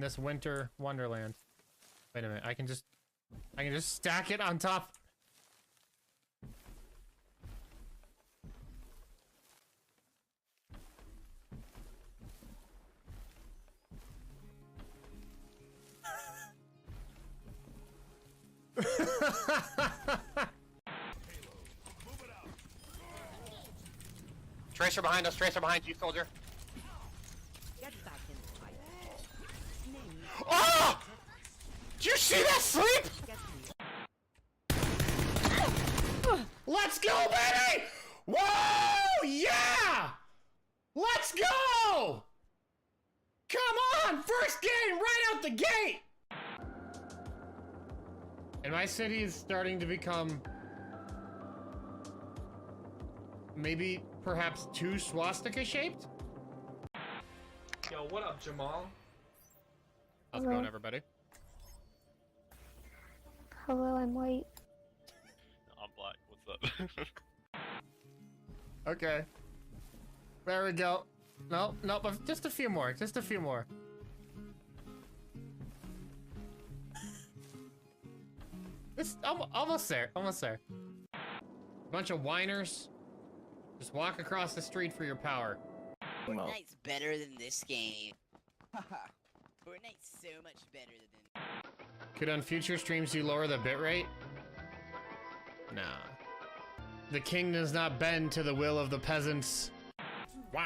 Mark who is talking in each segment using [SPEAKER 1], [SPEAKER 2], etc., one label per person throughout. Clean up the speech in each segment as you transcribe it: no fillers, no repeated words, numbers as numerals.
[SPEAKER 1] in this winter wonderland. Wait a minute, I can just stack it on top.
[SPEAKER 2] Tracer behind us, Tracer behind you, soldier. Oh! Did you see that sleep? Let's go, baby! Whoa! Yeah! Let's go! Come on! First game right out the gate!
[SPEAKER 1] And my city is starting to become maybe perhaps too swastika shaped?
[SPEAKER 3] Yo, what up, Jamal?
[SPEAKER 1] How's it going, everybody?
[SPEAKER 4] Hello, I'm white.
[SPEAKER 5] I'm black. What's up?
[SPEAKER 1] Okay. There we go. No, no, but just a few more. Just a few more. It's almost there. Almost there. Bunch of whiners. Just walk across the street for your power.
[SPEAKER 6] Fortnite's better than this game. Fortnite's so much better than...
[SPEAKER 1] Could on future streams you lower the bitrate? Nah. The king does not bend to the will of the peasants. Wah!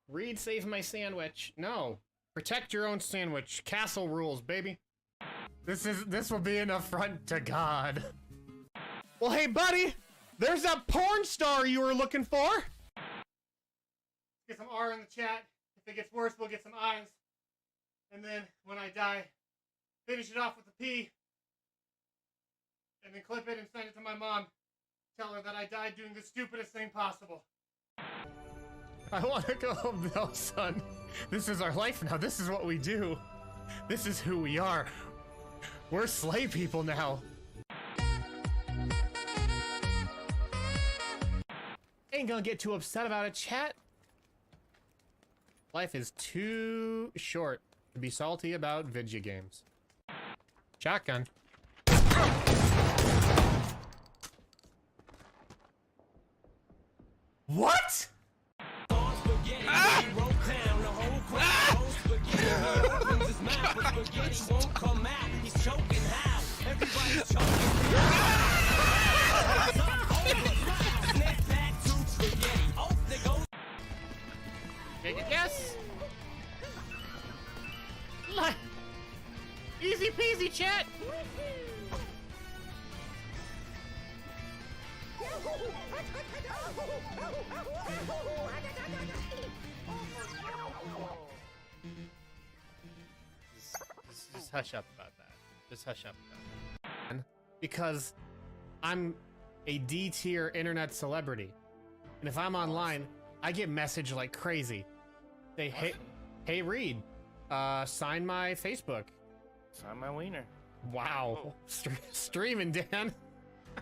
[SPEAKER 1] Reed, save my sandwich. No. Protect your own sandwich. Castle rules, baby. This will be an affront to God. Well, hey, buddy! There's that porn star you were looking for! Get some R in the chat. If it gets worse, we'll get some I's. And then, when I die, finish it off with a P. And then clip it and send it to my mom. Tell her that I died doing the stupidest thing possible. I want to go home. No, son. This is our life now. This is what we do. This is who we are. We're slay people now. Ain't gonna get too upset about it, chat. Life is too short to be salty about video games. Shotgun. What? Take a guess. Easy peasy, chat. Just hush up about that. Just hush up about that. Because I'm a D-tier internet celebrity. And if I'm online, I get messaged like crazy. They, hey Reed, sign my Facebook.
[SPEAKER 5] Sign my wiener.
[SPEAKER 1] Wow. Streaming, Dan.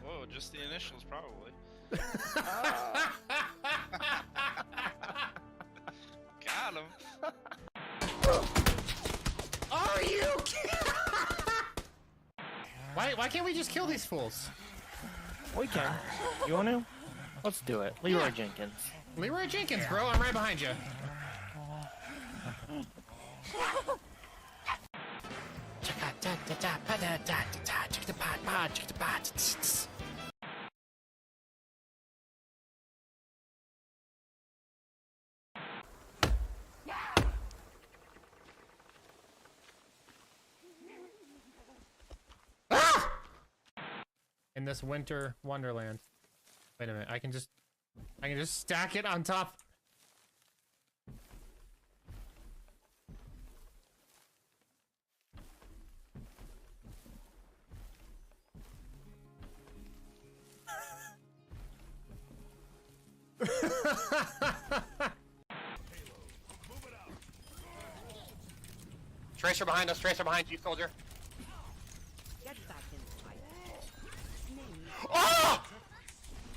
[SPEAKER 5] Whoa, just the initials, probably. Got him.
[SPEAKER 1] Are you kidding? Why can't we just kill these fools?
[SPEAKER 7] We can. You want to? Let's do it. Leroy Jenkins.
[SPEAKER 1] Leroy Jenkins, bro. I'm right behind you. Ah! In this winter wonderland. Wait a minute, I can just stack it on top.
[SPEAKER 2] Tracer behind us, Tracer behind you, soldier. Oh!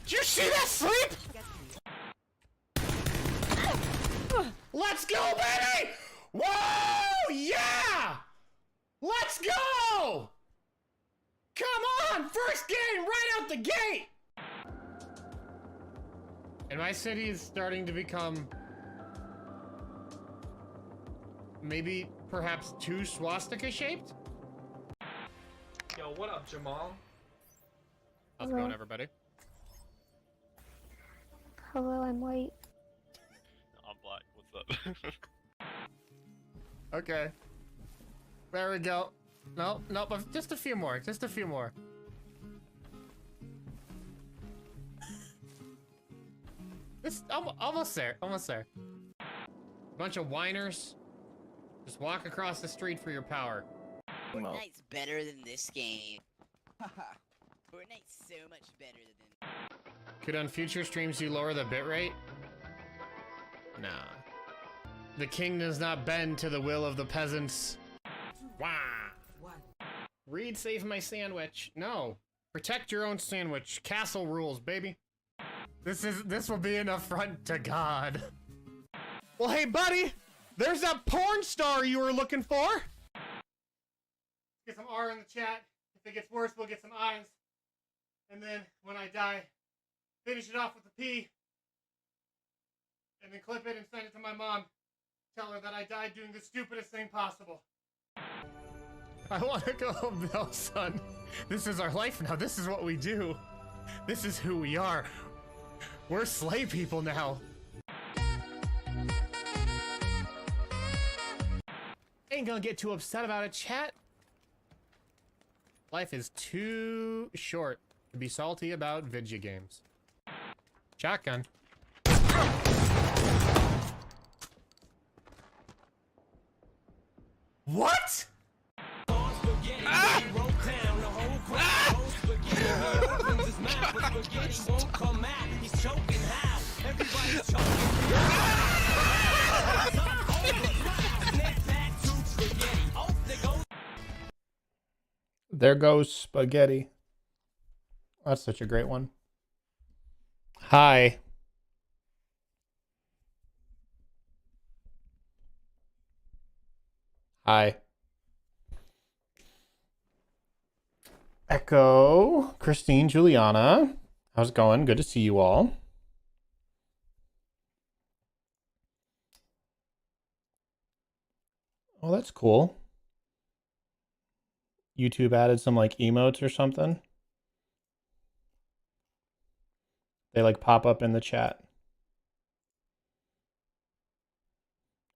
[SPEAKER 2] Did you see that sleep? Let's go, baby!
[SPEAKER 1] Whoa! Yeah! Let's go! Come on! First game right out the gate! And my city is starting to become maybe perhaps too swastika shaped?
[SPEAKER 3] Yo, what up, Jamal?
[SPEAKER 1] How's it going, everybody?
[SPEAKER 4] Hello, I'm white.
[SPEAKER 5] I'm black. What's up?
[SPEAKER 1] Okay. There we go. No, no, but just a few more. Just a few more. This almost there. Almost there. Bunch of whiners. Just walk across the street for your power.
[SPEAKER 7] Well,
[SPEAKER 6] Fortnite's better than this game. Haha. Fortnite's so much better than.
[SPEAKER 1] Could on future streams you lower the bitrate? Nah. The king does not bend to the will of the peasants. Wah! Reed, save my sandwich. No. Protect your own sandwich. Castle rules, baby. This will be an affront to God. Well, hey, buddy. There's that porn star you were looking for. Get some R in the chat. If it gets worse, we'll get some I's. And then, when I die, finish it off with a P. And then clip it and send it to my mom. Tell her that I died doing the stupidest thing possible. I want to go home now, son. This is our life now. This is what we do. This is who we are. We're slave people now. Ain't gonna get too upset about it, chat. Life is too short to be salty about video games. Shotgun. What? There goes spaghetti. That's such a great one. Hi. Hi. Echo, Christine, Juliana. How's it going? Good to see you all. Oh, that's cool. YouTube added some like emotes or something. They like pop up in the chat.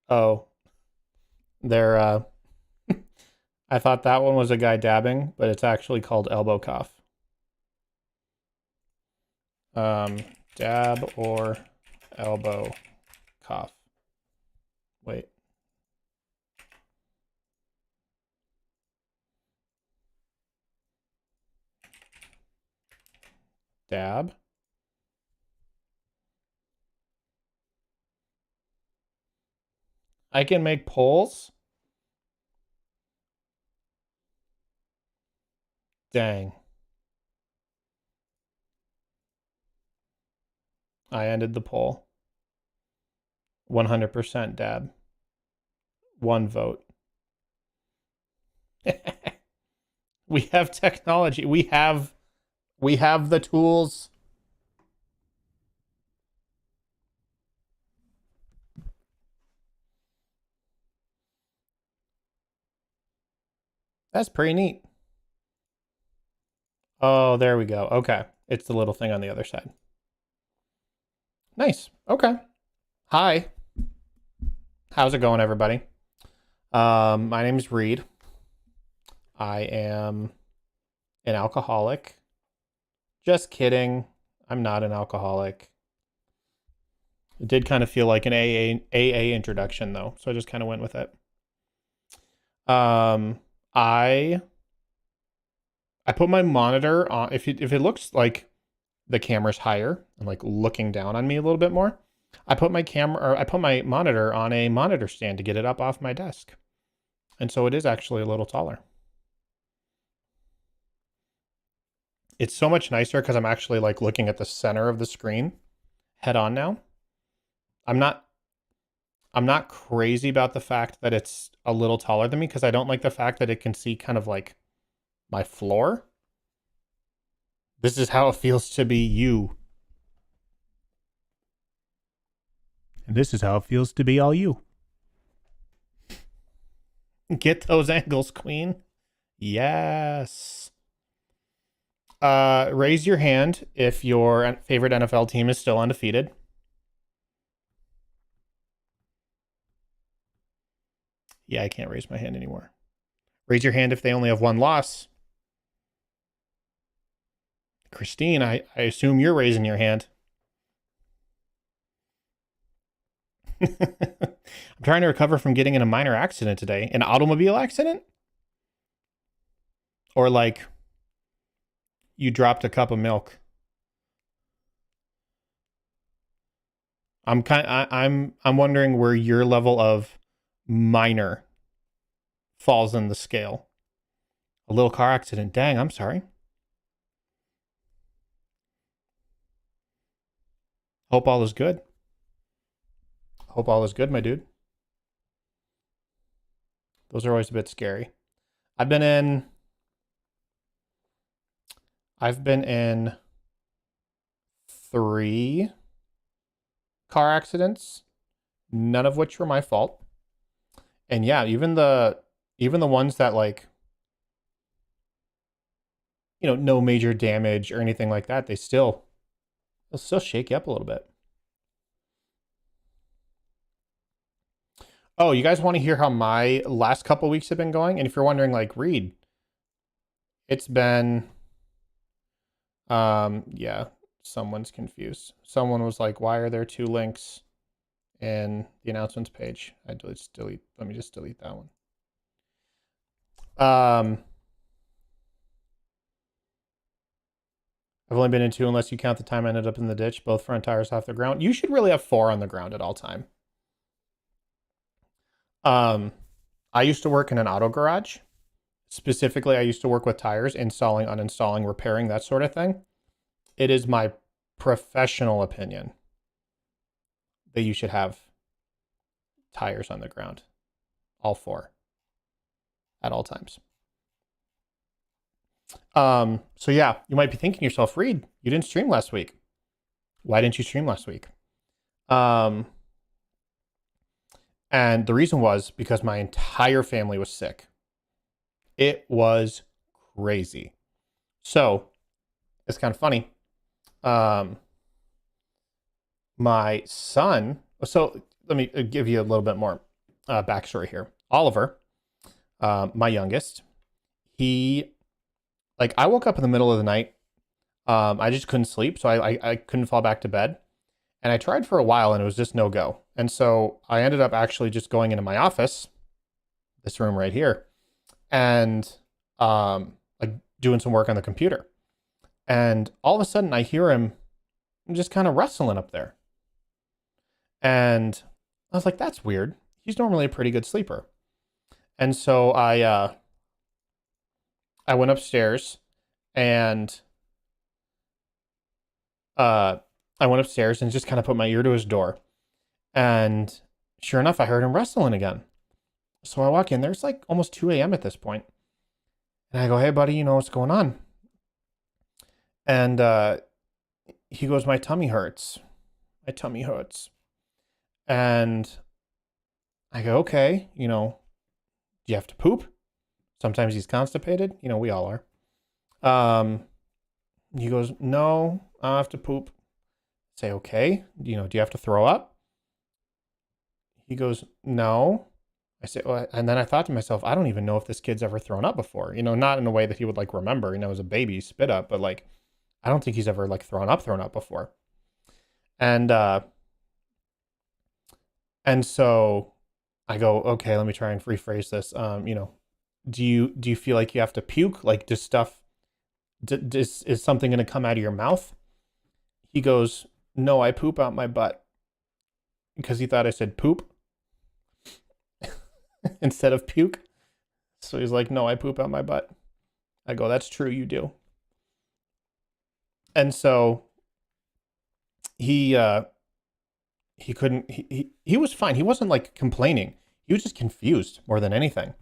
[SPEAKER 1] Oh. They're I thought that one was a guy dabbing, but it's actually called elbow cough. Dab or elbow cough. Wait. Dab. I can make polls. Dang. I ended the poll. 100% dab. 1 vote. We have technology. We have the tools. That's pretty neat. Oh, there we go. Okay. It's the little thing on the other side. Nice. Okay. Hi. How's it going, everybody? My name is Reed. I am an alcoholic. Just kidding. I'm not an alcoholic. It did kind of feel like an AA introduction, though, so I just kind of went with it. I put my monitor on. If it looks like the camera's higher and like looking down on me a little bit more, I put my monitor on a monitor stand to get it up off my desk, and so it is actually a little taller. It's so much nicer because I'm actually like looking at the center of the screen head on now. I'm I'm not crazy about the fact that it's a little taller than me because I don't like the fact that it can see kind of like my floor. This is how it feels to be you. And this is how it feels to be all you. Get those angles, queen. Yes. Raise your hand if your favorite NFL team is still undefeated. Yeah, I can't raise my hand anymore. Raise your hand if they only have one loss. Christine, I assume you're raising your hand. I'm trying to recover from getting in a minor accident today. An automobile accident? Or like you dropped a cup of milk. I'm wondering where your level of minor falls in the scale. A little car accident. Dang, I'm sorry. Hope all is good. Hope all is good, my dude. Those are always a bit scary. I've been in 3 car accidents, none of which were my fault. And yeah, even the ones that like, you know, no major damage or anything like that, they'll still shake you up a little bit. Oh, you guys want to hear how my last couple weeks have been going? And if you're wondering, like, Reed, it's been, yeah, someone's confused. Someone was like, why are there 2 links in the announcements page? Let me just delete that one. I've only been in 2 unless you count the time I ended up in the ditch, both front tires off the ground. You should really have 4 on the ground at all time. I used to work in an auto garage. Specifically, I used to work with tires, installing, uninstalling, repairing, that sort of thing. It is my professional opinion that you should have tires on the ground. All 4. At all times. So yeah, you might be thinking to yourself, Reed, you didn't stream last week. Why didn't you stream last week? And the reason was because my entire family was sick. It was crazy. So it's kind of funny. My son, so let me give you a little bit more backstory here. Oliver, my youngest, I woke up in the middle of the night. I just couldn't sleep, so I couldn't fall back to bed. And I tried for a while and it was just no go. And so I ended up actually just going into my office, this room right here, and like doing some work on the computer. And all of a sudden I hear him just kind of wrestling up there. And I was like, that's weird. He's normally a pretty good sleeper. And so I went upstairs and just kind of put my ear to his door. And sure enough, I heard him wrestling again. So I walk in there. It's like almost 2 a.m. at this point. And I go, hey, buddy, you know what's going on? And he goes, my tummy hurts. My tummy hurts. And I go, okay, you know, do you have to poop? Sometimes he's constipated. You know, we all are. He goes, no, I don't have to poop. Say, okay, you know, do you have to throw up? He goes, no. I say, well, and then I thought to myself, I don't even know if this kid's ever thrown up before. You know, not in a way that he would like remember, you know, as a baby spit up, but like, I don't think he's ever like thrown up before. And so I go, okay, let me try and rephrase this. You know, do you feel like you have to puke? Like, is something going to come out of your mouth? He goes, no, I poop out my butt. Because he thought I said poop instead of puke. So he's like, no, I poop out my butt. I go, that's true, you do. And so he he couldn't, he was fine. He wasn't like complaining. He was just confused more than anything.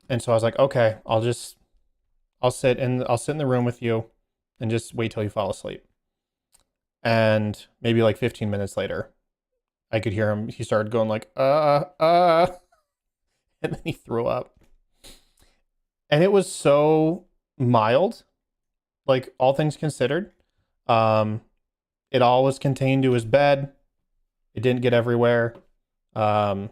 [SPEAKER 1] And so I was like, okay, I'll sit in the room with you and just wait till you fall asleep. And maybe like 15 minutes later, I could hear him. He started going like, and then he threw up. And it was so mild, like all things considered. It all was contained to his bed. It didn't get everywhere. And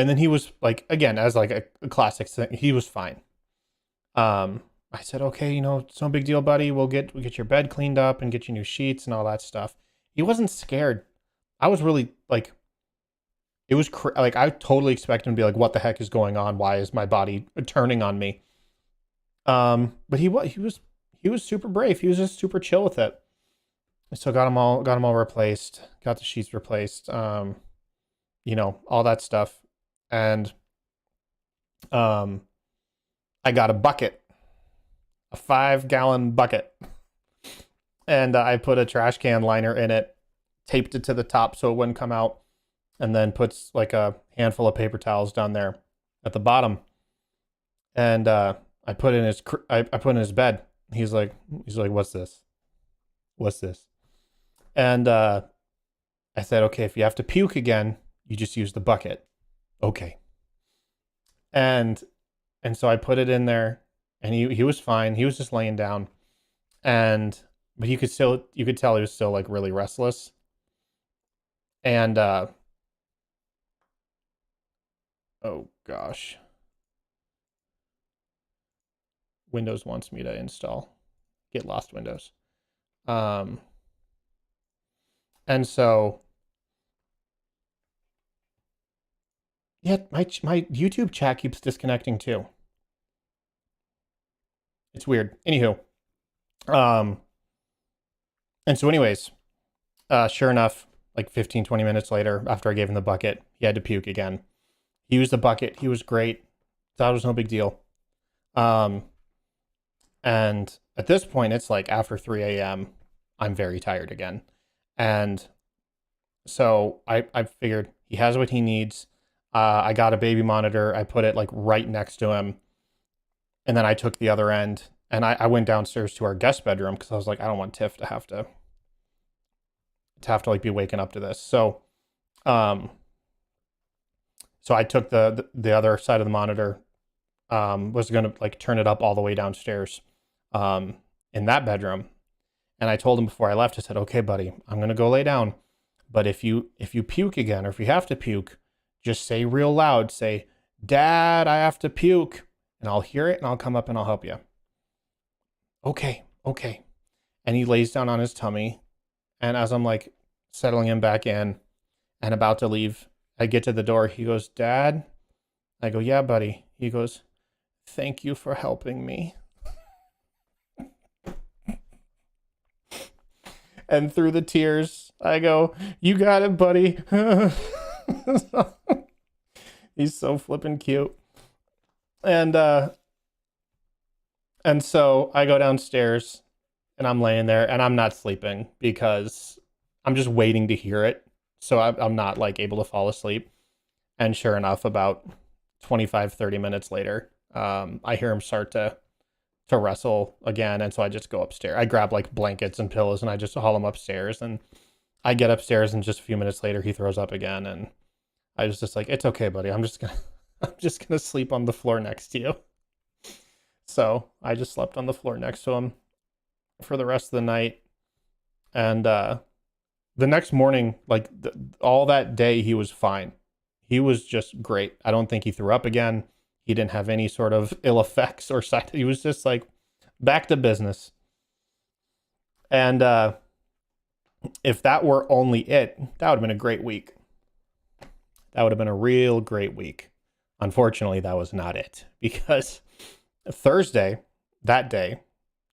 [SPEAKER 1] then he was like, again, as like a classic thing, he was fine. I said, okay, you know, it's no big deal, buddy. We'll get your bed cleaned up and get you new sheets and all that stuff. He wasn't scared. I was really like, it was like, I totally expected him to be like, what the heck is going on? Why is my body turning on me? But he was super brave. He was just super chill with it. So got them all replaced, got the sheets replaced, you know, all that stuff. And, I got a bucket, a 5-gallon bucket, and I put a trash can liner in it, taped it to the top so it wouldn't come out, and then puts like a handful of paper towels down there at the bottom. And I put in his bed. He's like, what's this? What's this? And I said, okay, if you have to puke again, you just use the bucket. Okay. And so I put it in there, and he was fine. He was just laying down, but you could tell he was still like really restless. And oh gosh, Windows wants me to install Get Lost Windows. And so yeah, my YouTube chat keeps disconnecting too. It's weird. Anywho, and so anyways, sure enough, like 15, 20 minutes later, after I gave him the bucket, he had to puke again. He used the bucket. He was great. Thought it was no big deal. And at this point, it's like after 3 a.m., I'm very tired again. And so I figured he has what he needs. I got a baby monitor. I put it like right next to him. And then I took the other end and I went downstairs to our guest bedroom because I was like, I don't want Tiff to have to like be waking up to this. So, so I took the other side of the monitor, was going to like turn it up all the way downstairs, in that bedroom. And I told him before I left, I said, okay, buddy, I'm going to go lay down. But if you puke again, or if you have to puke, just say real loud, say, Dad, I have to puke. And I'll hear it and I'll come up and I'll help you. Okay. And he lays down on his tummy. And as I'm like settling him back in and about to leave, I get to the door. He goes, Dad? I go, yeah, buddy. He goes, thank you for helping me. And through the tears, I go, you got it, buddy. He's so flippin' cute. And so I go downstairs and I'm laying there and I'm not sleeping because I'm just waiting to hear it. So I'm not like able to fall asleep. And sure enough, about 25, 30 minutes later, I hear him start to wrestle again. And so I just go upstairs. I grab like blankets and pillows and I just haul him upstairs. And I get upstairs and just a few minutes later, he throws up again. And I was just like, it's okay, buddy. I'm just gonna sleep on the floor next to you. So I just slept on the floor next to him for the rest of the night. And the next morning, like all that day, he was fine. He was just great. I don't think he threw up again. He didn't have any sort of ill effects or side. He was just like back to business. And if that were only it, that would have been a great week. That would have been a real great week. Unfortunately, that was not it, because Thursday, that day,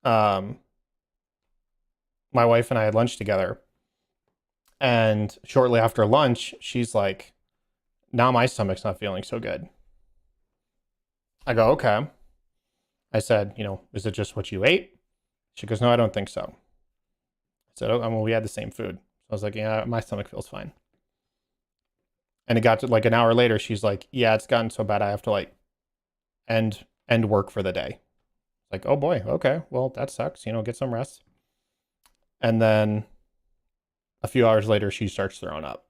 [SPEAKER 1] my wife and I had lunch together, and shortly after lunch, she's like, now my stomach's not feeling so good. I go, okay. I said, is it just what you ate? She goes, no, I don't think so. I said, oh, well, we had the same food. I was like, yeah, my stomach feels fine. And it got to like an hour later, she's like, yeah, it's gotten so bad I have to like end work for the day. Like, oh boy, okay, well, that sucks, you know, get some rest. And then a few hours later, she starts throwing up.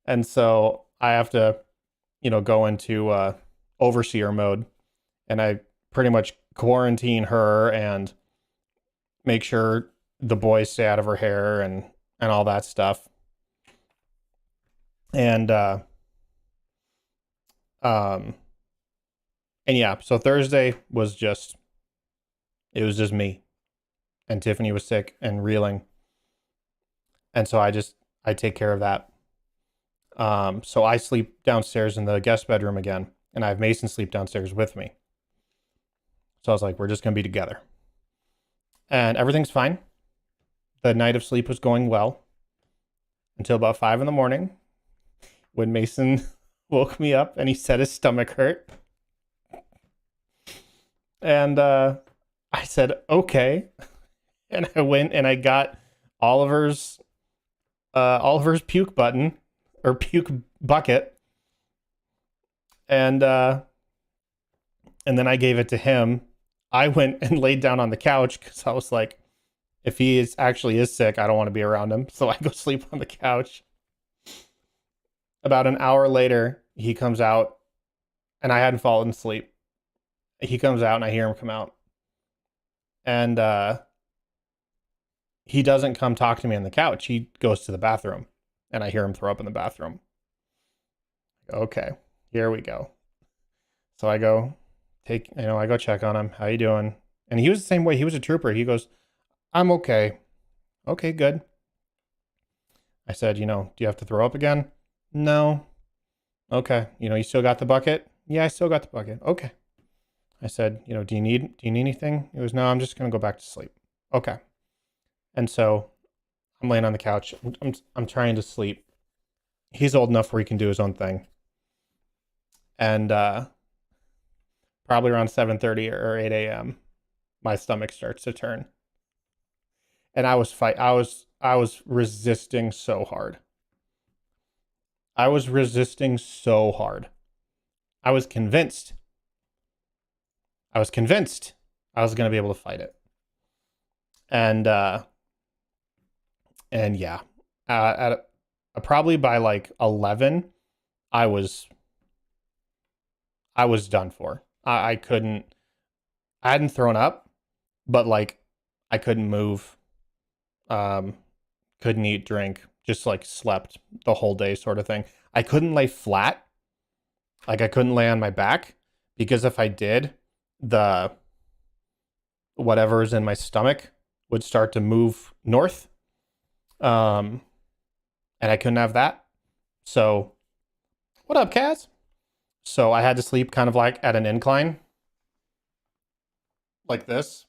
[SPEAKER 1] And so I have to, you know, go into overseer mode, and I pretty much quarantine her and make sure the boys stay out of her hair and all that stuff. And yeah, so Thursday was just, it was just me, and Tiffany was sick and reeling. And so I take care of that. So I sleep downstairs in the guest bedroom again, and I have Mason sleep downstairs with me. So I was like, we're just going to be together. And everything's fine. The night of sleep was going well until about 5 a.m. when Mason woke me up and he said his stomach hurt. And I said, okay. And I went and I got Oliver's puke button or puke bucket. And then I gave it to him. I went and laid down on the couch because I was like, if he actually is sick, I don't want to be around him. So I go sleep on the couch. About an hour later, he comes out, and I hadn't fallen asleep. He comes out, and I hear him come out. And he doesn't come talk to me on the couch. He goes to the bathroom, and I hear him throw up in the bathroom. Okay, here we go. So I go I go check on him. How you doing? And he was the same way. He was a trooper. He goes, I'm okay. Okay, good. I said, do you have to throw up again? No. Okay. You still got the bucket? Yeah, I still got the bucket. Okay. I said, do you need anything? He goes, no, I'm just going to go back to sleep. Okay. And so I'm laying on the couch. I'm trying to sleep. He's old enough where he can do his own thing. And probably around 7:30 or 8 a.m., my stomach starts to turn. And I was resisting so hard. I was resisting so hard. I was convinced I was going to be able to fight it. And yeah, probably by like 11, I was done for. I hadn't thrown up, but like I couldn't move, couldn't eat, drink, just like slept the whole day sort of thing. I couldn't lay flat. Like I couldn't lay on my back, because if I did, the whatever's in my stomach would start to move north. And I couldn't have that. So what up, Kaz? So I had to sleep kind of like at an incline, like this.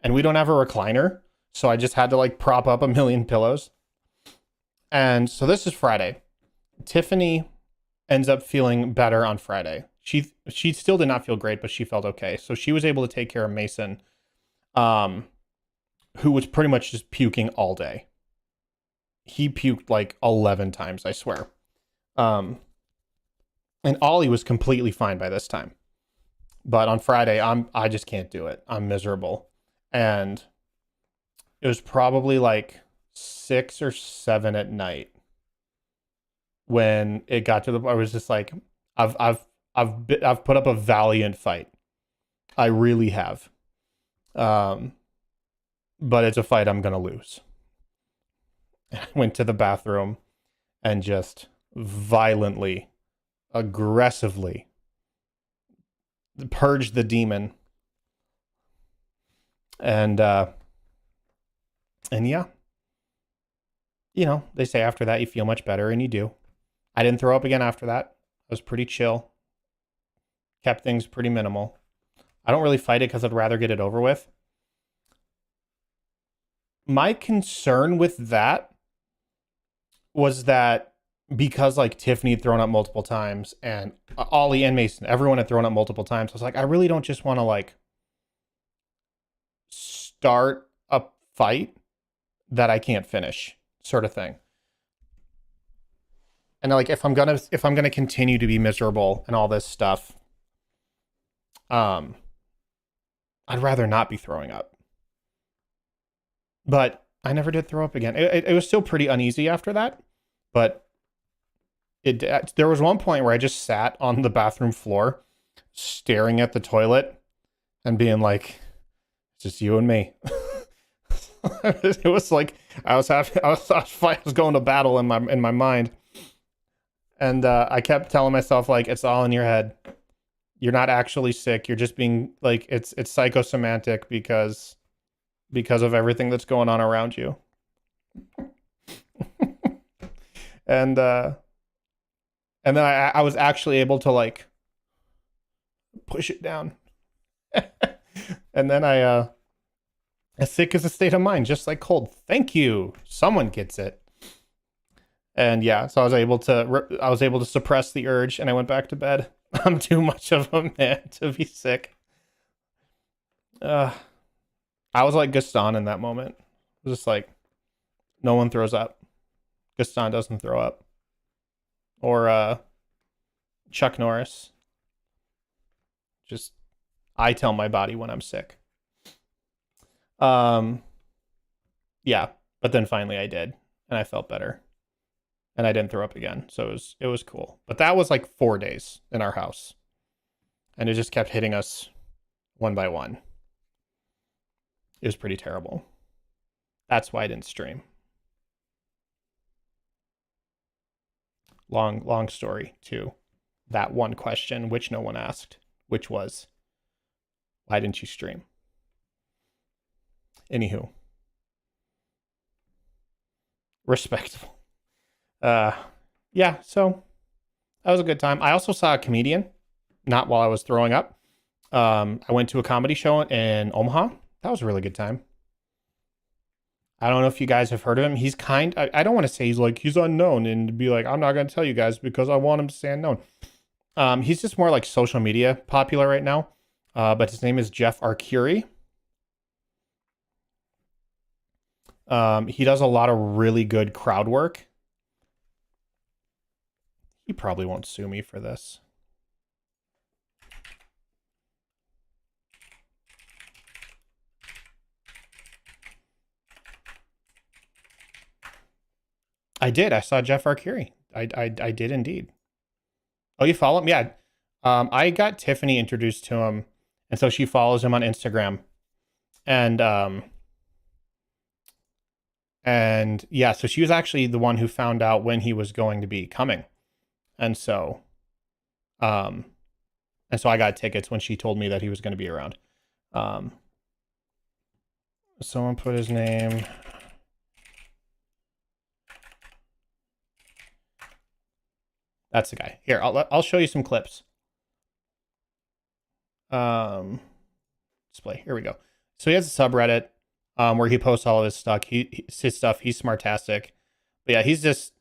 [SPEAKER 1] And we don't have a recliner, so I just had to like prop up a million pillows. And so this is Friday. Tiffany ends up feeling better on Friday. She still did not feel great, but she felt okay. So she was able to take care of Mason, who was pretty much just puking all day. He puked like 11 times, I swear. And Ollie was completely fine by this time. But on Friday, I just can't do it. I'm miserable. And it was probably like 6 or 7 at night when it got to I was just like, I've put up a valiant fight. I really have. But it's a fight I'm gonna lose. I went to the bathroom and just violently, aggressively purged the demon. And yeah, they say after that you feel much better, and you do. I didn't throw up again after that. I was pretty chill. Kept things pretty minimal. I don't really fight it because I'd rather get it over with. My concern with that was that because like Tiffany had thrown up multiple times, and Ollie and Mason, everyone had thrown up multiple times. I was like, I really don't just want to like start a fight that I can't finish, sort of thing. And like if I'm gonna continue to be miserable and all this stuff, I'd rather not be throwing up. But I never did throw up again. It was still pretty uneasy after that, but there was one point where I just sat on the bathroom floor staring at the toilet and being like, it's just you and me. It was like I was going to battle in my mind. And I kept telling myself, like, it's all in your head. You're not actually sick. You're just being like, it's psychosomatic because of everything that's going on around you. And then I was actually able to like push it down. And then sick is a state of mind, just like cold. Thank you. Someone gets it. And yeah, so I was able to suppress the urge, and I went back to bed. I'm too much of a man to be sick. I was like Gaston in that moment. It was just like, no one throws up. Gaston doesn't throw up. Or Chuck Norris. Just, I tell my body when I'm sick. Yeah, but then finally I did, and I felt better. And I didn't throw up again, so it was cool. But that was like 4 days in our house. And it just kept hitting us one by one. It was pretty terrible. That's why I didn't stream. Long story to that one question, which no one asked, which was, why didn't you stream? Anywho. Respectable. Yeah, so that was a good time. I also saw a comedian, not while I was throwing up. I went to a comedy show in Omaha. That was a really good time. I don't know if you guys have heard of him. He's I don't want to say he's unknown and be like, I'm not going to tell you guys because I want him to stay unknown. He's just more like social media popular right now. But his name is Jeff Arcuri. He does a lot of really good crowd work. He probably won't sue me for this. I did. I saw Jeff Arcuri. I did indeed. Oh, you follow him? Yeah. I got Tiffany introduced to him, and so she follows him on Instagram. And yeah, so she was actually the one who found out when he was going to be coming. And so I got tickets when she told me that he was going to be around. Someone put his name. That's the guy. Here, I'll show you some clips. Display. Here we go. So he has a subreddit where he posts all of his stuff. His stuff. He's smartastic. But yeah, he's just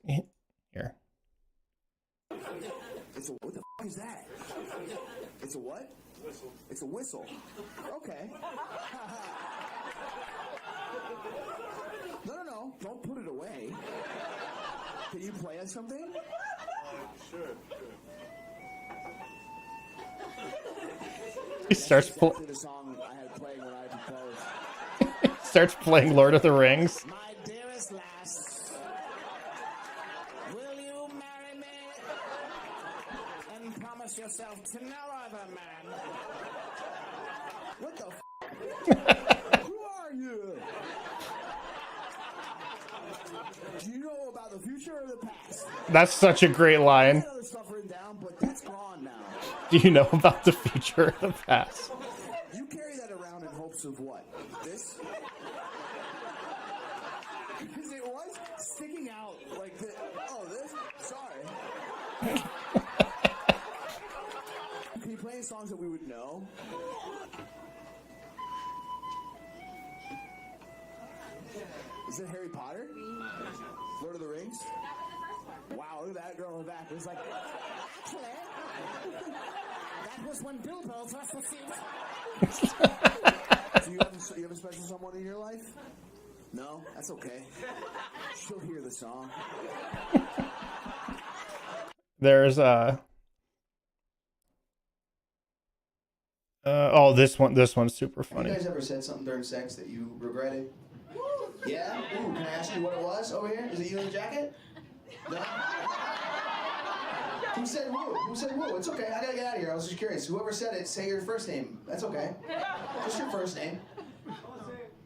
[SPEAKER 1] here.
[SPEAKER 8] What the f*** is that? It's a what? Whistle. It's a whistle. Okay. No. Don't put it away. Can you play us something? Sure.
[SPEAKER 1] He starts
[SPEAKER 8] the song I had playing when I proposed.
[SPEAKER 1] Starts playing Lord of the Rings.
[SPEAKER 8] My dearest lass, will you marry me and promise yourself to no other man? What the f***? Who are you? Do you know about the future or the past?
[SPEAKER 1] That's such a great line.
[SPEAKER 8] I have other stuff written down, but that's gone now.
[SPEAKER 1] Do you know about the future or the past?
[SPEAKER 8] You carry that around in hopes of what? This? Because it was sticking out like this. Oh, this? Sorry. Can you play any songs that we would know? Is it Harry Potter? Lord of the Rings? Wow, look at that girl in the back. It was like, actually, that was when Bilbo first received. So you have a special someone in your life? No, that's okay. She'll hear the song.
[SPEAKER 1] There's oh, this one's super
[SPEAKER 8] Have
[SPEAKER 1] funny.
[SPEAKER 8] you guys ever said something during sex that you regretted? Yeah? Ooh, can I ask you what it was over here? Is it you in the jacket? No? Who said woo? Who said woo? It's okay. I gotta get out of here. I was just curious. Whoever said it, say your first name. That's okay. Just your first name.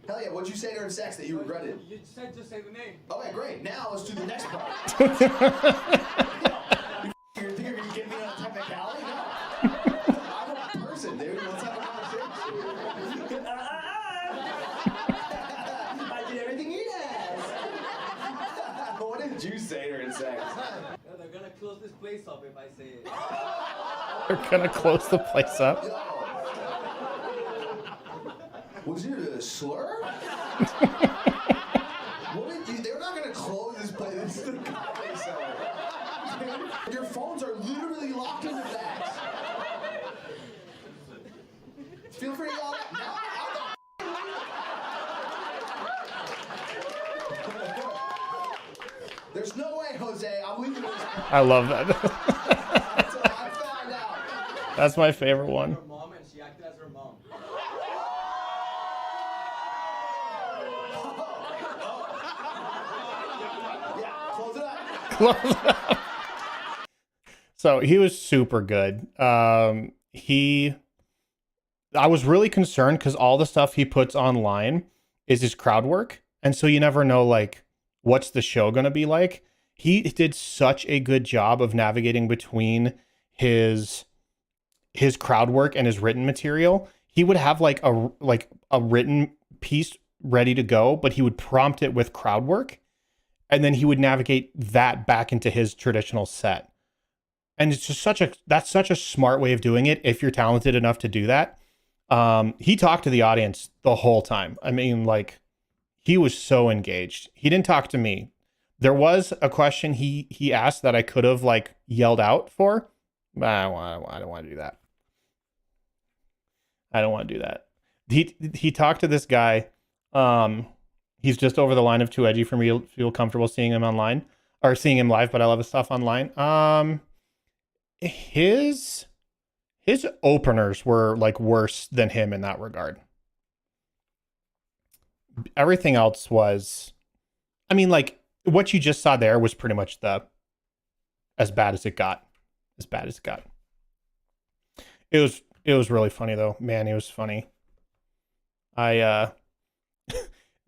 [SPEAKER 8] Hell yeah, what'd you say during sex that you regretted?
[SPEAKER 3] You said just say the name.
[SPEAKER 8] Okay, great. Now let's do the next part. You think you're gonna get me on a technicality? No. I'm a person, dude. Let's have a conversation. I did everything he asked. What did you say during sex?
[SPEAKER 3] They're gonna close this place up if I say it.
[SPEAKER 1] They're gonna close the place up.
[SPEAKER 8] Was it a slur? What did you? They're not gonna close this place. This is the comedy cellar. Your phones are literally locked in the bags. Feel free to yell out. No, there's no way, Jose. I'm leaving this.
[SPEAKER 1] I love that.
[SPEAKER 8] Until I find out.
[SPEAKER 1] That's my favorite one.
[SPEAKER 3] Her mom and she acted as her mom.
[SPEAKER 8] Yeah, close it up.
[SPEAKER 1] Close it up. So he was super good. I was really concerned because all the stuff he puts online is his crowd work. And so you never know, like, what's the show going to be like? He did such a good job of navigating between his crowd work and his written material. He would have like a written piece ready to go, but he would prompt it with crowd work. And then he would navigate that back into his traditional set. And it's just that's such a smart way of doing it if you're talented enough to do that. He talked to the audience the whole time. I mean, like, he was so engaged. He didn't talk to me. There was a question he asked that I could have like yelled out for, but I don't want to do that. I don't want to do that. He talked to this guy. He's just over the line of too edgy for me to feel comfortable seeing him online or seeing him live, but I love his stuff online. His openers were like worse than him in that regard. Everything else was, I mean, like what you just saw there was pretty much as bad as it got. As bad as it got. It was really funny though. Man, it was funny.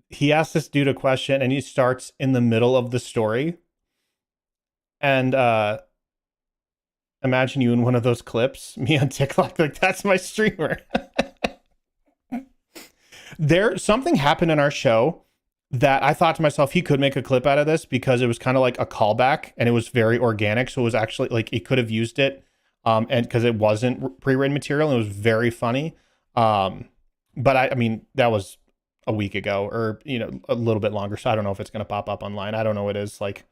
[SPEAKER 1] He asked this dude a question and he starts in the middle of the story. And imagine you in one of those clips, me on TikTok, like that's my streamer. Something happened in our show that I thought to myself, he could make a clip out of this because it was kind of like a callback and it was very organic. So it was actually like, he could have used it. And because it wasn't pre-written material, it was very funny. But I mean, that was a week ago or, a little bit longer. So I don't know if it's going to pop up online. I don't know what his like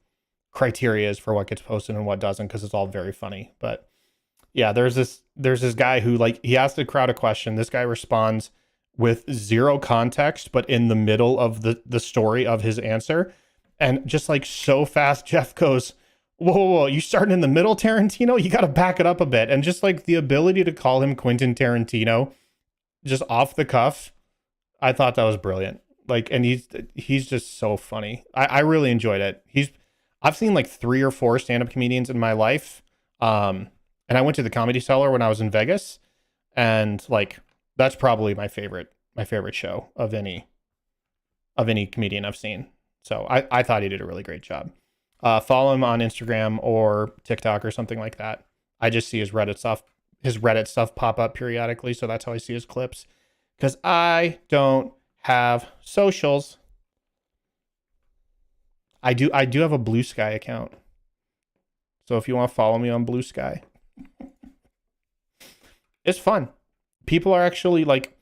[SPEAKER 1] criteria is for what gets posted and what doesn't, because it's all very funny. But yeah, there's this guy who like, he asked the crowd a question. This guy responds with zero context, but in the middle of the story of his answer. And just like so fast, Jeff goes, whoa, you starting in the middle, Tarantino? You got to back it up a bit. And just like the ability to call him Quentin Tarantino just off the cuff, I thought that was brilliant. Like, and he's just so funny. I really enjoyed it. I've seen like 3 or 4 stand-up comedians in my life. And I went to the Comedy Cellar when I was in Vegas, and like, that's probably my favorite show of any comedian I've seen. So I thought he did a really great job. Follow him on Instagram or TikTok or something like that. I just see his Reddit stuff pop up periodically, so that's how I see his clips. Because I don't have socials. I do have a Blue Sky account. So if you want to follow me on Blue Sky, it's fun. People are actually like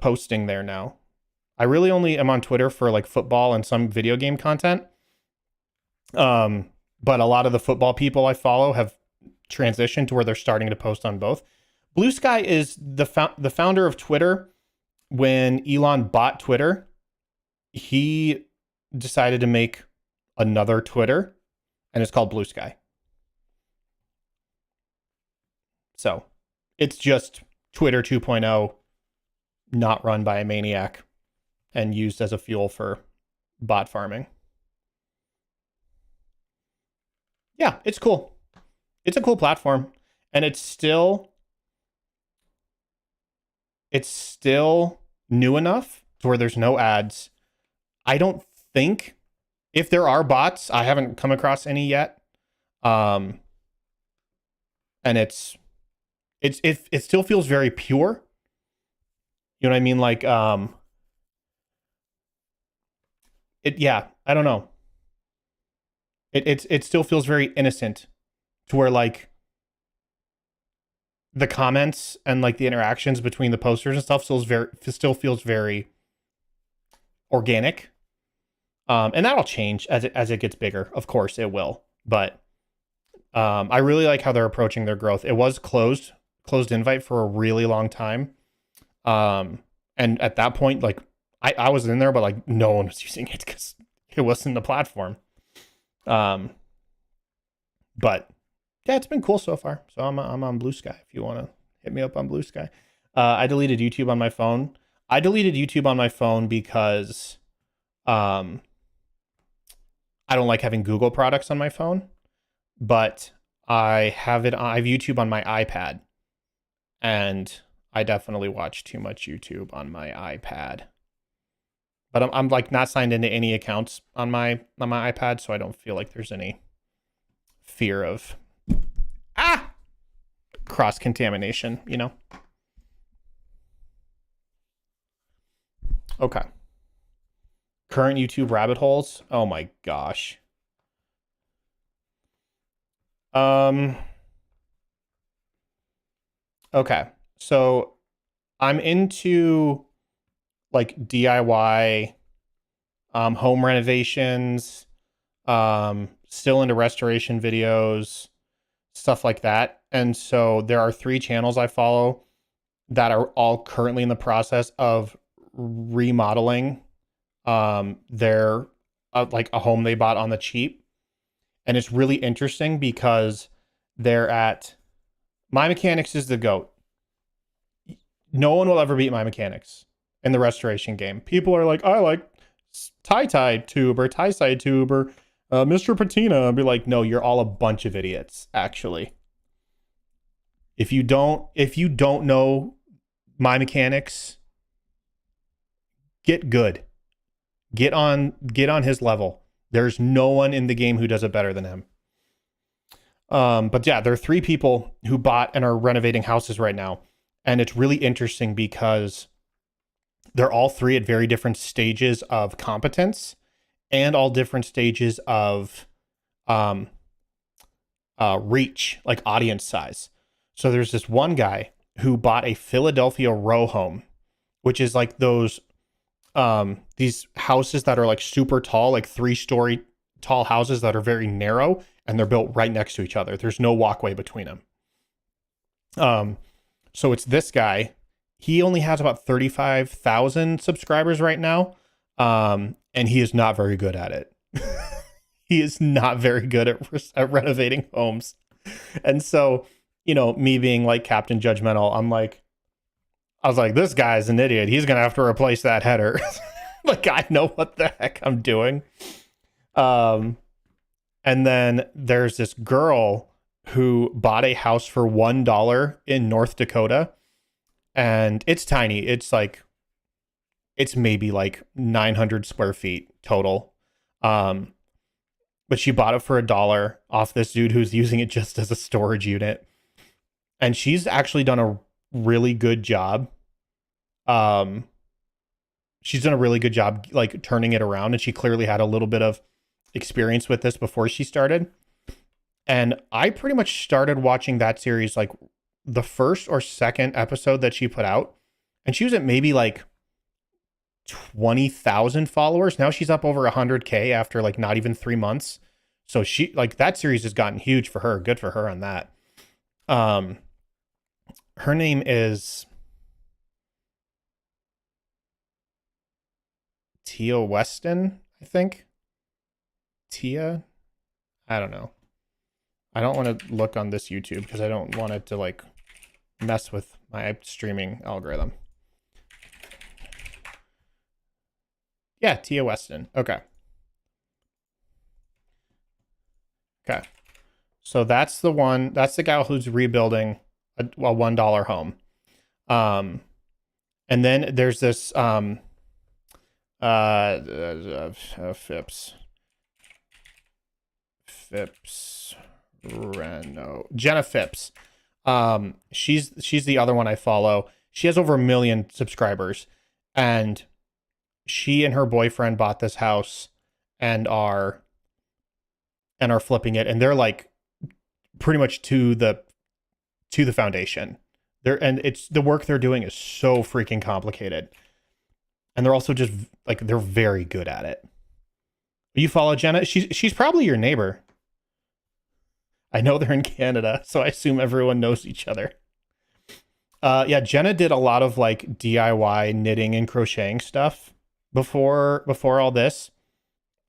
[SPEAKER 1] posting there now. I really only am on Twitter for like football and some video game content. But a lot of the football people I follow have transitioned to where they're starting to post on both. Blue Sky is the founder of Twitter. When Elon bought Twitter, he decided to make another Twitter, and it's called Blue Sky. So it's just Twitter 2.0, not run by a maniac and used as a fuel for bot farming. Yeah, it's cool. It's a cool platform, and it's still new enough to where there's no ads. I don't think, if there are bots, I haven't come across any yet. And it still feels very pure. You know what I mean? Like, I don't know. It still feels very innocent, to where like the comments and like the interactions between the posters and stuff still feels very organic. And that'll change as it gets bigger. Of course it will. But I really like how they're approaching their growth. It was closed invite for a really long time. And at that point, like I was in there, but like no one was using it because it wasn't the platform. But yeah, it's been cool so far. So I'm on Blue Sky. If you want to hit me up on Blue Sky. I deleted YouTube on my phone. I deleted YouTube on my phone because I don't like having Google products on my phone, but I have YouTube on my iPad, and I definitely watch too much YouTube on my iPad. But I'm like not signed into any accounts on my iPad, so I don't feel like there's any fear of cross contamination, you know? Okay. Current YouTube rabbit holes. Oh my gosh. Okay. So I'm into like DIY, home renovations, still into restoration videos, stuff like that. And so there are 3 channels I follow that are all currently in the process of remodeling their like a home they bought on the cheap. And it's really interesting because they're at My Mechanics is the GOAT. No one will ever beat My Mechanics in the restoration game. People are like, I like tie tube or tie side tube or Mr. Patina. I'll be like, no, you're all a bunch of idiots, actually. If you don't know My Mechanics, get good. Get on his level. There's no one in the game who does it better than him. But yeah, there are 3 people who bought and are renovating houses right now. And it's really interesting because they're all 3 at very different stages of competence and all different stages of reach, like audience size. So there's this one guy who bought a Philadelphia row home, which is like those these houses that are like super tall, like 3-story tall houses that are very narrow, and they're built right next to each other. There's no walkway between them. So it's this guy. He only has about 35,000 subscribers right now. And he is not very good at it. He is not very good at renovating homes. And so, you know, me being like Captain Judgmental, I was like, this guy's an idiot. He's going to have to replace that header. Like, I know what the heck I'm doing. And then there's this girl who bought a house for $1 in North Dakota. And it's tiny. It's maybe like 900 square feet total. But she bought it for $1 off this dude who's using it just as a storage unit. And she's actually done a really good job. She's done a really good job like turning it around, and she clearly had a little bit of experience with this before she started. And I pretty much started watching that series like the first or second episode that she put out, and she was at maybe like 20,000 followers. Now she's up over 100K after like not even 3 months. So she like that series has gotten huge for her. Good for her on that. Her name is Tia Weston, I think. Tia? I don't know. I don't want to look on this YouTube because I don't want it to like mess with my streaming algorithm. Yeah, Tia Weston. Okay. Okay. So that's the one. That's the gal who's rebuilding a $1 home. And then there's this Phipps Reno. Jenna Phipps. She's the other one I follow. She has over 1 million subscribers, and she and her boyfriend bought this house and are flipping it, and they're like pretty much to the foundation. It's the work they're doing is so freaking complicated, and they're also just like they're very good at it. You follow Jenna? She's probably your neighbor. I know they're in Canada, so I assume everyone knows each other. Yeah, Jenna did a lot of like DIY knitting and crocheting stuff before all this.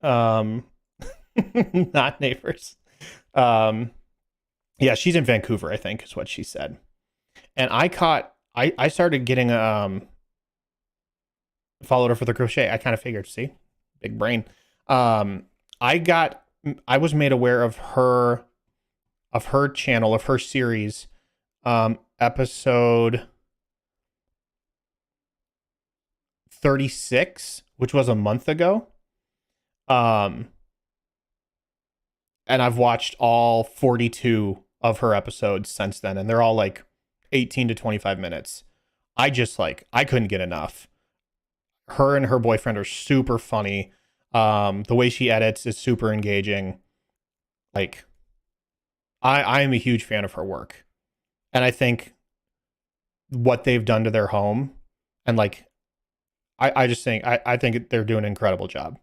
[SPEAKER 1] Not neighbors. Yeah, she's in Vancouver, I think is what she said. And I started getting followed her for the crochet. I kind of figured, see, big brain. I was made aware of her channel, of her series, episode 36, which was a month ago. And I've watched all 42 of her episodes since then, and they're all like 18 to 25 minutes. I couldn't get enough. Her and her boyfriend are super funny. The way she edits is super engaging. Like, I am a huge fan of her work. And I think what they've done to their home, and like, I just think, I think they're doing an incredible job.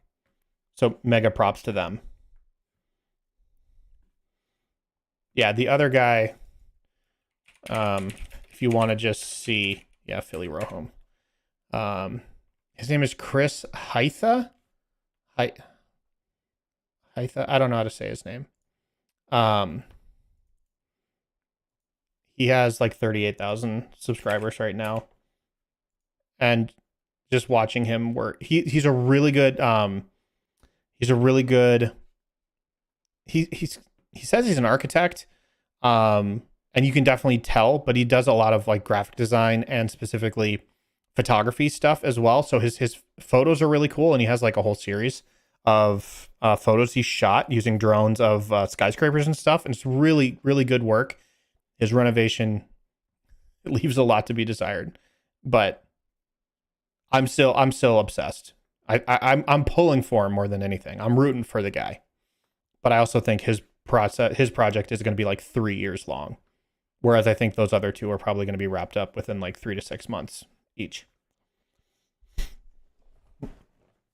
[SPEAKER 1] So mega props to them. Yeah, the other guy, if you want to just see, yeah, Philly Row Home. His name is Chris Hytha. Hytha. I don't know how to say his name. He has like 38,000 subscribers right now. And just watching him work, he's a really good, he says he's an architect. And you can definitely tell, but he does a lot of like graphic design and specifically photography stuff as well. So his photos are really cool, and he has like a whole series of photos he shot using drones of skyscrapers and stuff, and it's really, really good work. His renovation leaves a lot to be desired, but I'm still obsessed. I'm pulling for him more than anything. I'm rooting for the guy, but I also think his project is going to be like 3 years long, whereas I think those other two are probably going to be wrapped up within like 3 to 6 months each.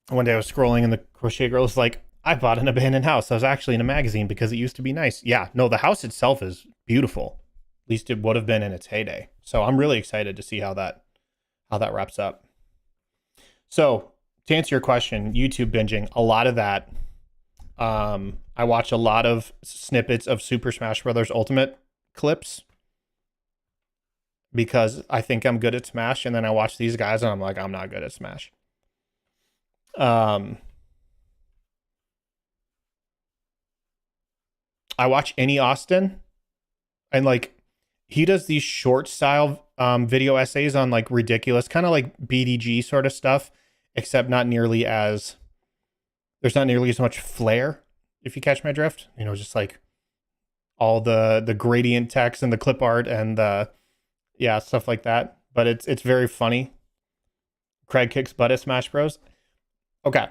[SPEAKER 1] One day I was scrolling and the crochet girl was like, I bought an abandoned house. I was actually in a magazine because it used to be nice. Yeah, no, the house itself is beautiful. At least it would have been in its heyday. So I'm really excited to see how that wraps up. So to answer your question, YouTube binging, a lot of that. I watch a lot of snippets of Super Smash Bros. Ultimate clips because I think I'm good at Smash, and then I watch these guys and I'm like, I'm not good at Smash. I watch any Austin, and like he does these short style video essays on like ridiculous kind of like BDG sort of stuff, except there's not nearly as much flair, if you catch my drift. You know, just like all the gradient text and the clip art and stuff like that. But it's very funny. Craig kicks butt at Smash Bros. Okay.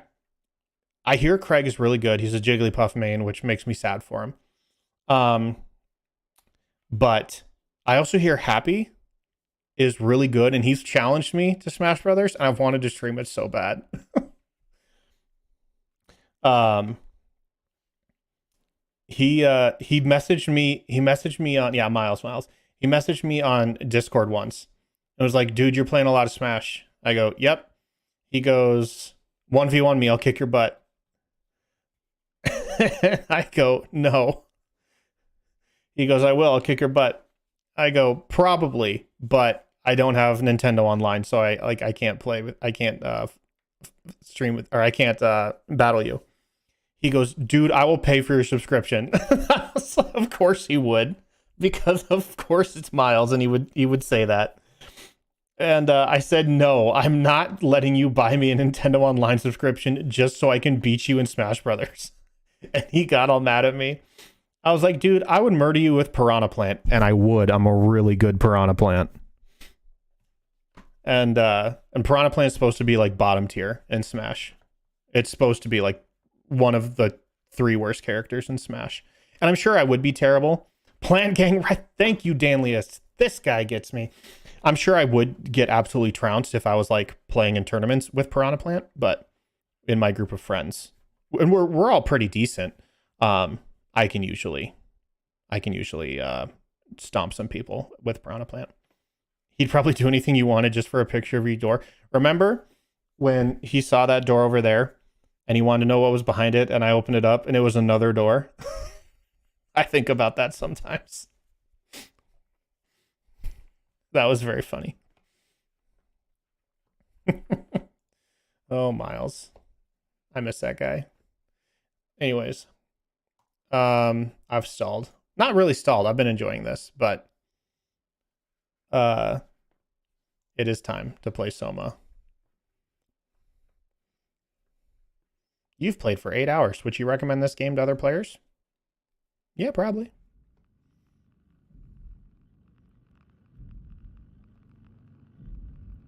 [SPEAKER 1] I hear Craig is really good. He's a Jigglypuff main, which makes me sad for him. But I also hear Happy is really good, and he's challenged me to Smash Brothers, and I've wanted to stream it so bad. He messaged me on Miles. He messaged me on Discord once. It was like, dude, you're playing a lot of Smash. I go, yep. He goes, 1v1 me, I'll kick your butt. I go, no. He goes, I will, I'll kick your butt. I go, probably, but I don't have Nintendo Online, so I can't play with, I can't stream with, or I can't battle you. He goes, dude, I will pay for your subscription. Of course he would, because of course it's Miles, and he would say that. And I said, no, I'm not letting you buy me a Nintendo Online subscription just so I can beat you in Smash Brothers. And he got all mad at me. I was like, dude, I would murder you with Piranha Plant, and I would. I'm a really good Piranha Plant. And Piranha Plant is supposed to be like bottom tier in Smash. It's supposed to be like one of the 3 worst characters in Smash. And I'm sure I would be terrible. Plant Gang, right? Thank you, Danlius. This guy gets me. I'm sure I would get absolutely trounced if I was like playing in tournaments with Piranha Plant, but in my group of friends, and we're all pretty decent. I can usually stomp some people with Piranha Plant. He'd probably do anything you wanted just for a picture of your door. Remember when he saw that door over there and he wanted to know what was behind it, and I opened it up and it was another door? I think about that sometimes. That was very funny. Oh, Miles. I miss that guy. Anyways. I've stalled. Not really stalled. I've been enjoying this, but it is time to play Soma. You've played for 8 hours. Would you recommend this game to other players? Yeah, probably.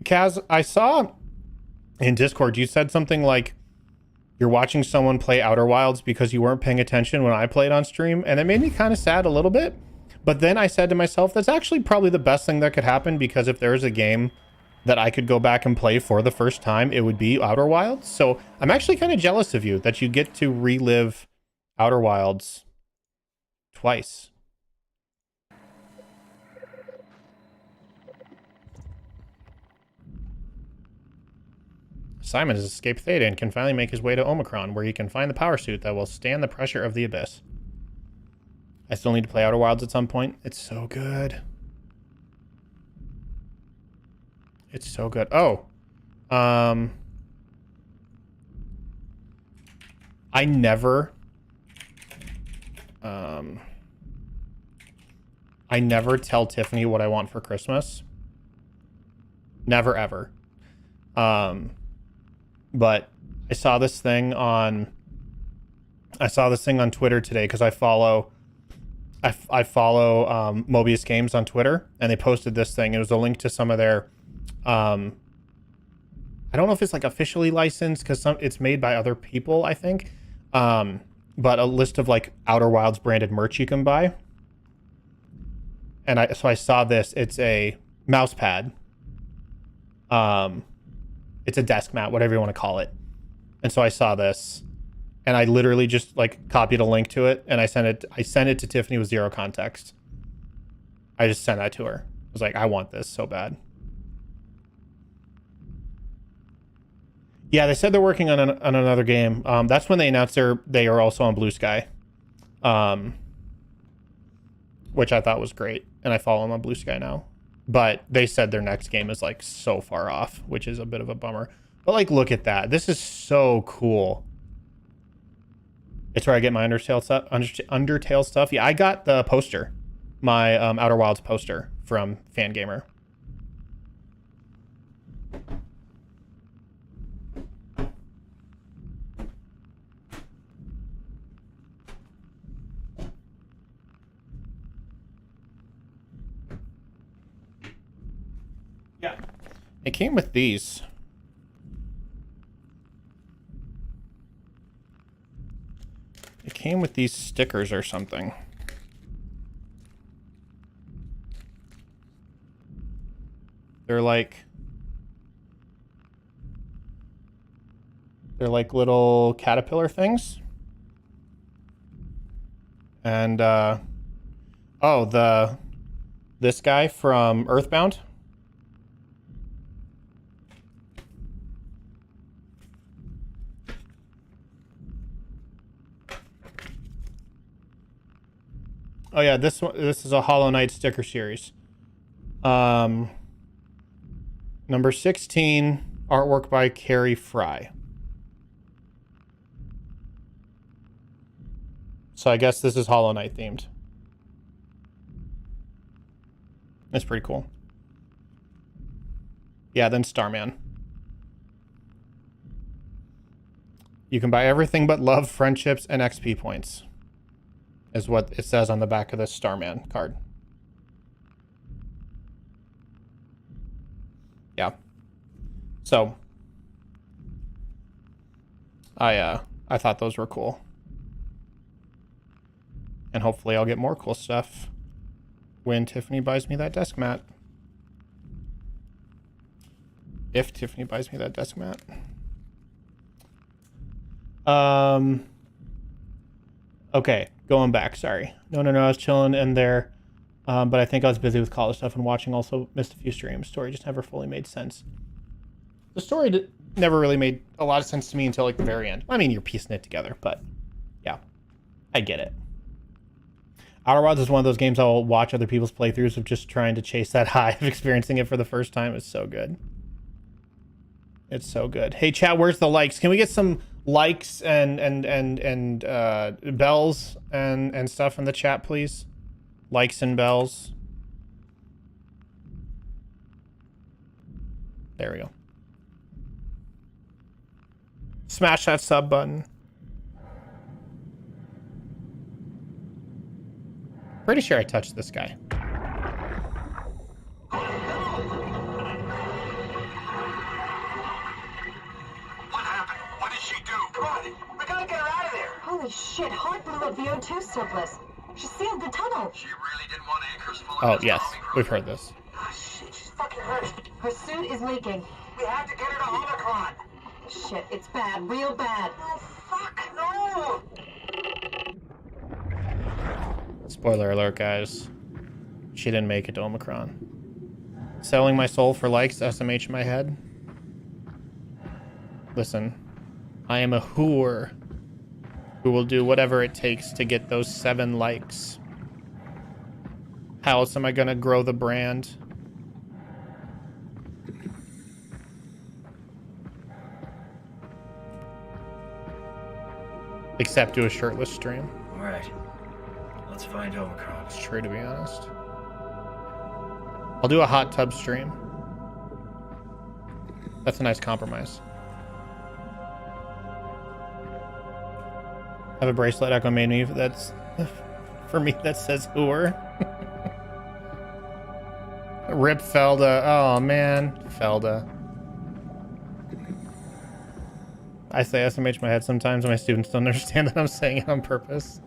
[SPEAKER 1] Kaz, I saw in Discord you said something like you're watching someone play Outer Wilds because you weren't paying attention when I played on stream, and it made me kind of sad a little bit. But then I said to myself, that's actually probably the best thing that could happen, because if there is a game that I could go back and play for the first time, it would be Outer Wilds. So I'm actually kind of jealous of you that you get to relive Outer Wilds twice. Simon has escaped Theta and can finally make his way to Omicron, where he can find the power suit that will stand the pressure of the abyss. I still need to play Outer Wilds at some point. It's so good. It's so good. Oh. I never tell Tiffany what I want for Christmas. Never ever. But I saw this thing on Twitter today, because I follow Mobius Games on Twitter, and they posted this thing. It was a link to some of their I don't know if it's like officially licensed, because it's made by other people, I think. But a list of like Outer Wilds branded merch you can buy. And so I saw this. It's a mouse pad. It's a desk mat, whatever you want to call it. And so I saw this, and I literally just like copied a link to it, and I sent it to Tiffany with zero context. I just sent that to her. I was like, I want this so bad. Yeah, they said they're working on another game. That's when they announced they are also on Blue Sky, which I thought was great, and I follow them on Blue Sky now. But they said their next game is like so far off, which is a bit of a bummer. But like, look at that. This is so cool. It's where I get my Undertale stuff. Yeah, I got the poster, my Outer Wilds poster from Fangamer. Yeah, it came with these. It came with these stickers or something. They're like little caterpillar things. And this guy from Earthbound. Oh yeah, this one. This is a Hollow Knight sticker series. Number 16, artwork by Carrie Fry. So I guess this is Hollow Knight themed. That's pretty cool. Yeah, then Starman. You can buy everything but love, friendships, and XP points. Is what it says on the back of this Starman card. Yeah. So I thought those were cool. And hopefully I'll get more cool stuff when Tiffany buys me that desk mat. If Tiffany buys me that desk mat. Okay, going back, sorry. No, I was chilling in there. But I think I was busy with college stuff and watching, also missed a few streams. Story just never fully made sense. The story never really made a lot of sense to me until like the very end. I mean, you're piecing it together, but yeah, I get it. Outer Wilds is one of those games I'll watch other people's playthroughs of just trying to chase that high of experiencing it for the first time. It's so good. It's so good. Hey, chat, where's the likes? Can we get some likes and bells and stuff in the chat, please? Likes and bells. There we go. Smash that sub button. Pretty sure I touched this guy.
[SPEAKER 9] What happened? What did she do? Come on, we gotta get her out of there.
[SPEAKER 10] Holy shit, Hart blew up the O2 surplus. She sealed the tunnel.
[SPEAKER 9] She really didn't want anchors full
[SPEAKER 1] Oh,
[SPEAKER 9] of
[SPEAKER 1] yes.
[SPEAKER 9] Tommy Group.
[SPEAKER 1] We've heard this.
[SPEAKER 9] Ah, shit, she's fucking hurt.
[SPEAKER 10] Her suit is leaking.
[SPEAKER 9] We have to get her to Omicron.
[SPEAKER 10] Shit, it's bad, real bad.
[SPEAKER 9] Oh, fuck, no!
[SPEAKER 1] Spoiler alert, guys. She didn't make it to Omicron. Selling my soul for likes, SMH in my head. Listen, I am a whore who will do whatever it takes to get those 7 likes. How else am I gonna grow the brand? Except do a shirtless stream.
[SPEAKER 11] Alright. Let's find Omicron.
[SPEAKER 1] It's true, to be honest. I'll do a hot tub stream. That's a nice compromise. I have a bracelet Echo made me that's for me that says whore. Rip Felda. Oh man, Felda. I say SMH in my head sometimes and my students don't understand that I'm saying it on purpose.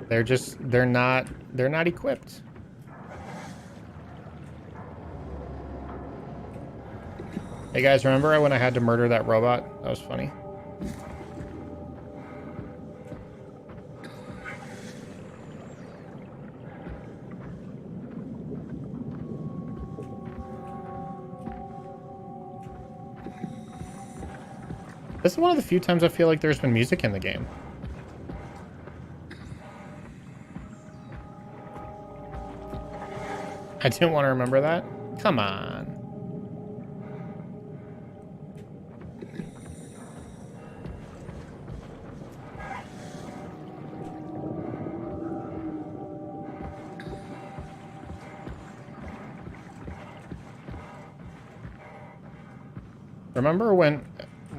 [SPEAKER 1] They're not equipped. Hey guys, remember when I had to murder that robot? That was funny. This is one of the few times I feel like there's been music in the game. I didn't want to remember that. Come on. Remember when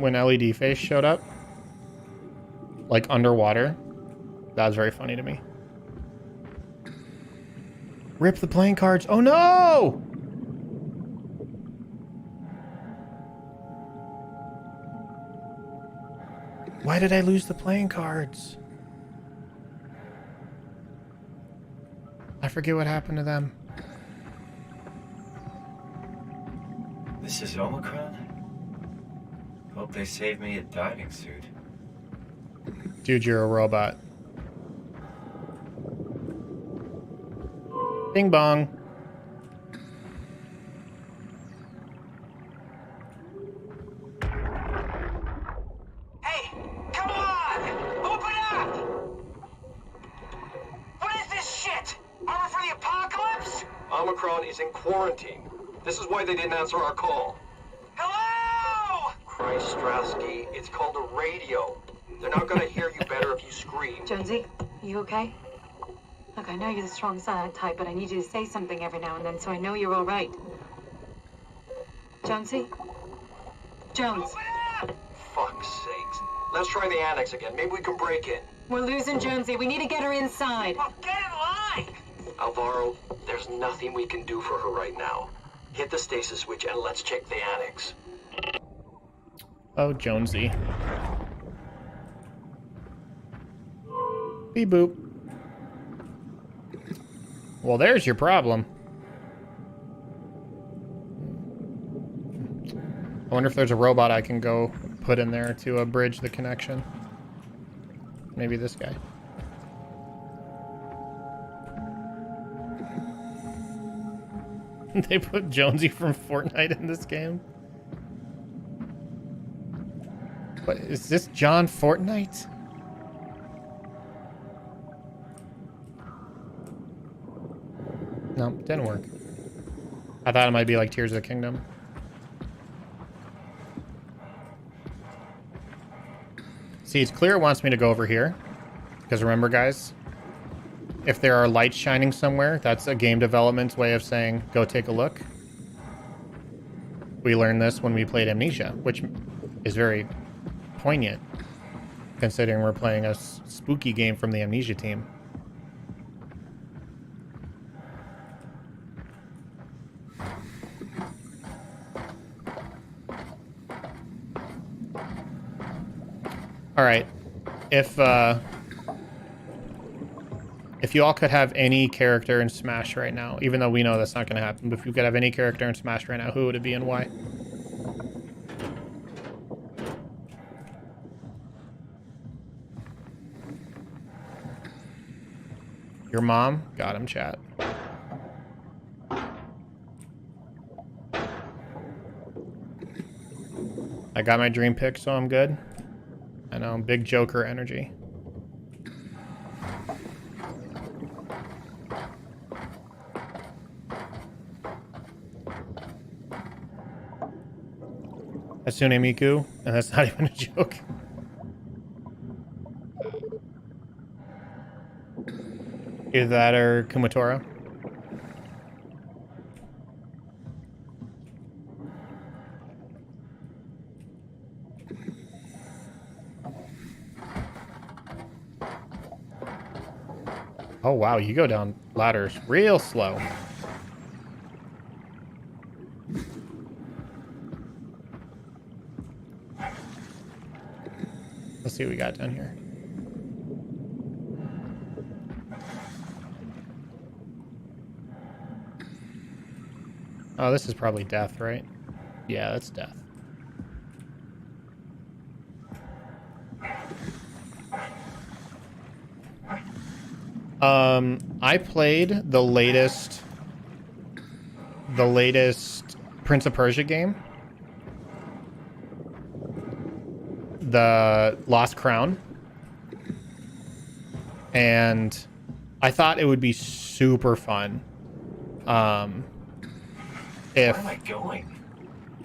[SPEAKER 1] LED face showed up? Like underwater? That was very funny to me. Rip the playing cards. Oh no! Why did I lose the playing cards? I forget what happened to them.
[SPEAKER 11] This is Omicron? Hope they saved me a diving suit.
[SPEAKER 1] Dude, you're a robot. Bing bong.
[SPEAKER 9] Hey, come on! Open up! the apocalypse? Omicron is in quarantine. This is why they didn't answer our call. Hello? Christ, Strasky, it's called a radio. They're not gonna hear you better if you scream.
[SPEAKER 10] Jonesy, you okay? Look, I know you're the strong silent type, but I need you to say something every now and then so I know you're all right. Jonesy? Jones.
[SPEAKER 9] Fuck's sakes. Let's try the annex again. Maybe we can break in.
[SPEAKER 10] We're losing Jonesy. We need to get her inside.
[SPEAKER 9] Well, get in line! Alvaro, there's nothing we can do for her right now. Hit the stasis switch and let's check the annex.
[SPEAKER 1] Oh, Jonesy. Beep boop. Well, there's your problem. I wonder if there's a robot I can go put in there to abridge the connection. Maybe this guy. They put Jonesy from Fortnite in this game. What is this, John Fortnite? No, didn't work. I thought it might be like Tears of the Kingdom. See, it's clear it wants me to go over here. Because remember, guys, if there are lights shining somewhere, that's a game development's way of saying, go take a look. We learned this when we played Amnesia, which is very poignant, considering we're playing a spooky game from the Amnesia team. All right, if you all could have any character in Smash right now, even though we know that's not going to happen, but if you could have any character in Smash right now, who would it be and why? Your mom? Got him, chat. I got my dream pick, so I'm good. I know, big Joker energy. Hatsune Miku, and that's not even a joke. Either that or Kumatora. Oh wow, you go down ladders real slow. Let's see what we got down here. Oh, this is probably death, right? Yeah, that's death. I played the latest Prince of Persia game. The Lost Crown. And I thought it would be super fun. If
[SPEAKER 11] Where am I going?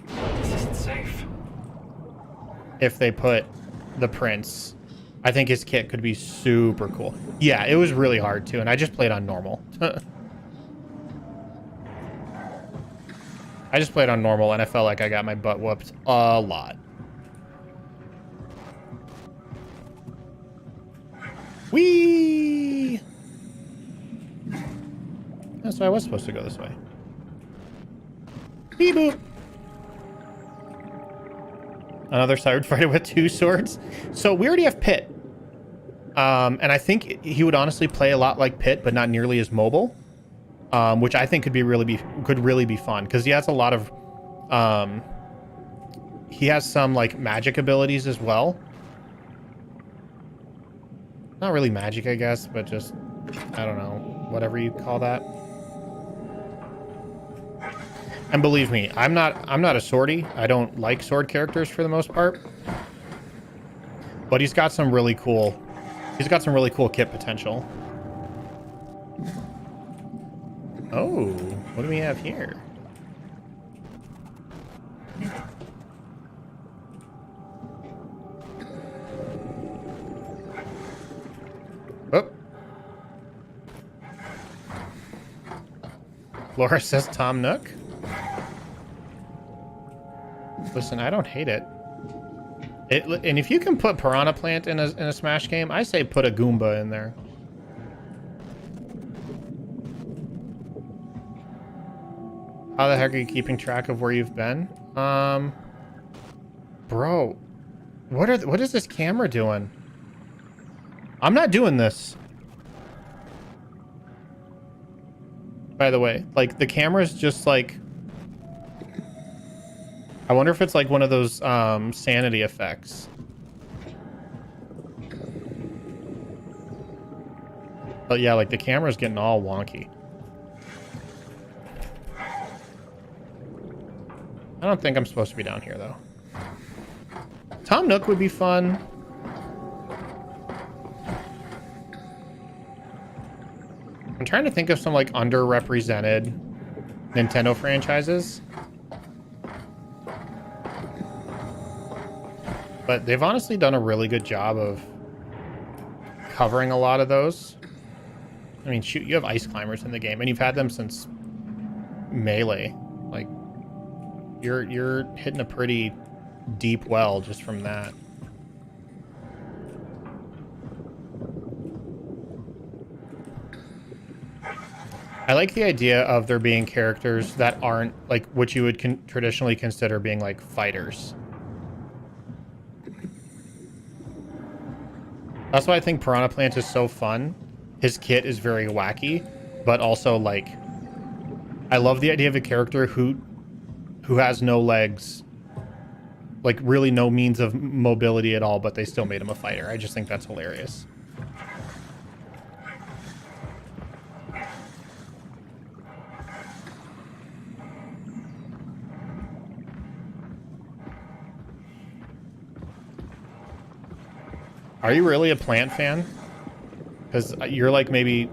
[SPEAKER 11] This isn't safe.
[SPEAKER 1] If they put the prince, I think his kit could be super cool. Yeah, it was really hard too, and I just played on normal. I just played on normal, and I felt like I got my butt whooped a lot. Whee! That's why I was supposed to go this way. Beep boop. Another sword fighter with 2 swords. So we already have Pit. And I think he would honestly play a lot like Pit, but not nearly as mobile. Which I think could really be fun, because he has a lot of he has some like magic abilities as well. Not really magic, I guess, but just, I don't know, whatever you call that. And believe me, I'm not a swordie. I don't like sword characters for the most part. But he's got some really cool kit potential. Oh, what do we have here? Oh. Laura says Tom Nook. Listen, I don't hate it. And if you can put Piranha Plant in a Smash game, I say put a Goomba in there. How the heck are you keeping track of where you've been? Bro, what is this camera doing? I'm not doing this. By the way, like the camera's just like, I wonder if it's like one of those sanity effects. But yeah, like the camera's getting all wonky. I don't think I'm supposed to be down here though. Tom Nook would be fun. I'm trying to think of some like underrepresented Nintendo franchises. But they've honestly done a really good job of covering a lot of those. I mean, shoot, you have Ice Climbers in the game, and you've had them since Melee. Like, you're hitting a pretty deep well just from that. I like the idea of there being characters that aren't like what you would traditionally consider being like fighters. That's why I think Piranha Plant is so fun. His kit is very wacky, but also like, I love the idea of a character who has no legs, like really no means of mobility at all, but they still made him a fighter. I just think that's hilarious. Are you really a Plant fan? Because you're like maybe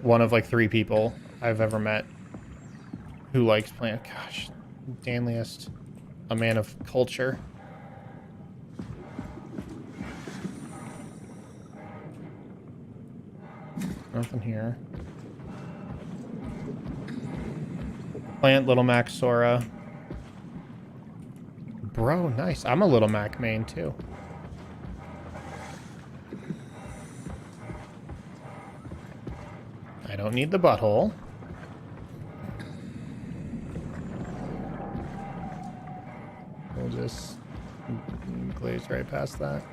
[SPEAKER 1] one of like 3 people I've ever met who likes Plant. Gosh, Danliest, a man of culture. Nothing here. Plant, Little Mac, Sora. Bro, nice. I'm a Little Mac main too. I don't need the butthole. We'll just glaze right past that.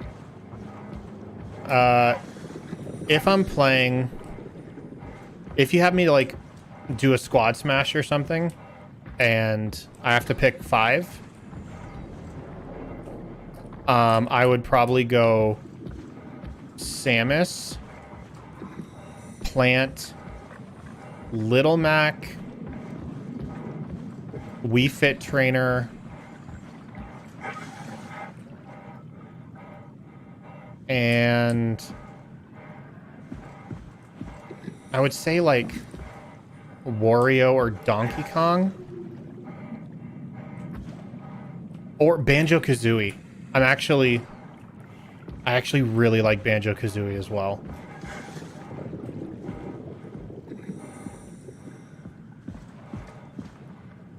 [SPEAKER 1] If I'm playing, if you have me to like do a squad smash or something, and I have to pick 5, I would probably go Samus, Plant, Little Mac, Wii Fit Trainer, and I would say like Wario or Donkey Kong or Banjo-Kazooie. I actually really like Banjo-Kazooie as well.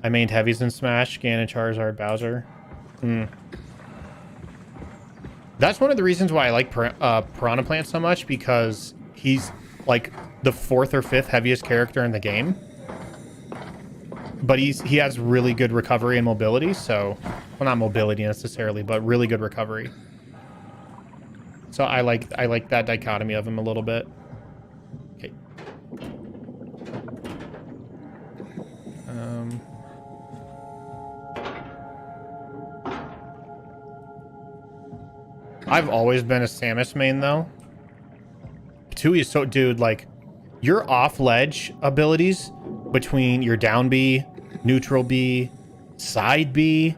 [SPEAKER 1] I mained heavies in Smash, Ganon, Charizard, Bowser. That's one of the reasons why I like Piranha Plant so much, because he's like the 4th or 5th heaviest character in the game. But he has really good recovery and mobility, so... Well, not mobility necessarily, but really good recovery. So I like that dichotomy of him a little bit. Okay. I've always been a Samus main, though. Tui is so... Dude, like, your off-ledge abilities between your down B, neutral B, side B...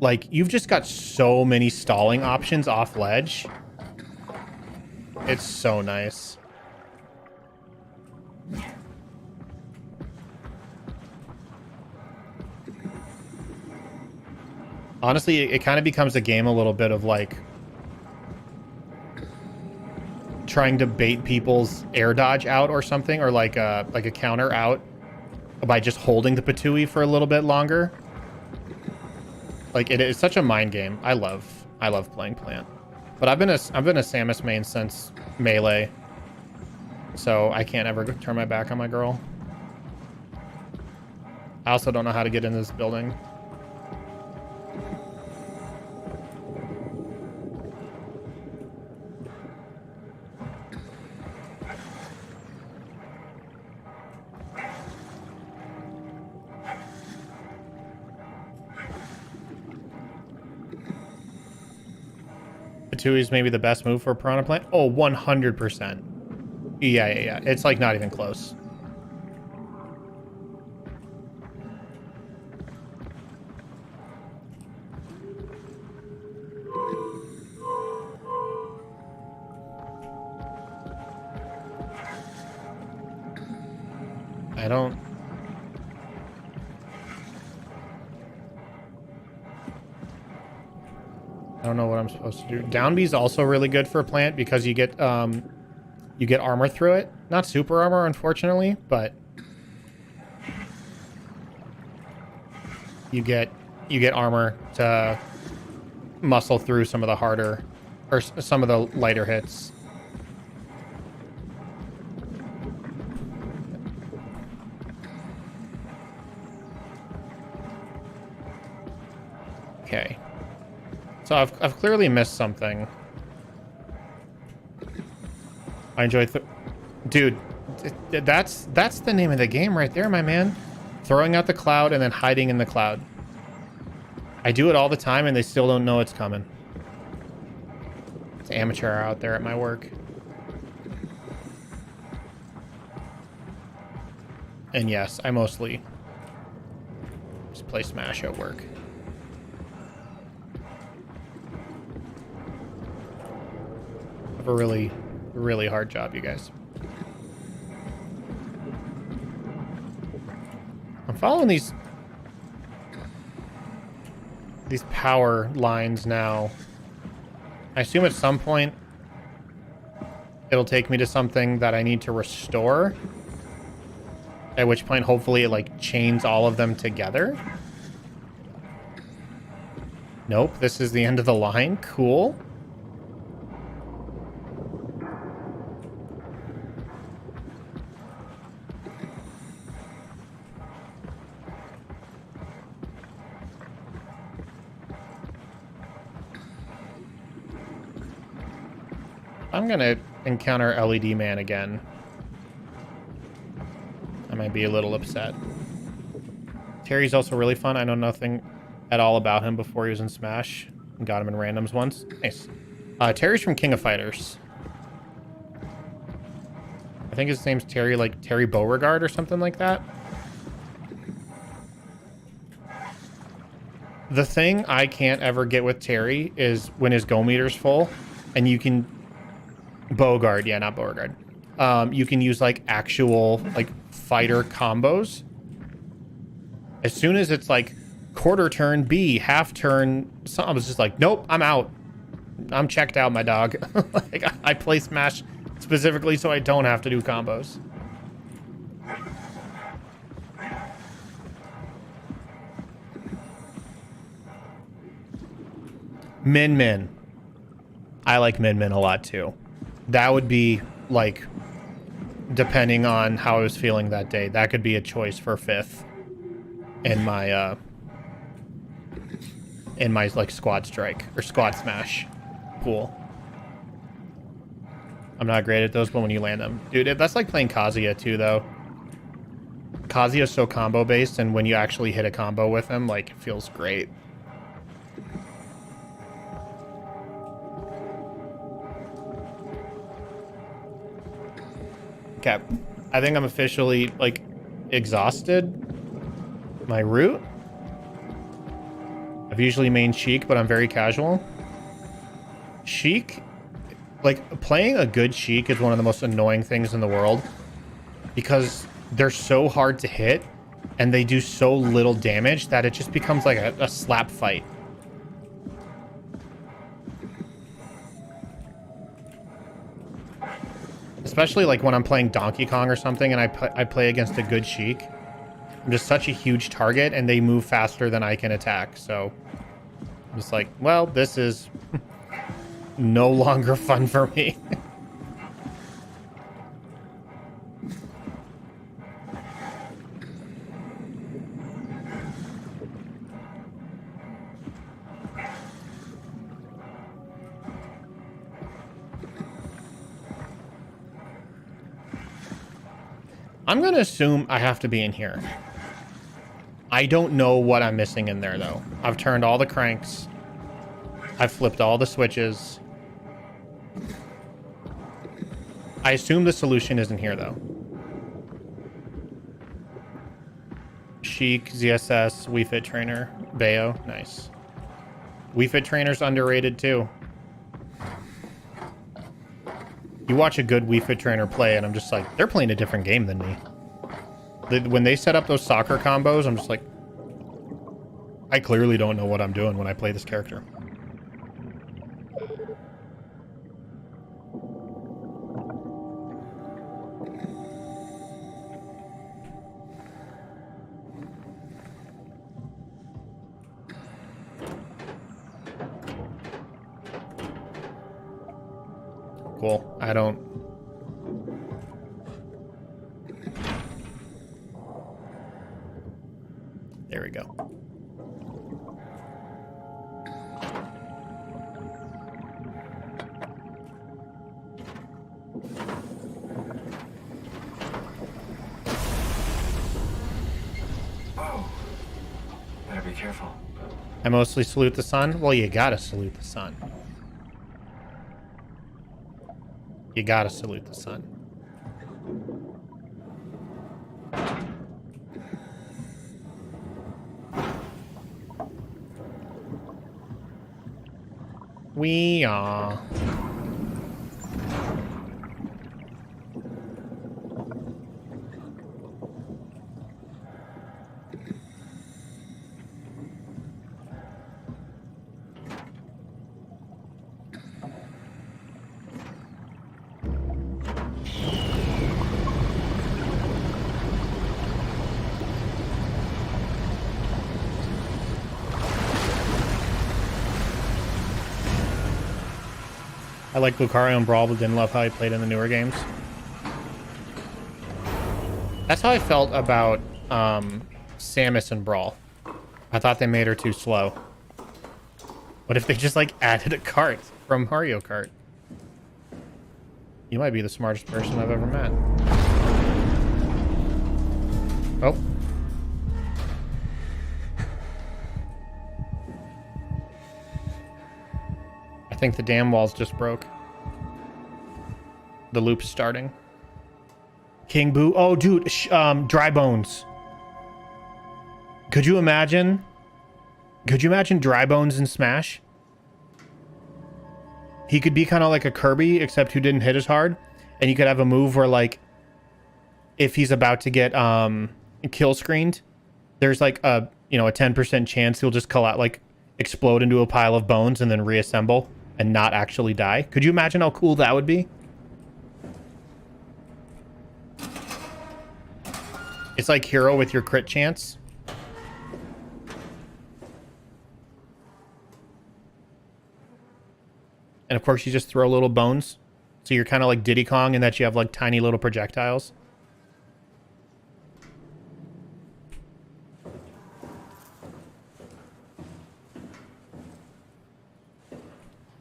[SPEAKER 1] Like, you've just got so many stalling options off-ledge. It's so nice. Honestly, it kind of becomes a game a little bit of like trying to bait people's air dodge out or something, or like a counter out by just holding the Patui for a little bit longer. Like it is such a mind game. I love playing Plant, but I've been a Samus main since Melee, so I can't ever turn my back on my girl. I also don't know how to get in this building. Patui is maybe the best move for a Piranha Plant. Oh, 100%. Yeah. It's like not even close. I don't know what I'm supposed to do. Down B is also really good for a plant because you get armor through it. Not super armor, unfortunately, but you get armor to muscle through some of the harder or some of the lighter hits. Okay. So I've clearly missed something. I enjoy dude, that's the name of the game right there, my man. Throwing out the cloud and then hiding in the cloud. I do it all the time and they still don't know it's coming. It's amateur out there at my work. And yes, I mostly just play Smash at work. Have a really hard job, you guys. I'm following these power lines now. I assume at some point it'll take me to something that I need to restore, at which point hopefully it like chains all of them together. Nope, this is the end of the line. Cool. I'm gonna encounter LED Man again. I might be a little upset. Terry's also really fun. I know nothing at all about him before he was in Smash. Got him in randoms once. Nice. Terry's from King of Fighters. I think his name's Terry, like Terry Beauregard or something like that. The thing I can't ever get with Terry is when his go meter's full and you can... Beauregard, yeah, not Beauregard. You can use like actual like fighter combos. As soon as it's like quarter turn B, half turn, so I was just like, nope, I'm out. I'm checked out, my dog. Like, I play Smash specifically so I don't have to do combos. Min Min. I like Min Min a lot too. That would be like, depending on how I was feeling that day, that could be a choice for 5th in my like squad strike or squad smash pool. I'm not great at those, but when you land them, dude, that's like playing Kazuya too, though. Kazuya is so combo based, and when you actually hit a combo with him, like, it feels great. Okay, I think I'm officially like exhausted my route. I've usually main Sheik, but I'm very casual. Sheik, like playing a good Sheik is one of the most annoying things in the world because they're so hard to hit and they do so little damage that it just becomes like a slap fight. Especially like when I'm playing Donkey Kong or something and I play against a good Sheik. I'm just such a huge target and they move faster than I can attack. So I'm just like, well, this is no longer fun for me. I'm going to assume I have to be in here. I don't know what I'm missing in there, though. I've turned all the cranks. I've flipped all the switches. I assume the solution isn't here, though. Sheik, ZSS, Wii Fit Trainer, Bayo. Nice. Wii Fit Trainer's underrated, too. You watch a good Wii Fit Trainer play, and I'm just like, they're playing a different game than me. When they set up those soccer combos, I'm just like, I clearly don't know what I'm doing when I play this character. Cool. I don't... There we go.
[SPEAKER 11] Whoa. Better be careful.
[SPEAKER 1] I mostly salute the sun. Well, you gotta salute the sun. You gotta salute the sun. We are. I like Lucario and Brawl, but didn't love how he played in the newer games. That's how I felt about Samus and Brawl. I thought they made her too slow. What if they just like added a cart from Mario Kart? You might be the smartest person I've ever met. Oh. I think the dam walls just broke. The loop's starting. King Boo. Oh, dude. Dry Bones. Could you imagine? Could you imagine Dry Bones in Smash? He could be kind of like a Kirby, except who didn't hit as hard. And you could have a move where, like, if he's about to get kill screened, there's like a, you know, a 10% chance he'll just explode into a pile of bones and then reassemble and not actually die. Could you imagine how cool that would be? It's like Hero with your crit chance. And of course you just throw little bones. So you're kind of like Diddy Kong in that you have like tiny little projectiles.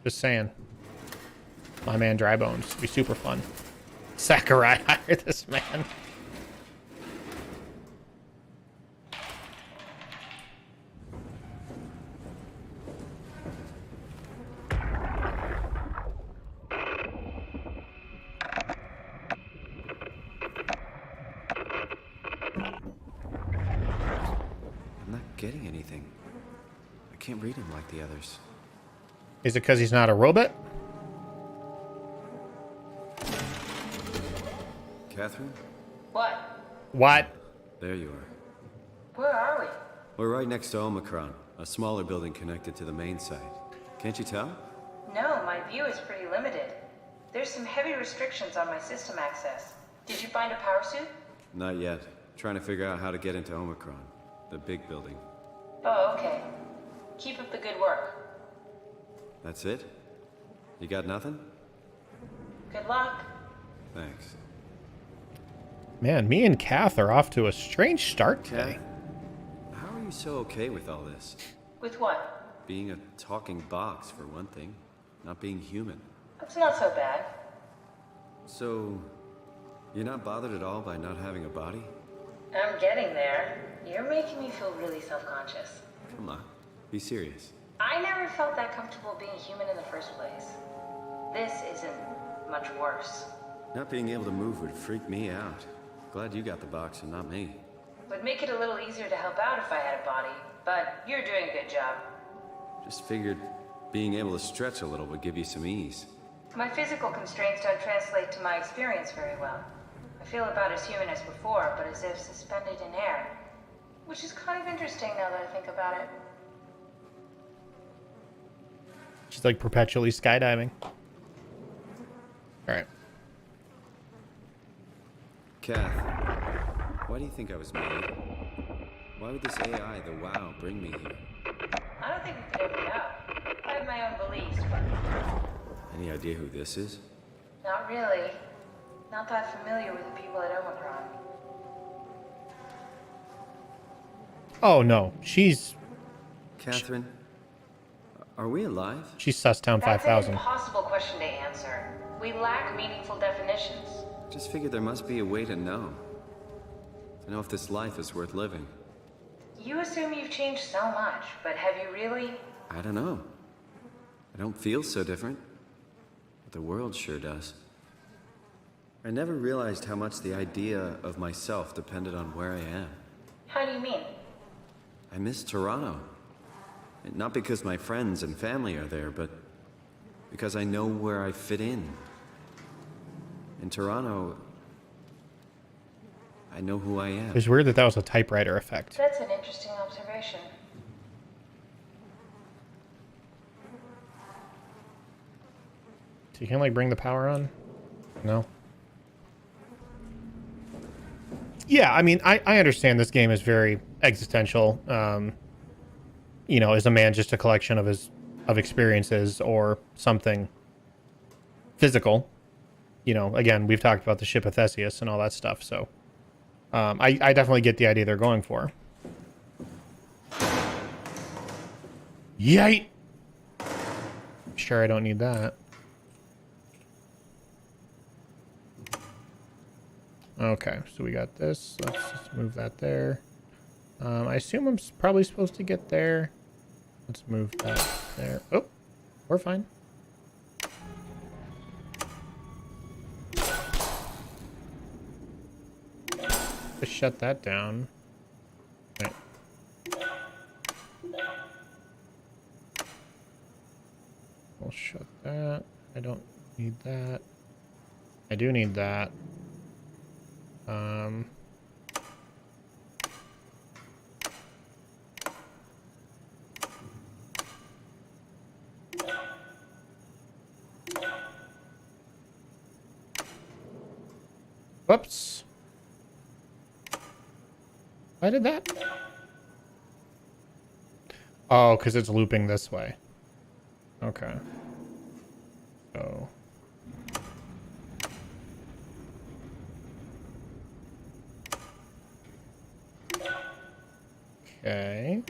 [SPEAKER 1] Just saying. My man Dry Bones. It'd be super fun. Sakurai, hire this man.
[SPEAKER 12] I'm not getting anything. I can't read him like the others.
[SPEAKER 1] Is it because he's not a robot?
[SPEAKER 12] Catherine?
[SPEAKER 1] What?
[SPEAKER 12] There you are.
[SPEAKER 10] Where are we?
[SPEAKER 12] We're right next to Omicron, a smaller building connected to the main site. Can't you tell?
[SPEAKER 10] No, my view is pretty limited. There's some heavy restrictions on my system access. Did you find a power suit?
[SPEAKER 12] Not yet. Trying to figure out how to get into Omicron, the big building.
[SPEAKER 10] Oh, okay. Keep up the good work.
[SPEAKER 12] That's it? You got nothing?
[SPEAKER 10] Good luck.
[SPEAKER 12] Thanks.
[SPEAKER 1] Man, me and Kath are off to a strange start today.
[SPEAKER 12] How are you so okay with all this?
[SPEAKER 10] With what?
[SPEAKER 12] Being a talking box, for one thing. Not being human.
[SPEAKER 10] That's not so bad.
[SPEAKER 12] So, you're not bothered at all by not having a body?
[SPEAKER 10] I'm getting there. You're making me feel really self-conscious.
[SPEAKER 12] Come on, be serious.
[SPEAKER 10] I never felt that comfortable being human in the first place. This isn't much worse.
[SPEAKER 12] Not being able to move would freak me out. Glad you got the box and not me.
[SPEAKER 10] Would make it a little easier to help out if I had a body, but you're doing a good job.
[SPEAKER 12] Just figured being able to stretch a little would give you some ease.
[SPEAKER 10] My physical constraints don't translate to my experience very well. I feel about as human as before, but as if suspended in air. Which is kind of interesting now that I think about it.
[SPEAKER 1] She's like perpetually skydiving. Alright.
[SPEAKER 12] Kath, why do you think I was made? Why would this AI, the WoW, bring me here?
[SPEAKER 10] I don't think we could ever know. I have my own beliefs, but
[SPEAKER 12] Any idea who this is?
[SPEAKER 10] not really. Not that familiar with the people at Omicron.
[SPEAKER 1] Oh no, she's
[SPEAKER 12] Catherine, are we alive?
[SPEAKER 1] Susstown
[SPEAKER 10] That's an
[SPEAKER 1] 5000.
[SPEAKER 10] impossible question to answer. We lack meaningful definitions.
[SPEAKER 12] Just figured there must be a way to know. To know if this life is worth living.
[SPEAKER 10] You assume you've changed so much, but have you really?
[SPEAKER 12] I don't know. I don't feel so different. But the world sure does. I never realized how much the idea of myself depended on where I am.
[SPEAKER 10] How do you mean?
[SPEAKER 12] I miss Toronto. And not because my friends and family are there, but because I know where I fit in. In Toronto, I know who I am.
[SPEAKER 1] It's weird that that was a typewriter effect.
[SPEAKER 10] That's an interesting observation.
[SPEAKER 1] So you can like bring the power on? No. Yeah, I mean, I understand this game is very existential. You know, is a man just a collection of experiences or something physical? You know, again, we've talked about the ship of Theseus and all that stuff, so I definitely get the idea they're going for. Yite! Sure, I don't need that. Okay, so we got this. Let's just move that there. I assume I'm probably supposed to get there. Let's move that there. Oh, we're fine. Just shut that down. Right. We'll shut that. I don't need that. I do need that. Whoops. Why did that? Oh, because it's looping this way. Okay. So. Okay.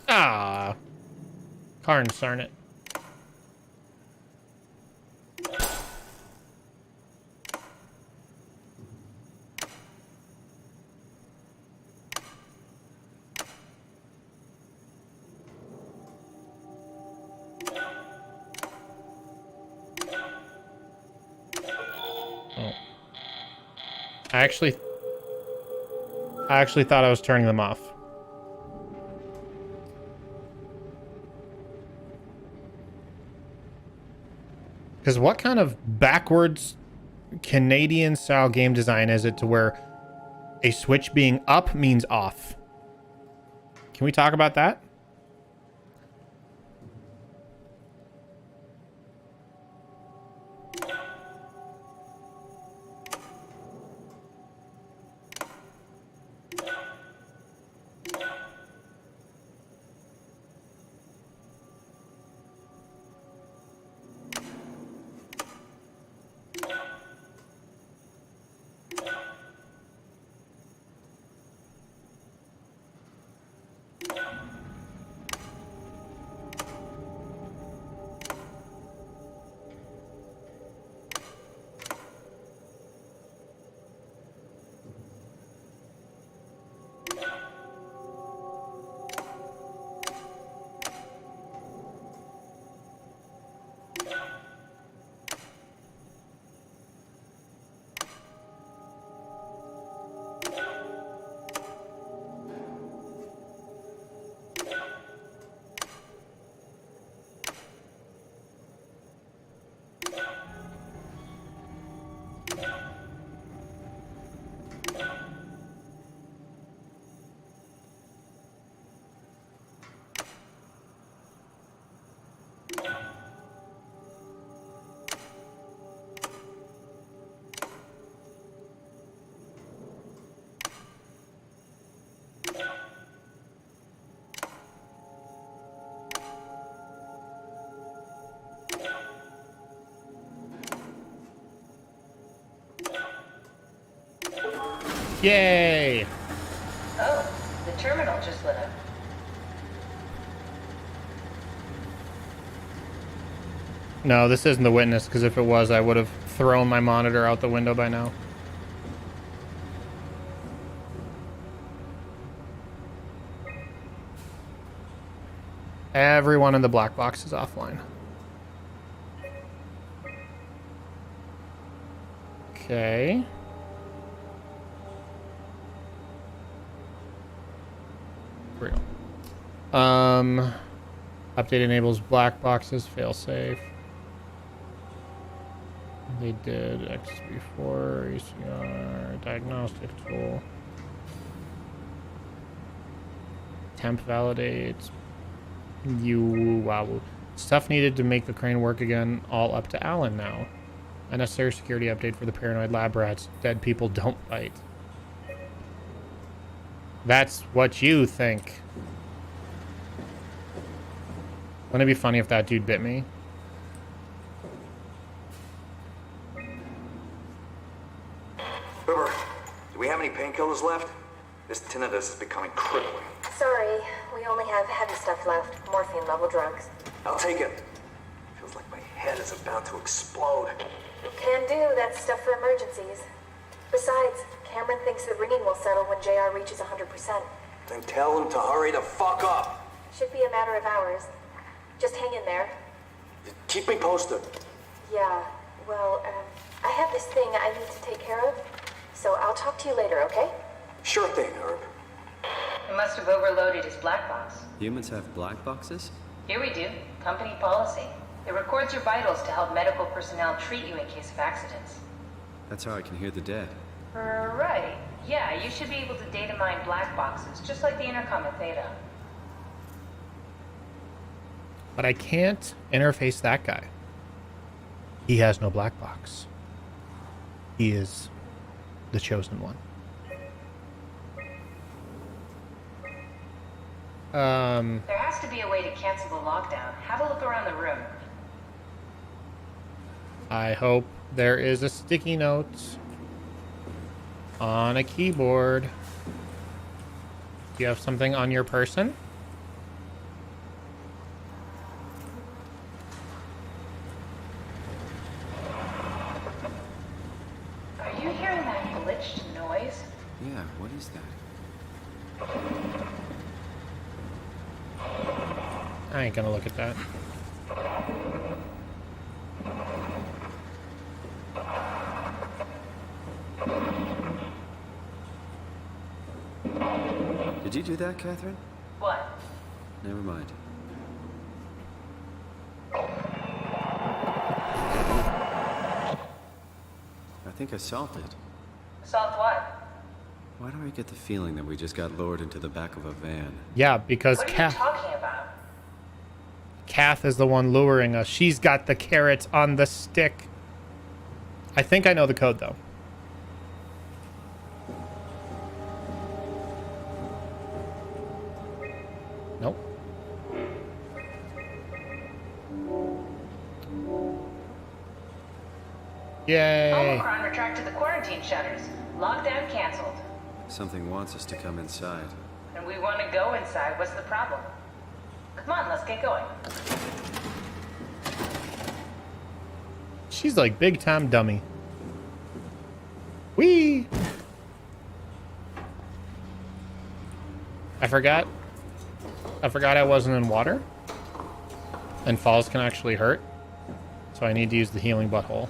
[SPEAKER 1] Ah. Karn, darn it. I actually thought I was turning them off. Because what kind of backwards Canadian style game design is it to where a switch being up means off? Can we talk about that? Yay!
[SPEAKER 10] Oh, the terminal just lit up.
[SPEAKER 1] No, this isn't the witness, because if it was, I would have thrown my monitor out the window by now. Everyone in the black box is offline. Okay. Real. Update enables black boxes, fail safe. They did X before, ECR, diagnostic tool. Temp validates. Wow. Stuff needed to make the crane work again, all up to Alan now. A necessary security update for the paranoid lab rats. Dead people don't bite. That's what you think. Wouldn't it be funny if that dude bit me?
[SPEAKER 13] River, do we have any painkillers left? This tinnitus is becoming crippling.
[SPEAKER 14] Sorry, we only have heavy stuff left. Morphine level drugs.
[SPEAKER 13] I'll take it. Feels like my head is about to explode.
[SPEAKER 14] Can do, that's stuff for emergencies. Besides, Cameron thinks the ringing will settle when JR reaches 100%.
[SPEAKER 13] Then tell him to hurry the fuck up.
[SPEAKER 14] Should be a matter of hours. Just hang in there.
[SPEAKER 13] Keep me posted.
[SPEAKER 14] Yeah, well, I have this thing I need to take care of, so I'll talk to you later, okay?
[SPEAKER 13] Sure thing, Herb.
[SPEAKER 10] It must have overloaded his black box.
[SPEAKER 12] Humans have black boxes?
[SPEAKER 10] Here we do. Company policy. It records your vitals to help medical personnel treat you in case of accidents.
[SPEAKER 12] That's how I can hear the dead.
[SPEAKER 10] Right. Yeah, you should be able to data mine black boxes, just like the intercom at Theta.
[SPEAKER 1] But I can't interface that guy. He has no black box. He is the chosen one.
[SPEAKER 10] There has to be a way to cancel the lockdown. Have a look around the room.
[SPEAKER 1] I hope there is a sticky note on a keyboard. Do you have something on your person?
[SPEAKER 10] Are you hearing that glitched noise?
[SPEAKER 12] Yeah, what is that?
[SPEAKER 1] I ain't gonna look at that.
[SPEAKER 12] Did you do that, Catherine?
[SPEAKER 10] What?
[SPEAKER 12] Never mind. I think I solved it.
[SPEAKER 10] Solved what?
[SPEAKER 12] Why do I get the feeling that we just got lowered into the back of a van?
[SPEAKER 1] Yeah, because
[SPEAKER 10] What are you
[SPEAKER 1] Kath
[SPEAKER 10] talking about?
[SPEAKER 1] is the one luring us. She's got the carrots on the stick. I think I know the code, though. Nope. Yay.
[SPEAKER 10] Omicron retracted the quarantine shutters. Lockdown canceled.
[SPEAKER 12] Something wants us to come inside.
[SPEAKER 10] And we want to go inside. What's the problem? Come on, let's get going.
[SPEAKER 1] She's like big time dummy. Whee! I forgot I wasn't in water. And falls can actually hurt. So I need to use the healing butthole.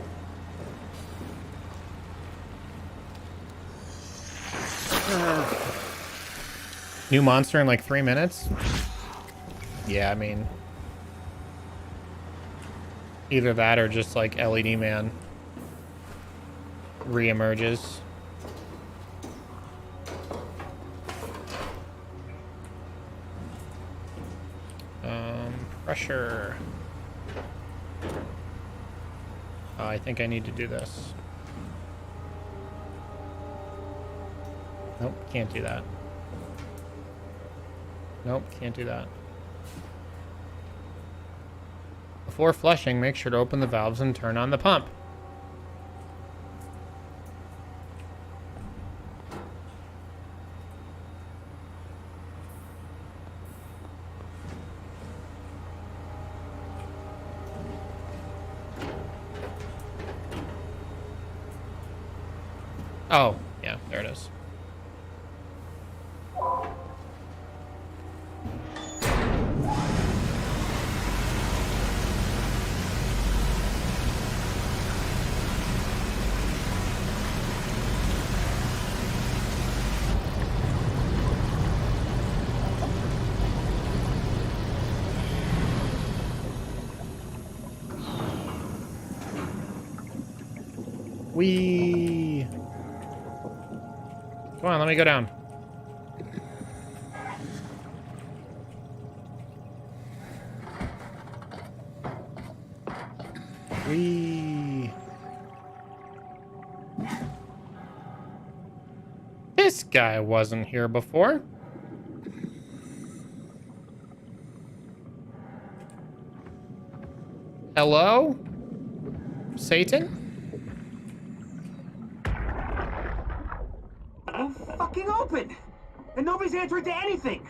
[SPEAKER 1] New monster in like 3 minutes? Yeah, I mean... either that or just like LED Man re-emerges. Pressure. Oh, I think I need to do this. Nope, can't do that. Nope, can't do that. Before flushing, make sure to open the valves and turn on the pump. Oh, yeah, there it is. Whee! Come on, let me go down. Whee! This guy wasn't here before. Hello? Satan?
[SPEAKER 15] Won't fucking open! And nobody's answering to anything!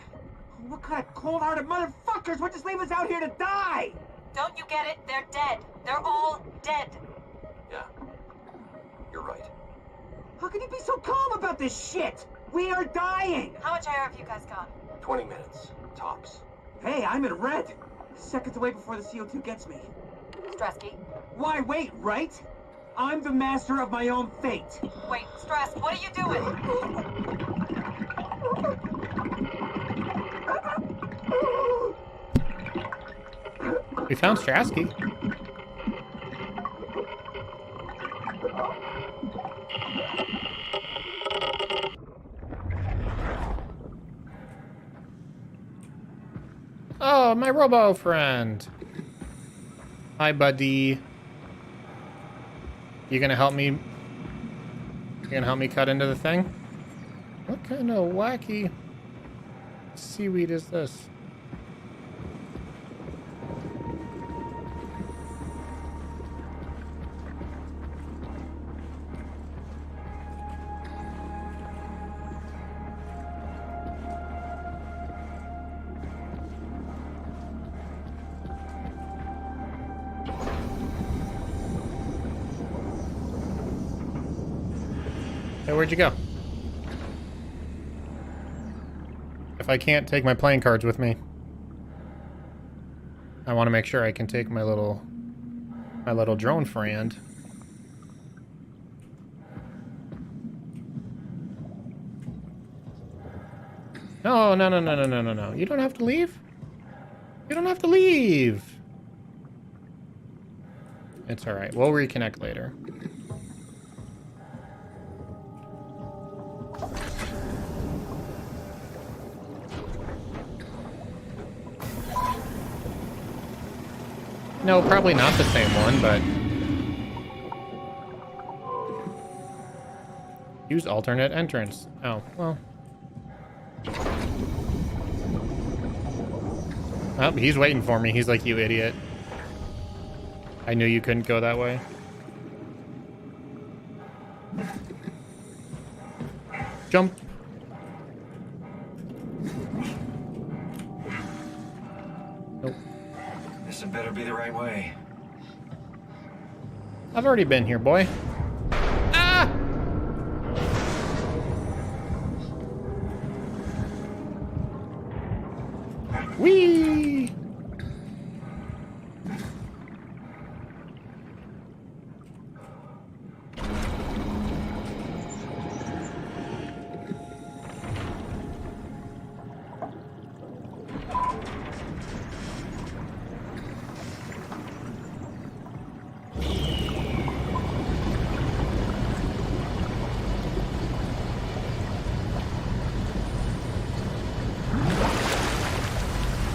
[SPEAKER 15] What kind of cold-hearted motherfuckers would just leave us out here to die?
[SPEAKER 16] Don't you get it? They're dead. They're all dead.
[SPEAKER 9] Yeah, you're right.
[SPEAKER 15] How can you be so calm about this shit? We are dying!
[SPEAKER 16] How much air have you guys got?
[SPEAKER 9] 20 minutes, tops.
[SPEAKER 15] Hey, I'm in red. Seconds away before the CO2 gets me.
[SPEAKER 16] Stresky.
[SPEAKER 15] Why wait, right? I'm the master of my own fate.
[SPEAKER 16] Wait, Stress, what are you doing?
[SPEAKER 1] We found Strasky. Oh, my robo friend. Hi, buddy. You gonna help me? You gonna help me cut into the thing? What kind of wacky seaweed is this? Hey, where'd you go? If I can't take my playing cards with me, I want to make sure I can take my little drone friend. No, no, no, no, no, no, no, no. You don't have to leave. You don't have to leave. It's all right. We'll reconnect later. No, probably not the same one, but... Use alternate entrance. Oh, well. Oh, he's waiting for me. He's like, you idiot. I knew you couldn't go that way. Jump. Nope.
[SPEAKER 11] This had better be the right way.
[SPEAKER 1] I've already been here, boy. Ah! Whee!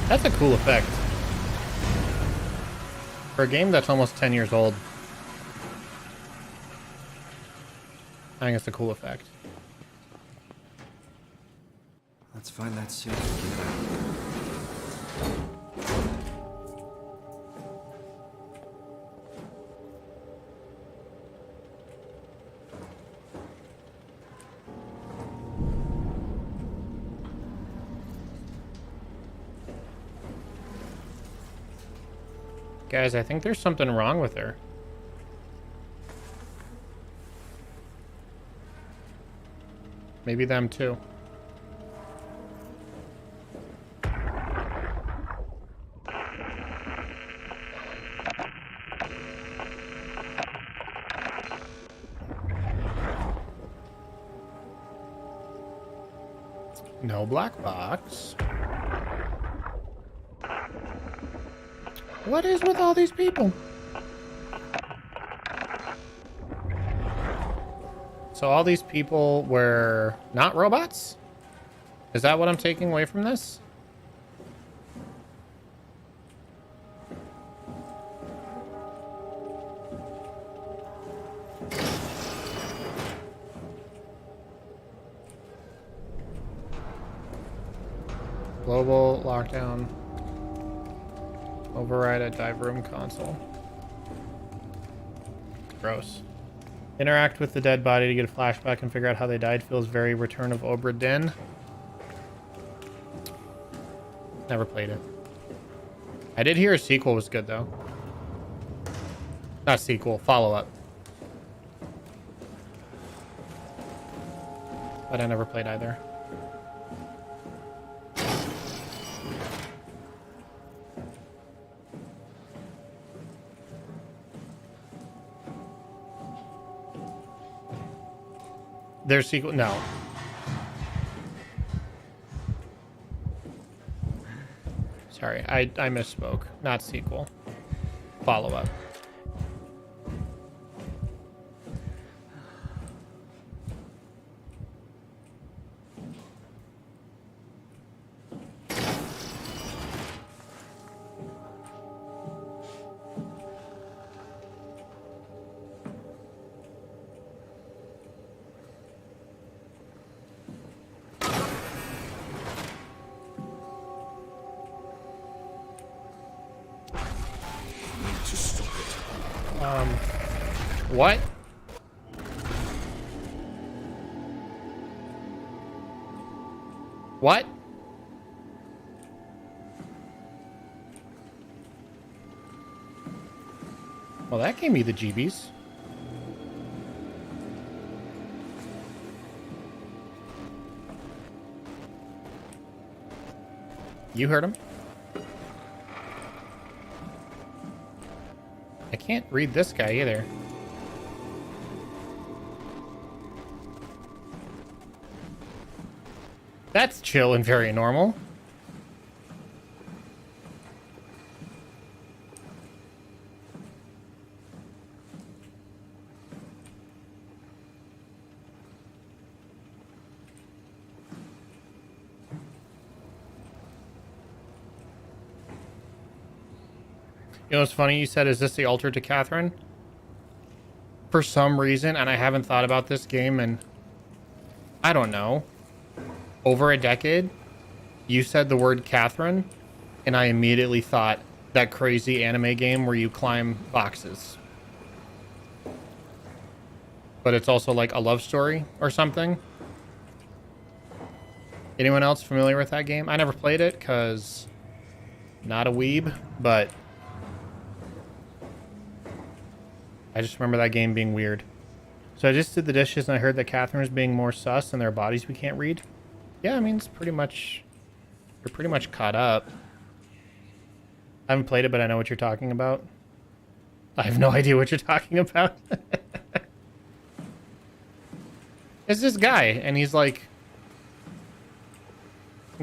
[SPEAKER 1] That's a cool effect. For a game that's almost 10 years old, I think it's a cool effect.
[SPEAKER 12] Let's find that suit.
[SPEAKER 1] Guys, I think there's something wrong with her. Maybe them too. No black box. What is with all these people? So all these people were not robots? Is that what I'm taking away from this? Global lockdown. Override at dive room console. Gross. Interact with the dead body to get a flashback and figure out how they died. Feels very Return of Obra Dinn. Never played it. I did hear a sequel was good though. Not sequel, follow-up. But I never played either. Their sequel? No. Sorry, I misspoke. Not sequel. Follow-up. What? What? Well, that gave me the jeebies. You heard him? I can't read this guy either. That's chill and very normal. You know what's funny? You said, is this the altar to Catherine? For some reason, and I haven't thought about this game in, I don't know, over a decade, you said the word Catherine, and I immediately thought that crazy anime game where you climb boxes. But it's also like a love story or something. Anyone else familiar with that game? I never played it because not a weeb, but I just remember that game being weird. So I just did the dishes and I heard that Catherine is being more sus and there are bodies we can't read. Yeah, I mean, it's pretty much, you're pretty much caught up. I haven't played it, but I know what you're talking about. I have no idea what you're talking about. It's this guy, and he's like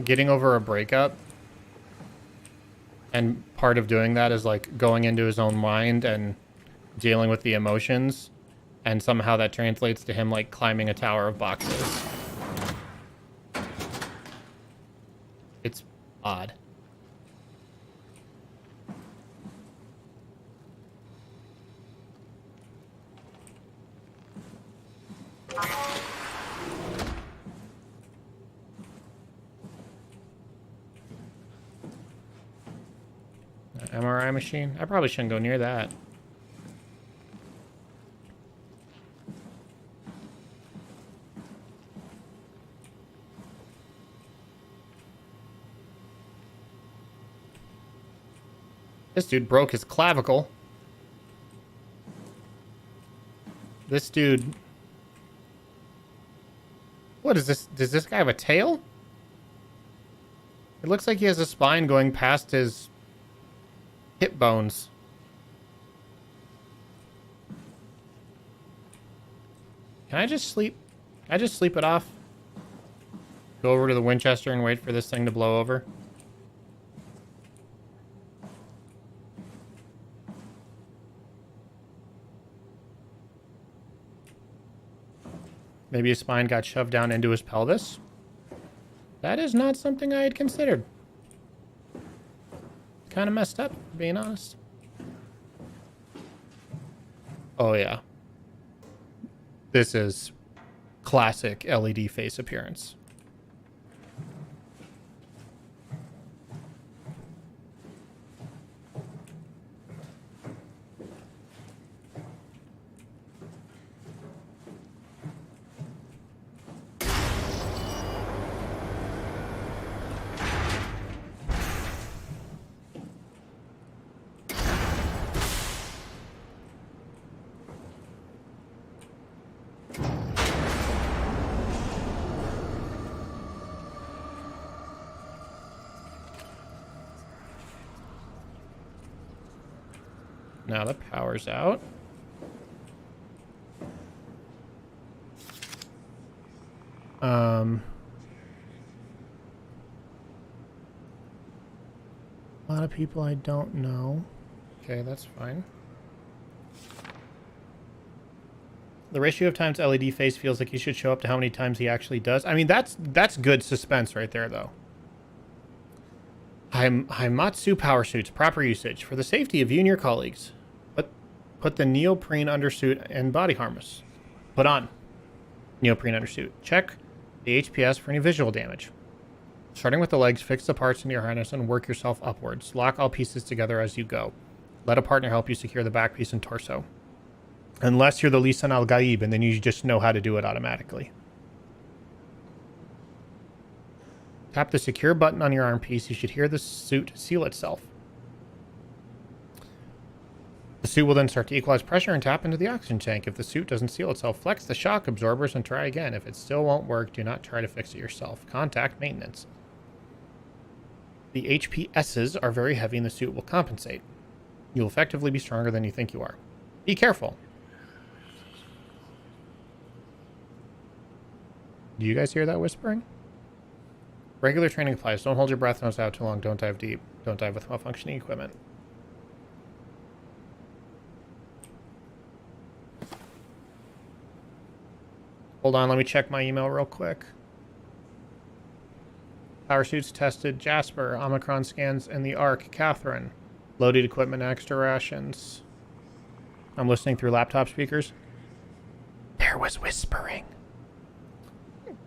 [SPEAKER 1] getting over a breakup. And part of doing that is like going into his own mind and dealing with the emotions. And somehow that translates to him like climbing a tower of boxes. It's odd. MRI machine? I probably shouldn't go near that. This dude broke his clavicle. This dude... What is this? Does this guy have a tail? It looks like he has a spine going past his hip bones. Can I just sleep? Can I just sleep it off? Go over to the Winchester and wait for this thing to blow over? Maybe his spine got shoved down into his pelvis? That is not something I had considered. Kind of messed up, being honest. Oh, yeah. This is classic LED face appearance. Now the power's out. A lot of people I don't know. Okay, that's fine. The ratio of times LED face feels like he should show up to how many times he actually does. I mean, that's good suspense right there, though. Haimatsu power suits, proper usage. For the safety of you and your colleagues. Put the neoprene undersuit and body harness. Put on neoprene undersuit. Check the HPS for any visual damage. Starting with the legs, fix the parts into your harness and work yourself upwards. Lock all pieces together as you go. Let a partner help you secure the back piece and torso. Unless you're the Lisan al-Gaib, and then you just know how to do it automatically. Tap the secure button on your arm piece. You should hear the suit seal itself. The suit will then start to equalize pressure and tap into the oxygen tank. If the suit doesn't seal itself, flex the shock absorbers and try again. If it still won't work, do not try to fix it yourself. Contact maintenance. The HPSs are very heavy and the suit will compensate. You'll effectively be stronger than you think you are. Be careful. Do you guys hear that whispering? Regular training applies. Don't hold your breath, nose out too long. Don't dive deep. Don't dive with malfunctioning equipment. Hold on, let me check my email real quick. Power suits tested. Jasper. Omicron scans in the Ark. Catherine. Loaded equipment, extra rations. I'm listening through laptop speakers. There was whispering.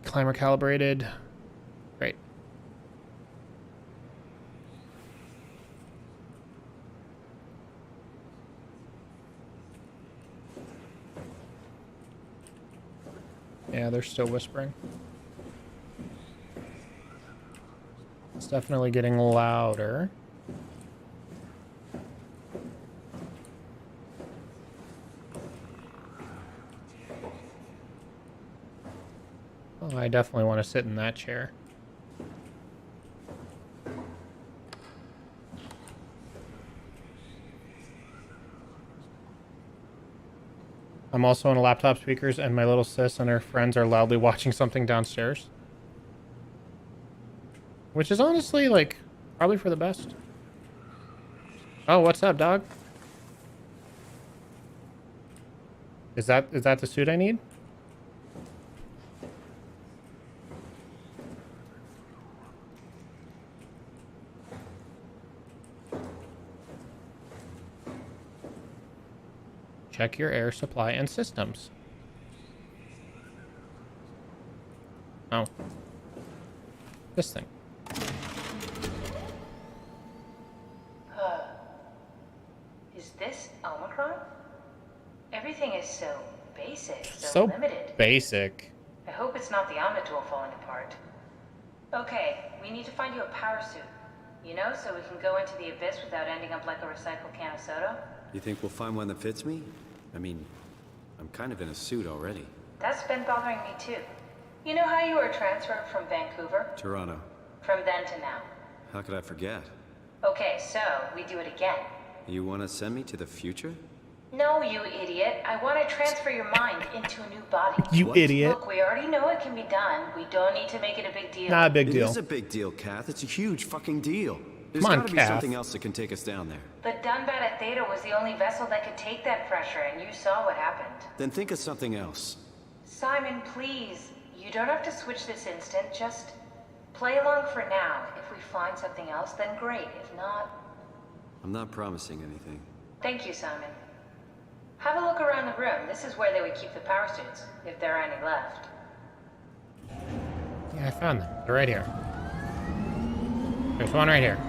[SPEAKER 1] Climber calibrated. Great. Yeah, they're still whispering. It's definitely getting louder. Oh, I definitely want to sit in that chair. I'm also on laptop speakers, and my little sis and her friends are loudly watching something downstairs. Which is honestly, like, probably for the best. Oh, what's up, dog? Is that the suit I need? Check your air supply and systems. Oh. This thing.
[SPEAKER 10] Is this Omicron? Everything is so basic,
[SPEAKER 1] So
[SPEAKER 10] limited.
[SPEAKER 1] basic.
[SPEAKER 10] I hope it's not the Omnitool falling apart. Okay, we need to find you a power suit. You know, so we can go into the abyss without ending up like a recycled can of soda.
[SPEAKER 12] You think we'll find one that fits me? I mean, I'm kind of in a suit already.
[SPEAKER 10] That's been bothering me too. You know how you were transferred from Vancouver?
[SPEAKER 12] Toronto.
[SPEAKER 10] From then to now.
[SPEAKER 12] How could I forget?
[SPEAKER 10] Okay, so we do it again.
[SPEAKER 12] You want to send me to the future?
[SPEAKER 10] No, you idiot. I want to transfer your mind into a new body.
[SPEAKER 1] You
[SPEAKER 12] What?
[SPEAKER 1] idiot.
[SPEAKER 10] Look, we already know it can be done. We don't need to make it a big deal.
[SPEAKER 1] Not a big
[SPEAKER 12] It
[SPEAKER 1] deal.
[SPEAKER 12] is a big deal, Kath. It's a huge fucking deal. There's
[SPEAKER 1] Come on,
[SPEAKER 12] gotta be
[SPEAKER 1] Kath.
[SPEAKER 12] something else that can take us down there.
[SPEAKER 10] The Dunbat at Theta was the only vessel that could take that pressure, and you saw what happened.
[SPEAKER 12] Then think of something else.
[SPEAKER 10] Simon, please. You don't have to switch this instant. Just play along for now. If we find something else, then great. If not...
[SPEAKER 12] I'm not promising anything.
[SPEAKER 10] Thank you, Simon. Have a look around the room. This is where they would keep the power suits, if there are any left.
[SPEAKER 1] Yeah, I found them. They're right here. There's one right here.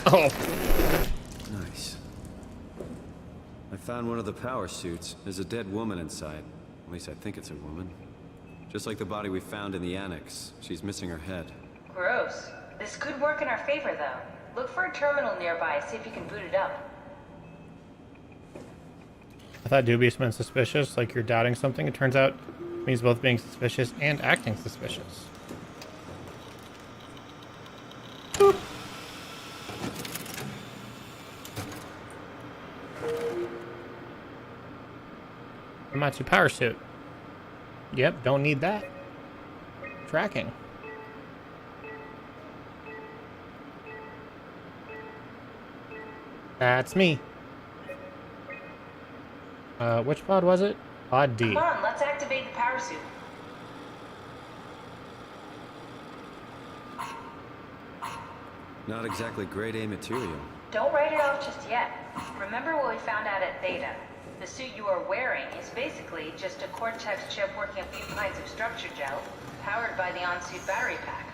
[SPEAKER 1] Oh.
[SPEAKER 12] Nice. I found one of the power suits. There's a dead woman inside. At least I think it's a woman. Just like the body we found in the annex. She's missing her head.
[SPEAKER 10] Gross. This could work in our favor, though. Look for a terminal nearby, see if you can boot it up.
[SPEAKER 1] I thought dubious meant suspicious, like you're doubting something. It turns out it means both being suspicious and acting suspicious. Boop. Matsu power suit. Yep, don't need that. Tracking. That's me. Which pod was it? Pod D.
[SPEAKER 10] Come on, let's activate the power suit.
[SPEAKER 12] Not exactly grade A material.
[SPEAKER 10] Don't write it off just yet. Remember what we found out at Theta. The suit you are wearing is basically just a Cortex chip working a few pints of structure gel, powered by the on-suit battery pack.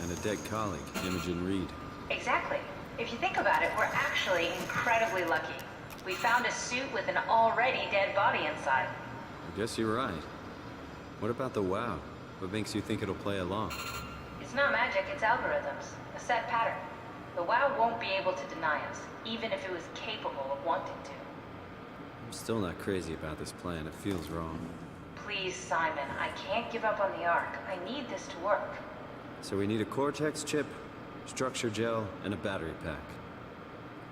[SPEAKER 12] And a dead colleague, Imogen Reed.
[SPEAKER 10] Exactly. If you think about it, we're actually incredibly lucky. We found a suit with an already dead body inside.
[SPEAKER 12] I guess you're right. What about the WoW? What makes you think it'll play along?
[SPEAKER 10] It's not magic, it's algorithms. A set pattern. The WoW won't be able to deny us, even if it was capable of wanting to.
[SPEAKER 12] I'm still not crazy about this plan. It feels wrong.
[SPEAKER 10] Please, Simon, I can't give up on the Ark. I need this to work.
[SPEAKER 12] So we need a Cortex chip, structure gel, and a battery pack.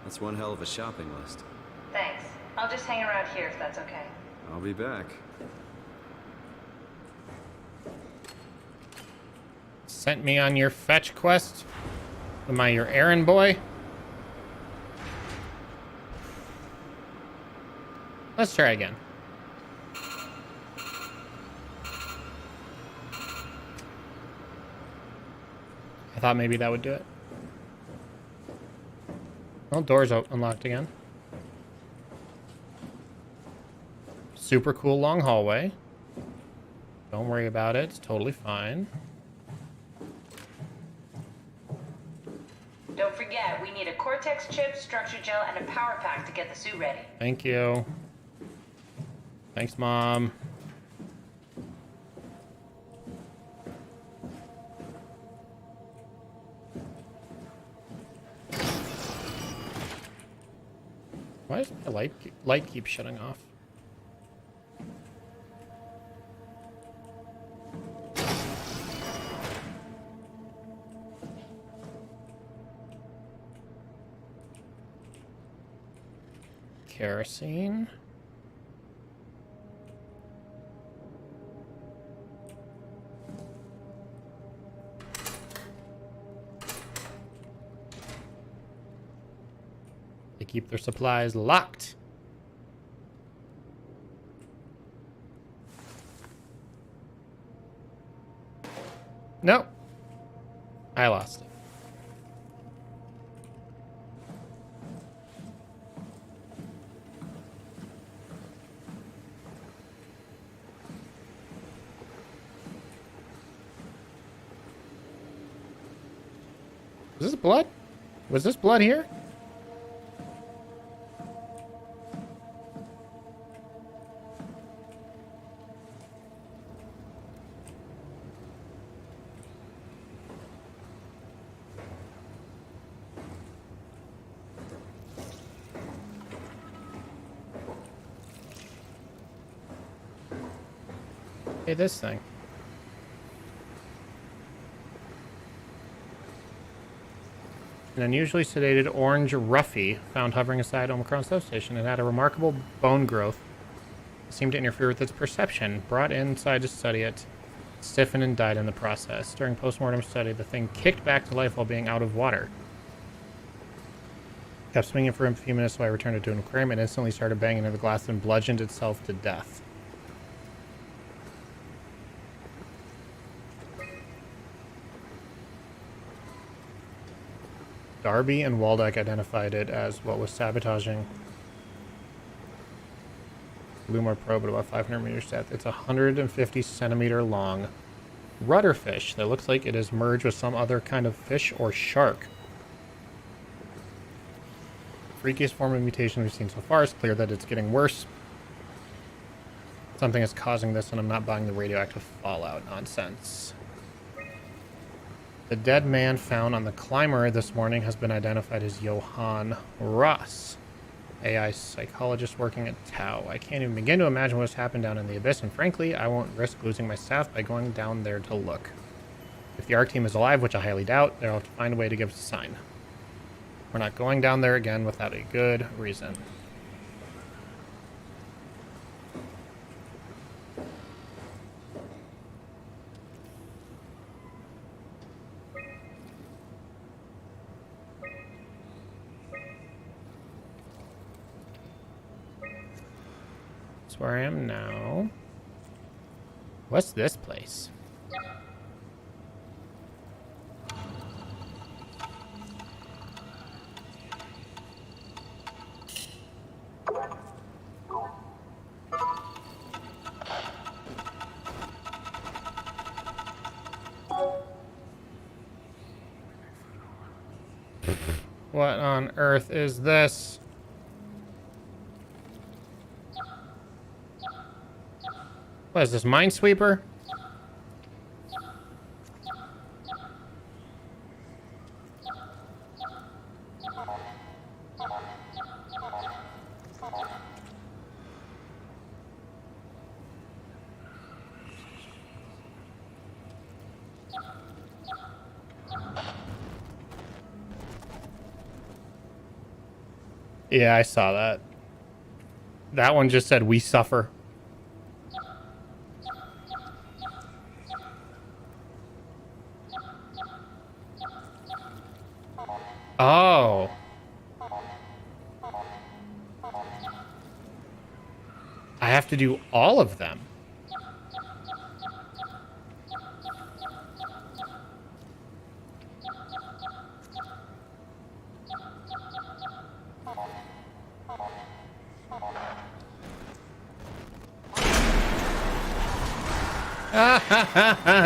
[SPEAKER 12] That's one hell of a shopping list.
[SPEAKER 10] Thanks. I'll just hang around here if that's okay.
[SPEAKER 12] I'll be back.
[SPEAKER 1] Sent me on your fetch quest? Am I your errand boy? Let's try again. I thought maybe that would do it. Well, door's unlocked again. Super cool long hallway. Don't worry about it. It's totally fine.
[SPEAKER 10] Don't forget, we need a Cortex chip, structure gel, and a power pack to get the suit ready.
[SPEAKER 1] Thank you. Thanks, Mom. Why does my light keep shutting off? Kerosene. They keep their supplies locked. Nope. I lost it. Was this blood? Was this blood here? Hey, this thing. An unusually sedated orange roughy found hovering inside Omicron substation. It had a remarkable bone growth. It seemed to interfere with its perception. Brought inside to study it, stiffened and died in the process. During post-mortem study, the thing kicked back to life while being out of water. Kept swinging for a few minutes, so I returned it to an aquarium and instantly started banging into the glass and bludgeoned itself to death. Darby and Waldeck identified it as what was sabotaging Lumar probe at about 500 meters depth. It's a 150 centimeter long rudderfish that looks like it is merged with some other kind of fish or shark. Freakiest form of mutation we've seen so far. It's clear that it's getting worse. Something is causing this, and I'm not buying the radioactive fallout nonsense. The dead man found on the climber this morning has been identified as Johann Ross, AI psychologist working at Tau. I can't even begin to imagine what's happened down in the abyss, and frankly, I won't risk losing my staff by going down there to look. If the ARC team is alive, which I highly doubt, they'll have to find a way to give us a sign. We're not going down there again without a good reason. That's where I am now. What's this place? What on earth is this? What is this, Minesweeper? Yeah, I saw that. That one just said, "We suffer." Oh. I have to do all of them.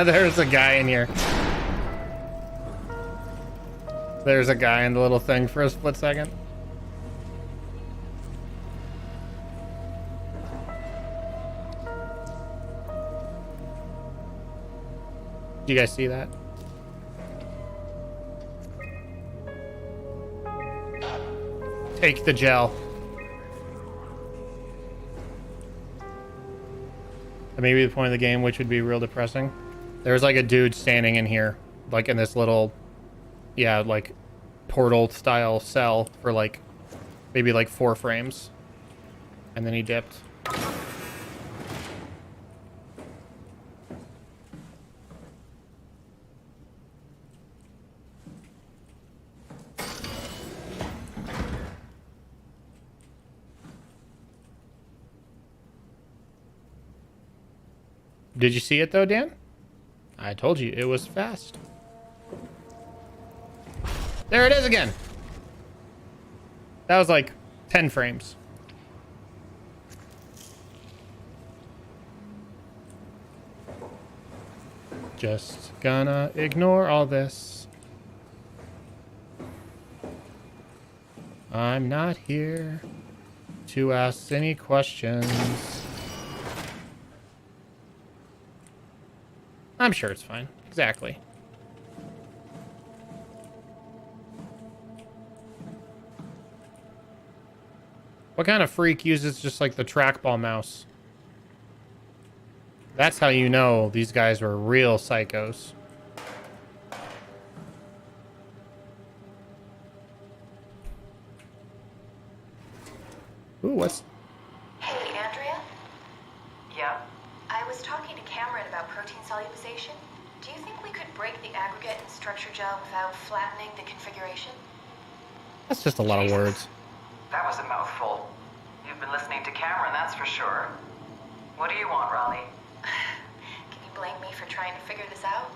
[SPEAKER 1] There's a guy in here. There's a guy in the little thing for a split second. Do you guys see that? Take the gel. That may be the point of the game, which would be real depressing. There's like a dude standing in here, like in this little, yeah, like portal style cell for like maybe like 4 frames. And then he dipped. Did you see it though, Dan? I told you it was fast. There it is again. That was like 10 frames. Just gonna ignore all this. I'm not here to ask any questions. I'm sure it's fine. Exactly. What kind of freak uses just like the trackball mouse? That's how you know these guys were real psychos. Ooh, what's...
[SPEAKER 14] Hey, Andrea?
[SPEAKER 16] Yeah?
[SPEAKER 14] I was talking to Cameron about protein solubilization. Do you think we could break the aggregate and structure gel without flattening the configuration?
[SPEAKER 1] That's just a lot of words.
[SPEAKER 16] That was a mouthful. You've been listening to Cameron, that's for sure. What do you want, Raleigh?
[SPEAKER 14] Can you blame me for trying to figure this out?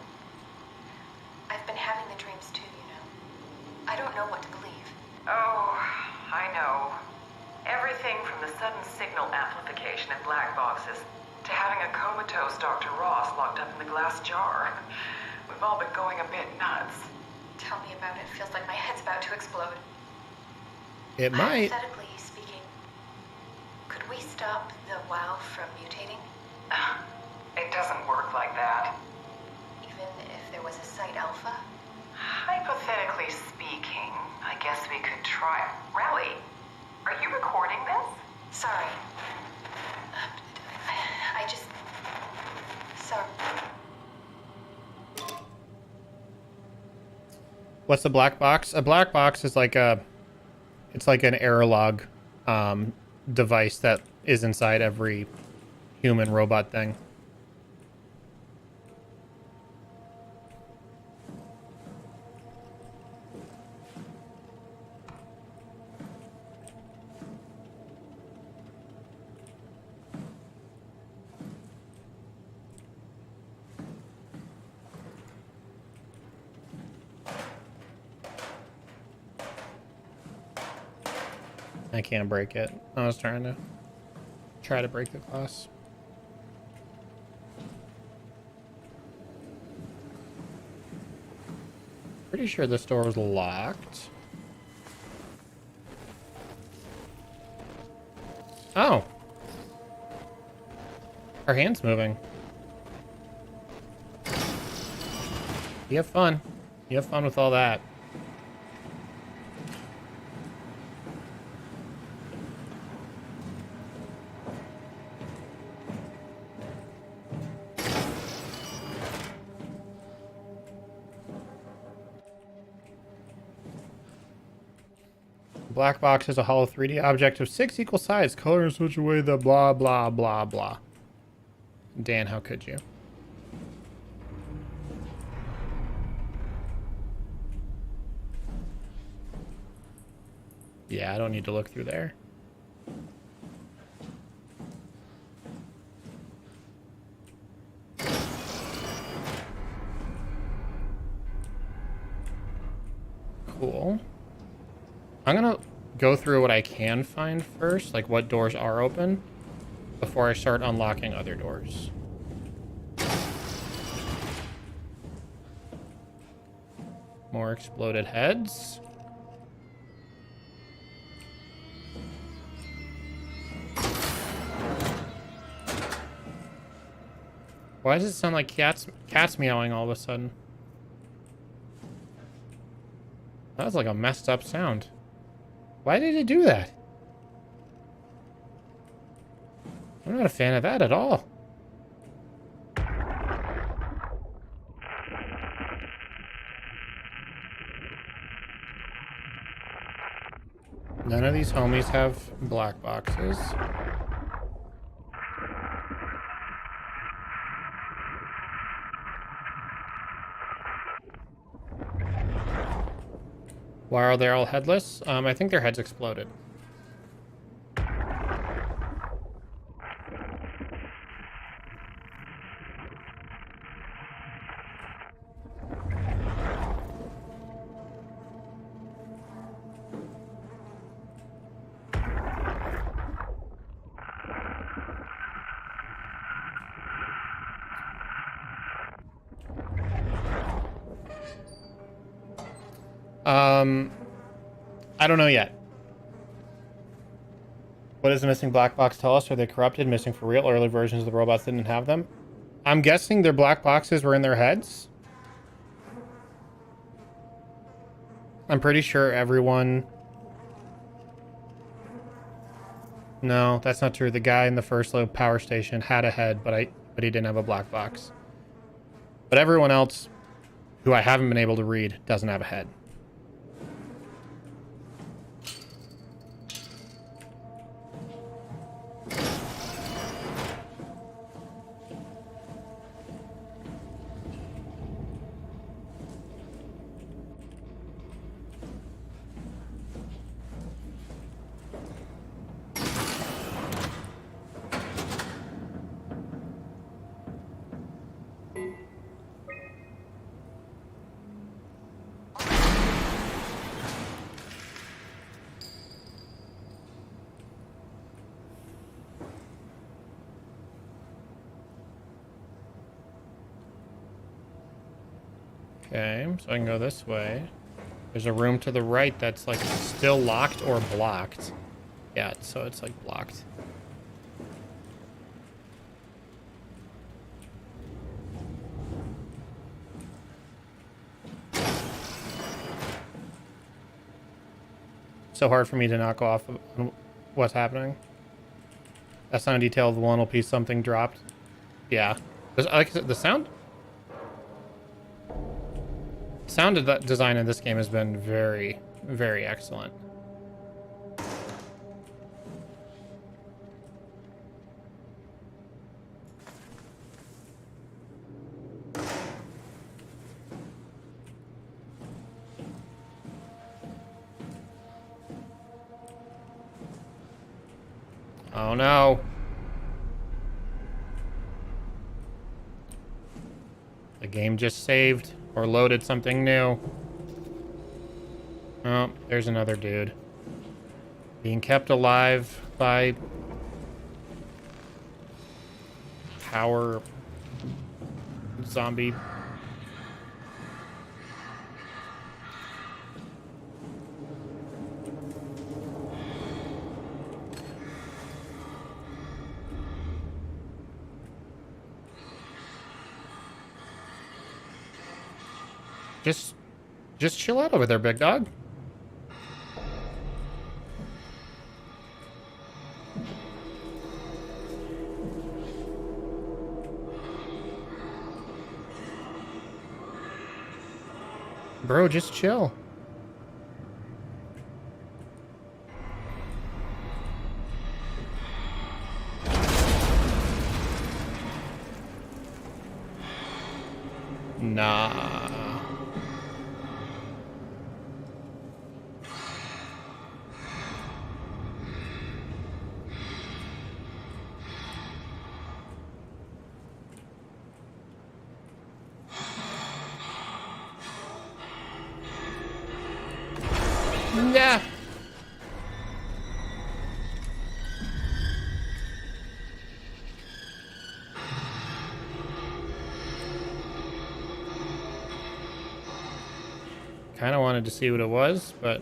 [SPEAKER 14] I've been having the dreams too, you know. I don't know what to believe.
[SPEAKER 16] Oh, I know. Everything from the sudden signal amplification in black boxes to having a comatose Dr. Ross locked up in the glass jar. We've all been going a bit nuts.
[SPEAKER 14] Tell me about it. Feels like my head's about to explode.
[SPEAKER 1] It might.
[SPEAKER 14] Hypothetically speaking, could we stop the WoW from mutating?
[SPEAKER 16] It doesn't work like that.
[SPEAKER 14] Even if there was a site alpha?
[SPEAKER 16] Hypothetically speaking, I guess we could try. Raleigh, are you recording this?
[SPEAKER 14] Sorry. I just... Sorry.
[SPEAKER 1] What's a black box? A black box is like a... It's like an error log device that is inside every human robot thing. I can't break it. I was trying to break the glass. Pretty sure this door was locked. Oh. Our hand's moving. You have fun. You have fun with all that. Black box is a hollow 3D object of 6 equal sides. Color in such a way that blah, blah, blah, blah. Dan, how could you? Yeah, I don't need to look through there. Cool. I'm gonna go through what I can find first, like what doors are open, before I start unlocking other doors. More exploded heads. Why does it sound like cats meowing all of a sudden? That was like a messed up sound. Why did it do that? I'm not a fan of that at all. None of these homies have black boxes. Why are they all headless? I think their heads exploded. I don't know yet. What does the missing black box tell us? Are they corrupted, missing for real? Early versions of the robots didn't have them. I'm guessing their black boxes were in their heads. I'm pretty sure everyone... No, that's not true. The guy in the first low power station had a head, but but he didn't have a black box. But everyone else who I haven't been able to read doesn't have a head. Okay, so I can go this way. There's a room to the right that's like still locked or blocked. Yeah, so it's like blocked. So hard for me to knock off what's happening. That's not a detail of the one little piece something dropped. Yeah. Like I said, the sound design in this game has been very, very excellent. Oh no. The game just saved or loaded something new. Oh, there's another dude. Being kept alive by power zombie. Just chill out over there, big dog. Bro, just chill. Nah. Yeah. Kind of wanted to see what it was, but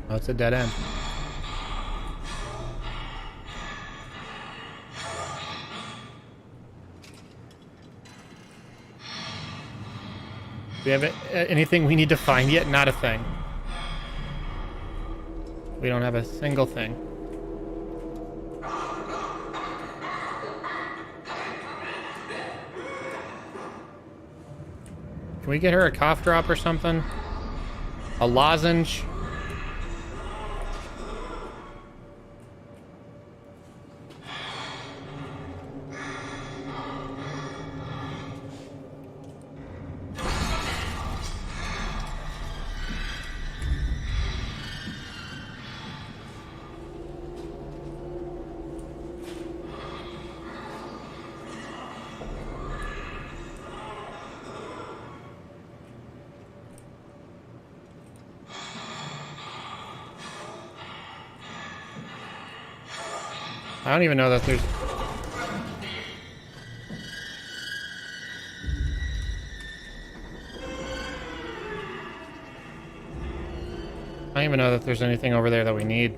[SPEAKER 1] oh, it's a dead end. Do we have anything we need to find yet? Not a thing. We don't have a single thing. Can we get her a cough drop or something? A lozenge? I don't even know that there's... I don't even know that there's anything over there that we need.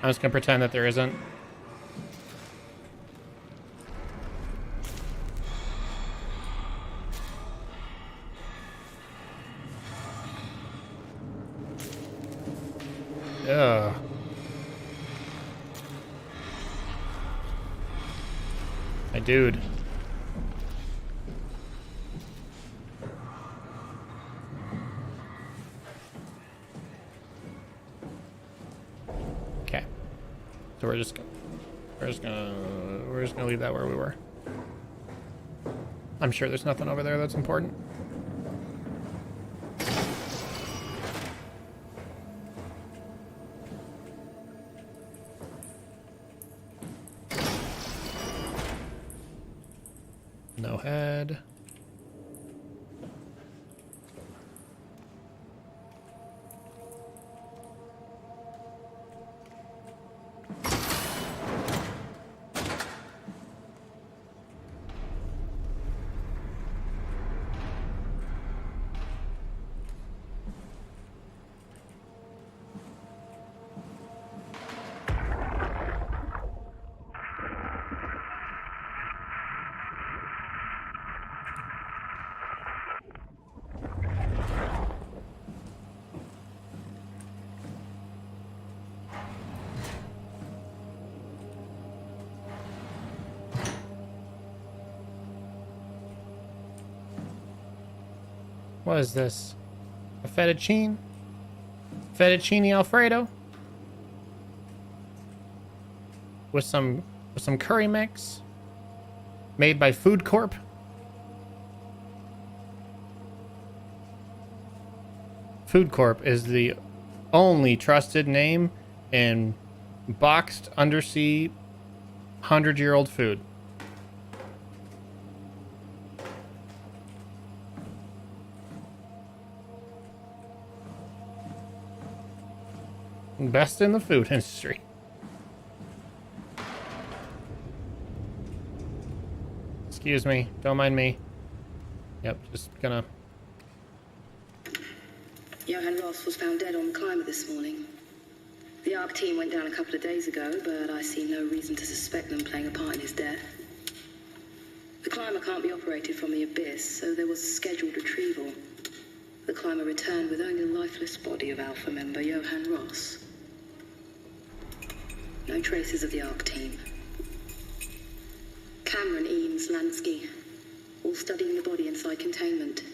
[SPEAKER 1] I'm just gonna pretend that there isn't. Ugh. My dude. Okay. So we're just gonna leave that where we were. I'm sure there's nothing over there that's important. No head. What is this? A fettuccine? Fettuccine Alfredo? With some curry mix? Made by Food Corp? Food Corp is the only trusted name in boxed undersea 100-year-old food. Best in the food industry. Excuse me. Don't mind me. Yep, just gonna...
[SPEAKER 17] Johan Ross was found dead on the climber this morning. The ARC team went down a couple of days ago, but I see no reason to suspect them playing a part in his death. The climber can't be operated from the abyss, so there was a scheduled retrieval. The climber returned with only the lifeless body of Alpha member Johan Ross. No traces of the ARC team. Cameron, Eames, Lansky, all studying the body inside containment.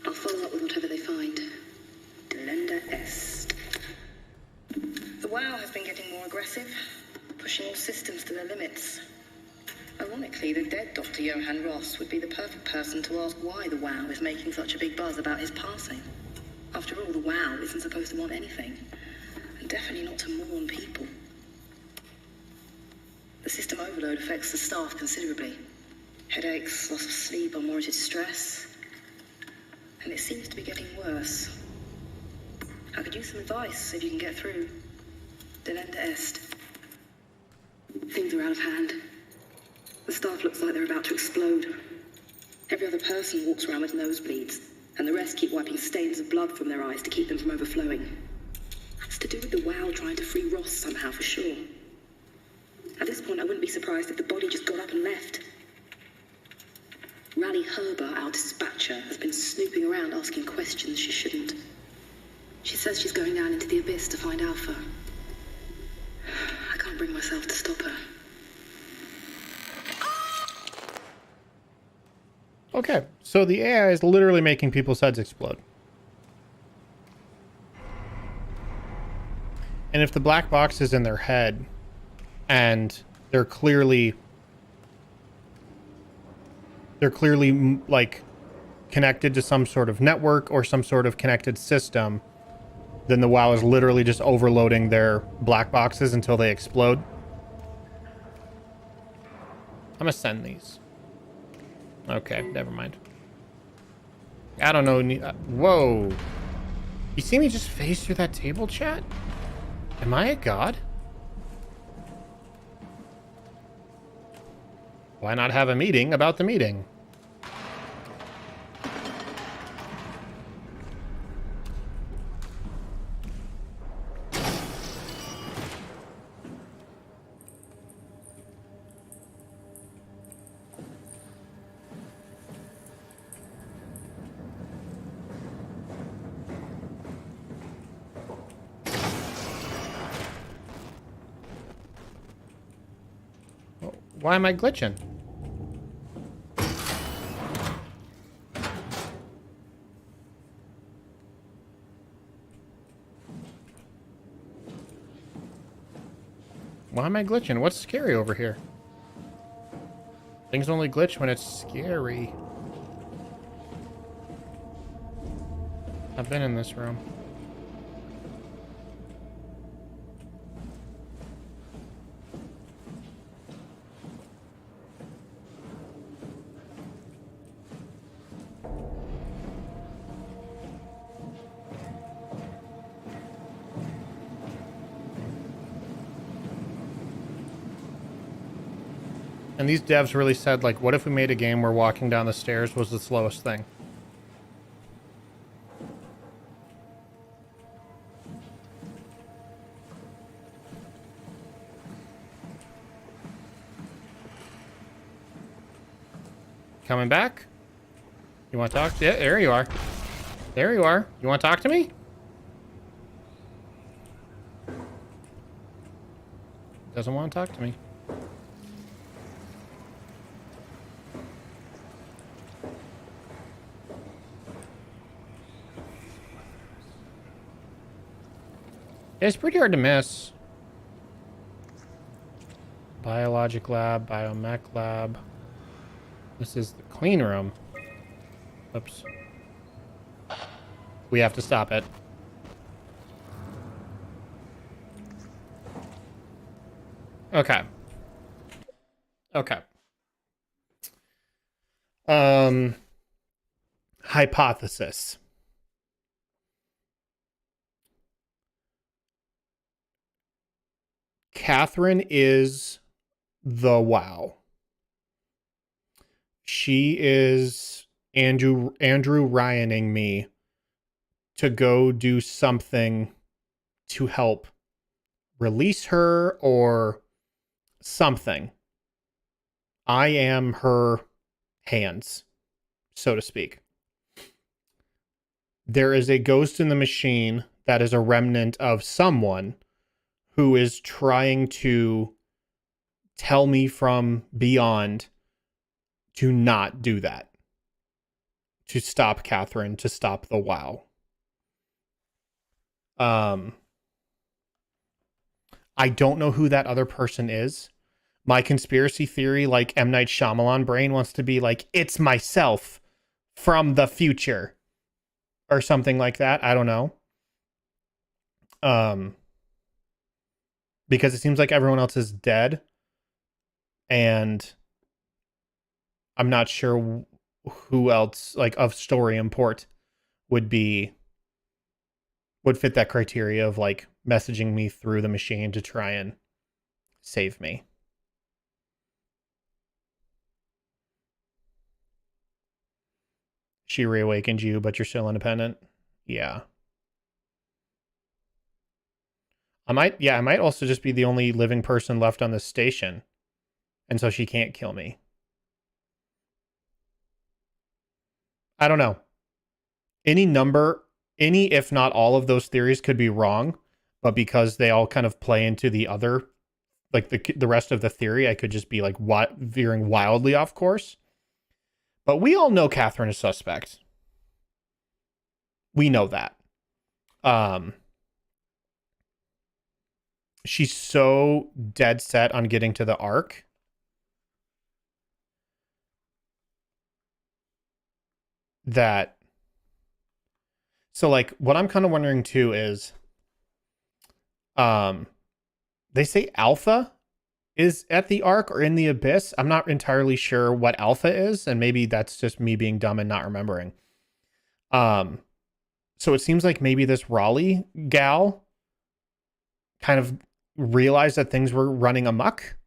[SPEAKER 17] I'll follow up with whatever they find. Delenda Est. The WoW has been getting more aggressive, pushing all systems to their limits. Ironically, the dead Dr. Johan Ross would be the perfect person to ask why the WoW is making such a big buzz about his passing. After all, the WoW isn't supposed to want anything, and definitely not to mourn people. The system overload affects the staff considerably. Headaches, loss of sleep, unwarranted stress. And it seems to be getting worse. I could use some advice if you can get through. Delenda Est. Things are out of hand. The staff looks like they're about to explode. Every other person walks around with nosebleeds, and the rest keep wiping stains of blood from their eyes to keep them from overflowing. That's to do with the WoW trying to free Ross somehow, for sure. At this point, I wouldn't be surprised if the body just got up and left. Rally Herber, our dispatcher, has been snooping around asking questions she shouldn't. She says she's going down into the abyss to find Alpha. I can't bring myself to stop her.
[SPEAKER 1] Okay, so the AI is literally making people's heads explode. And if the black box is in their head, and they're clearly like connected to some sort of network or some sort of connected system, then the WoW is literally just overloading their black boxes until they explode. I'm gonna send these. Okay, never mind. I don't know. Whoa. You see me just phase through that table, chat? Am I a god? Why not have a meeting about the meeting? Why am I glitching? Why am I glitching? What's scary over here? Things only glitch when it's scary. I've been in this room. And these devs really said, like, what if we made a game where walking down the stairs was the slowest thing? Coming back? You want to talk? Yeah, there you are. There you are. You want to talk to me? Doesn't want to talk to me. It's pretty hard to miss. Biologic lab, biomech lab. This is the clean room. Oops. We have to stop it. Okay. Okay. Hypothesis. Catherine is the WoW. She is Andrew Ryaning me to go do something to help release her or something. I am her hands, so to speak. There is a ghost in the machine that is a remnant of someone who is trying to tell me from beyond to not do that. To stop Catherine, to stop the WoW. I don't know who that other person is. My conspiracy theory, like M. Night Shyamalan brain, wants to be like, it's myself from the future. Or something like that. I don't know. Because it seems like everyone else is dead. And I'm not sure who else, like, of story import would fit that criteria of, like, messaging me through the machine to try and save me. She reawakened you, but you're still independent? Yeah. I might also just be the only living person left on this station. And so she can't kill me. I don't know. Any, if not all of those theories could be wrong, but because they all kind of play into the other, like the rest of the theory, I could just be like veering wildly off course. But we all know Catherine is suspect. We know that. She's so dead set on getting to the Ark. That. So, like, what I'm kind of wondering too is, they say Alpha is at the Ark or in the Abyss. I'm not entirely sure what Alpha is, and maybe that's just me being dumb and not remembering. So it seems like maybe this Raleigh gal kind of realized that things were running amok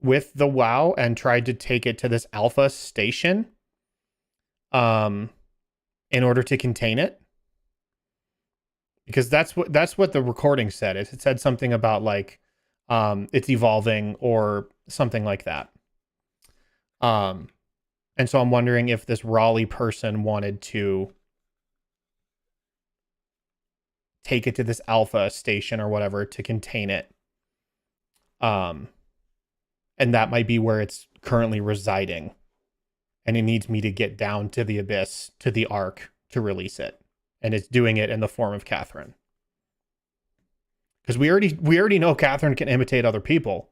[SPEAKER 1] with the WoW and tried to take it to this Alpha station, in order to contain it. Because that's what the recording said. It said something about like, it's evolving or something like that. And so I'm wondering if this Raleigh person wanted to take it to this Alpha station or whatever to contain it. And And that might be where it's currently residing. And it needs me to get down to the abyss, to the Ark, to release it. And it's doing it in the form of Catherine. Because we already know Catherine can imitate other people.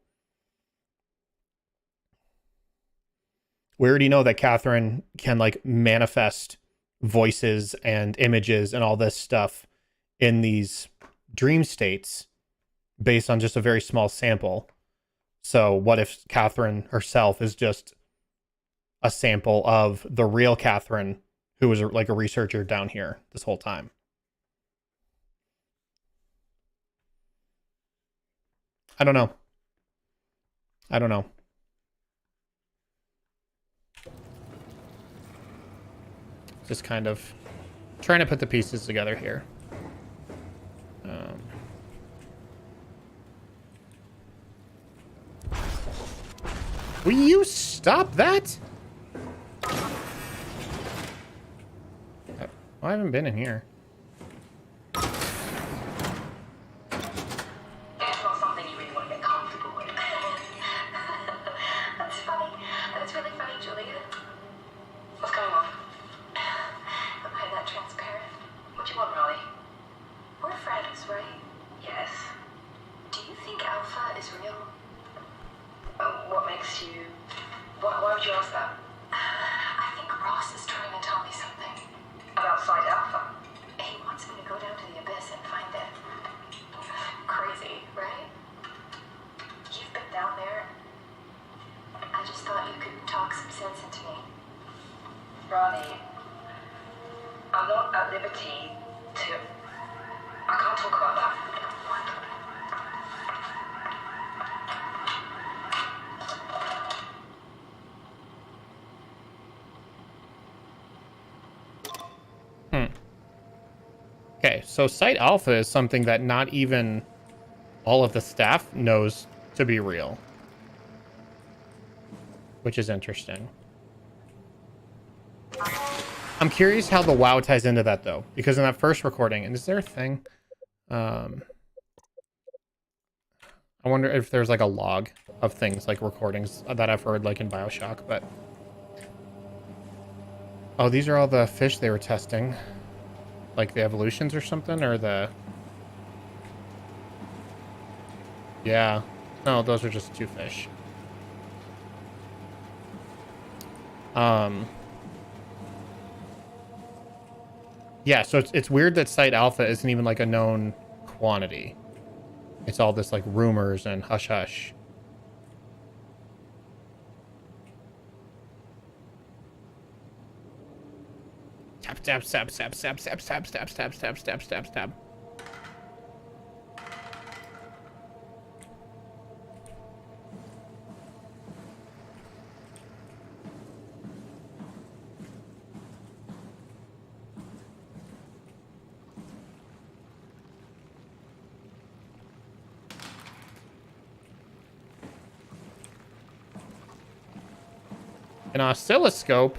[SPEAKER 1] We already know that Catherine can like manifest voices and images and all this stuff in these dream states based on just a very small sample. So what if Catherine herself is just a sample of the real Catherine who was like a researcher down here this whole time? I don't know. I don't know. Just kind of trying to put the pieces together here. Will you stop that? I haven't been in here.
[SPEAKER 14] It's not something you really want to get comfortable with. That's funny. That's really funny, Julia. What's going on? Am I that transparent? What you want, Raleigh? We're friends, right? Yes. Do you think Alpha is real? What makes you... Why would you ask that? I think Ross is trying to tell me something. About Site Alpha? He wants me to go down to the abyss and find it. Crazy, right? You've been down there. I just thought you could talk some sense into me. Ronnie, I'm not at liberty to... I can't talk about that.
[SPEAKER 1] Okay, so Site Alpha is something that not even all of the staff knows to be real. Which is interesting. I'm curious how the WoW ties into that, though. Because in that first recording, and is there a thing? I wonder if there's like a log of things, like recordings that I've heard like in Bioshock, but... Oh, these are all the fish they were testing. Like the evolutions or something, or the... Yeah. No, those are just 2 fish. Yeah, so it's weird that Site Alpha isn't even like a known quantity. It's all this like rumors and hush hush. Tap, tap, stab, stab, stab, stab, stab, stab, stab, stab, stab, stab, stab. An oscilloscope.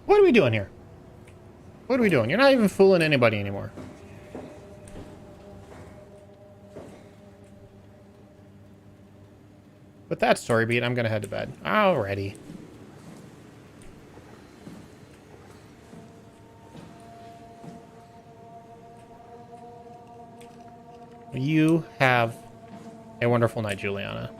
[SPEAKER 1] What are we doing here? What are we doing? You're not even fooling anybody anymore. With that story beat, I'm gonna head to bed. Alrighty. You have a wonderful night, Juliana.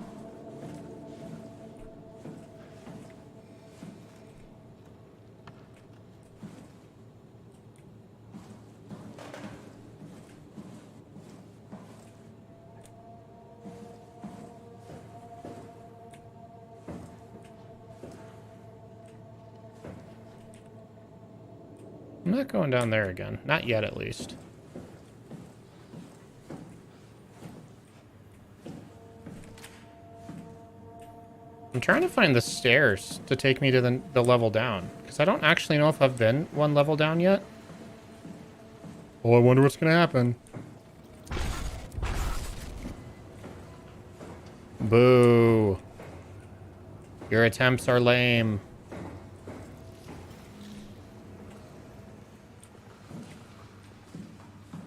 [SPEAKER 1] I'm not going down there again. Not yet, at least. I'm trying to find the stairs to take me to the level down. Because I don't actually know if I've been one level down yet. Oh, I wonder what's gonna happen. Boo. Your attempts are lame.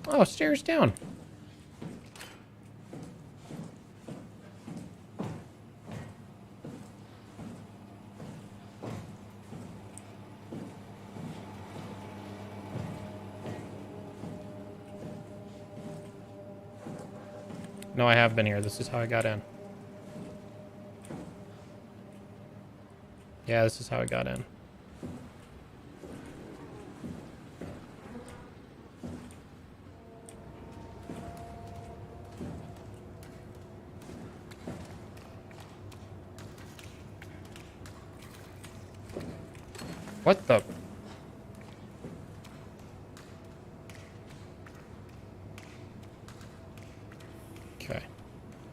[SPEAKER 1] Oh, stairs down. No, I have been here. This is how I got in. Yeah, this is how I got in. What the? Okay.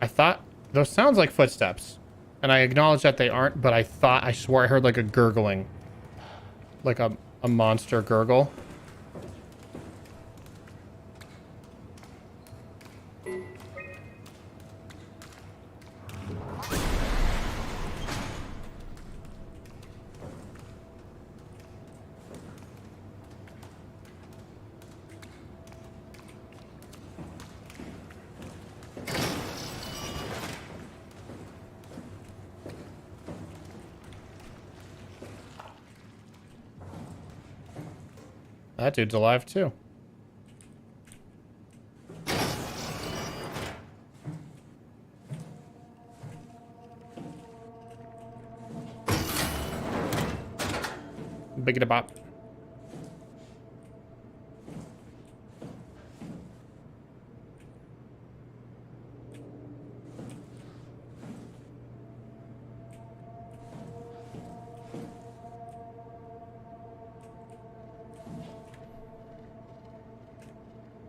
[SPEAKER 1] I thought those sounds like footsteps. And I acknowledge that they aren't, but I swore I heard like a gurgling. Like a monster gurgle. That dude's alive too. Biggity bop.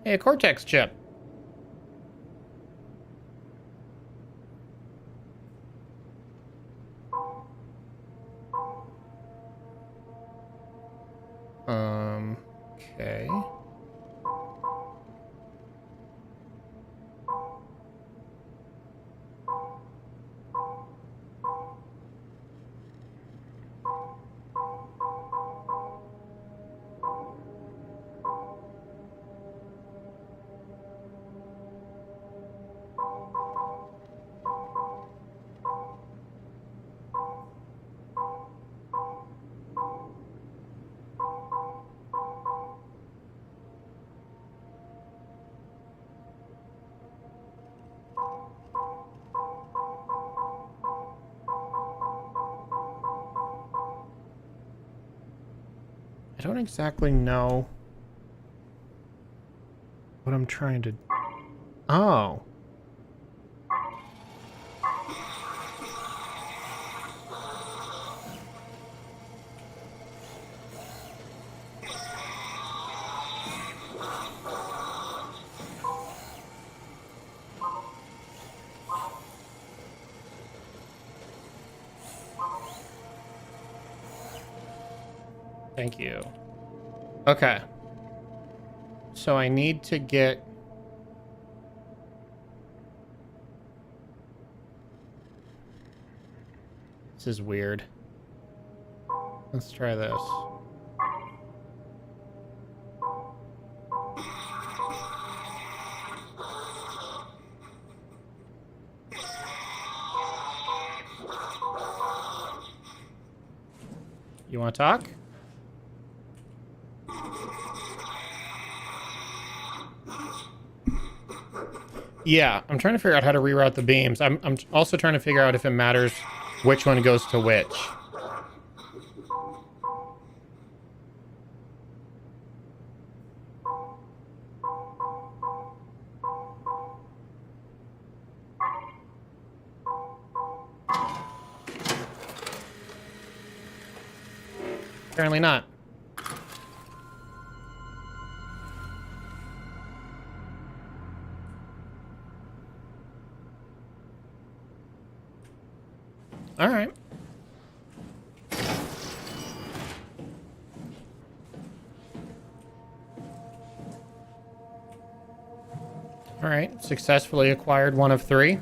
[SPEAKER 1] Hey, a Cortex chip. Okay. I don't exactly know what I'm trying to... Oh. Thank you. Okay. So I need to get... This is weird. Let's try this. You want to talk? Yeah, I'm trying to figure out how to reroute the beams. I'm also trying to figure out if it matters which one goes to which. Apparently not. All right. Alright, successfully acquired one of 3.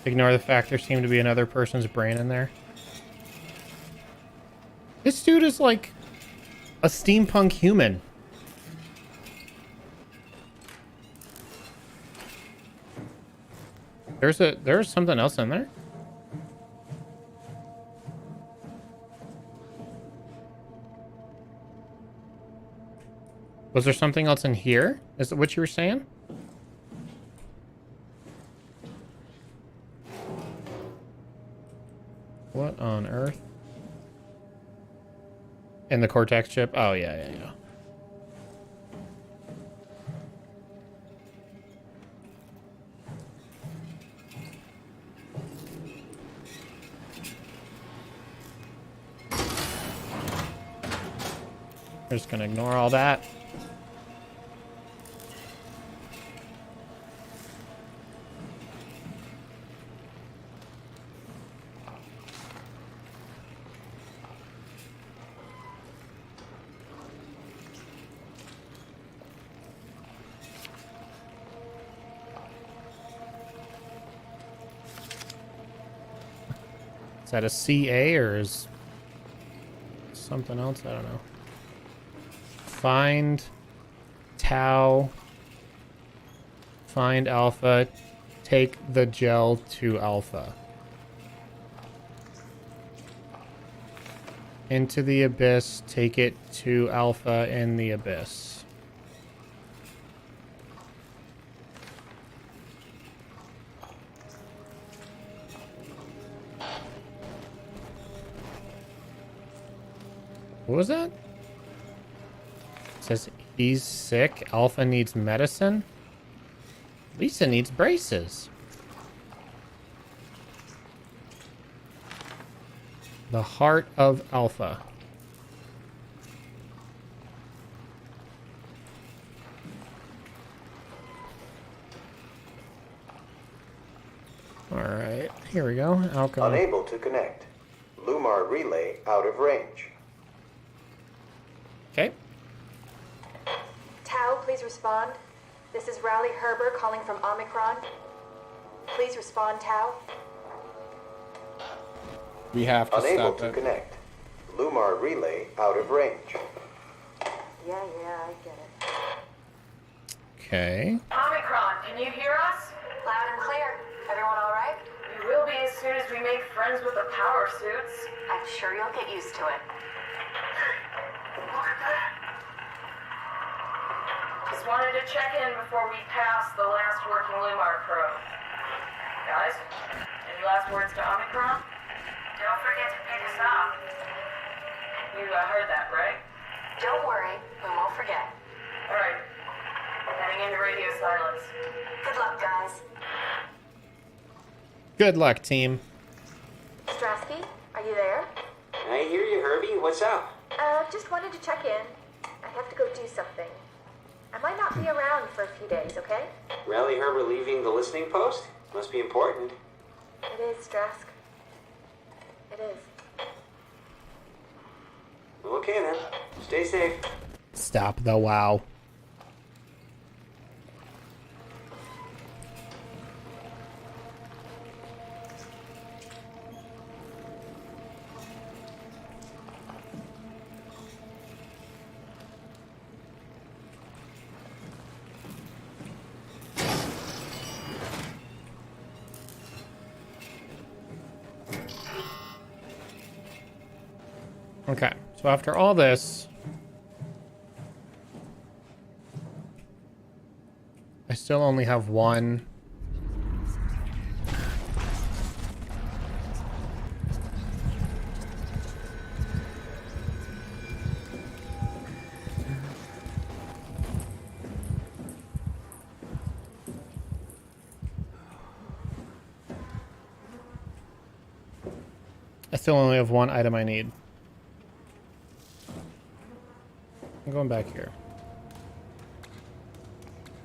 [SPEAKER 1] Ignore the fact there seemed to be another person's brain in there. This dude is like a steampunk human. There's something else in there? Was there something else in here? Is that what you were saying? What on earth? In the Cortex chip? Oh, yeah. We're just gonna ignore all that. Is that a CA or is something else? I don't know. Find Tau. Find Alpha. Take the gel to Alpha. Into the Abyss. Take it to Alpha in the Abyss. What was that? It says he's sick. Alpha needs medicine. Lisa needs braces. The heart of Alpha. All right, here we go. Alcohol.
[SPEAKER 18] Unable to connect. Lumar relay out of range.
[SPEAKER 1] Okay.
[SPEAKER 19] Tau, please respond. This is Rowley Herber calling from Omicron. Please respond, Tau.
[SPEAKER 1] We have to
[SPEAKER 18] Unable
[SPEAKER 1] stop
[SPEAKER 18] to
[SPEAKER 1] it.
[SPEAKER 18] connect. Lumar relay out of range.
[SPEAKER 19] Yeah, I get it.
[SPEAKER 1] Okay.
[SPEAKER 14] Omicron, can you hear us?
[SPEAKER 19] Loud and clear. Everyone all right?
[SPEAKER 14] We will be as soon as we make friends with the power suits.
[SPEAKER 19] I'm sure you'll get used to it.
[SPEAKER 14] Just wanted to check in before we pass the last working Lumar probe. Guys, any last words to Omicron? Don't forget to pick us up. You heard that, right?
[SPEAKER 19] Don't worry, we won't forget.
[SPEAKER 14] All right. Heading into radio silence.
[SPEAKER 19] Good luck, guys.
[SPEAKER 1] Good luck, team.
[SPEAKER 19] Strasky, are you there?
[SPEAKER 15] I hear you, Herbie. What's up?
[SPEAKER 19] Just wanted to check in. I have to go do something. I might not be around for a few days, okay?
[SPEAKER 15] Rowley Herber leaving the listening post? Must be important.
[SPEAKER 19] It is, Strask. It is.
[SPEAKER 15] Okay then. Stay safe.
[SPEAKER 1] Stop the wow. Okay, so after all this, I still only have one. I still only have one item I need. I'm going back here.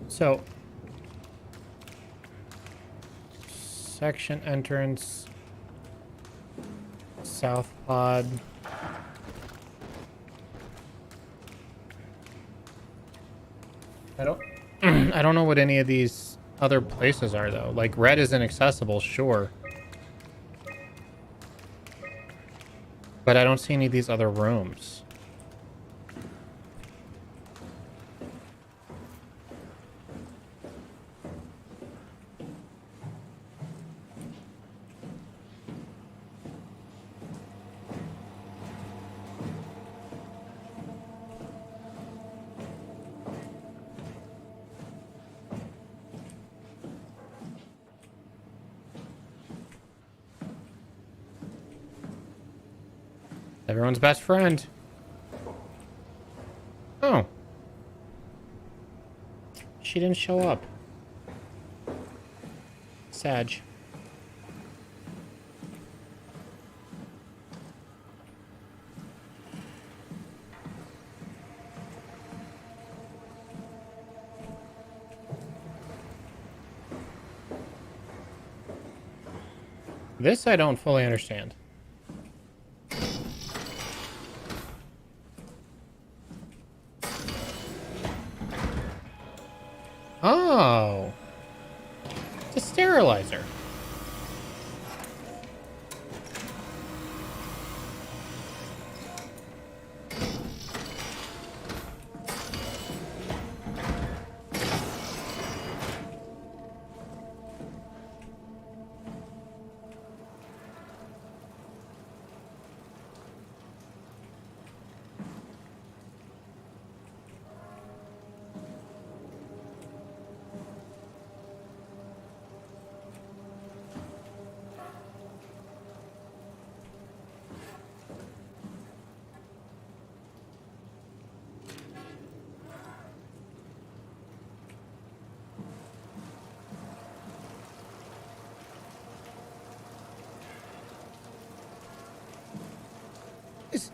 [SPEAKER 1] So, section entrance, south pod. I don't I don't know what any of these other places are though. Like red is inaccessible, sure. But I don't see any of these other rooms. Everyone's best friend. Oh. She didn't show up. Sag. This I don't fully understand. Oh. It's a sterilizer.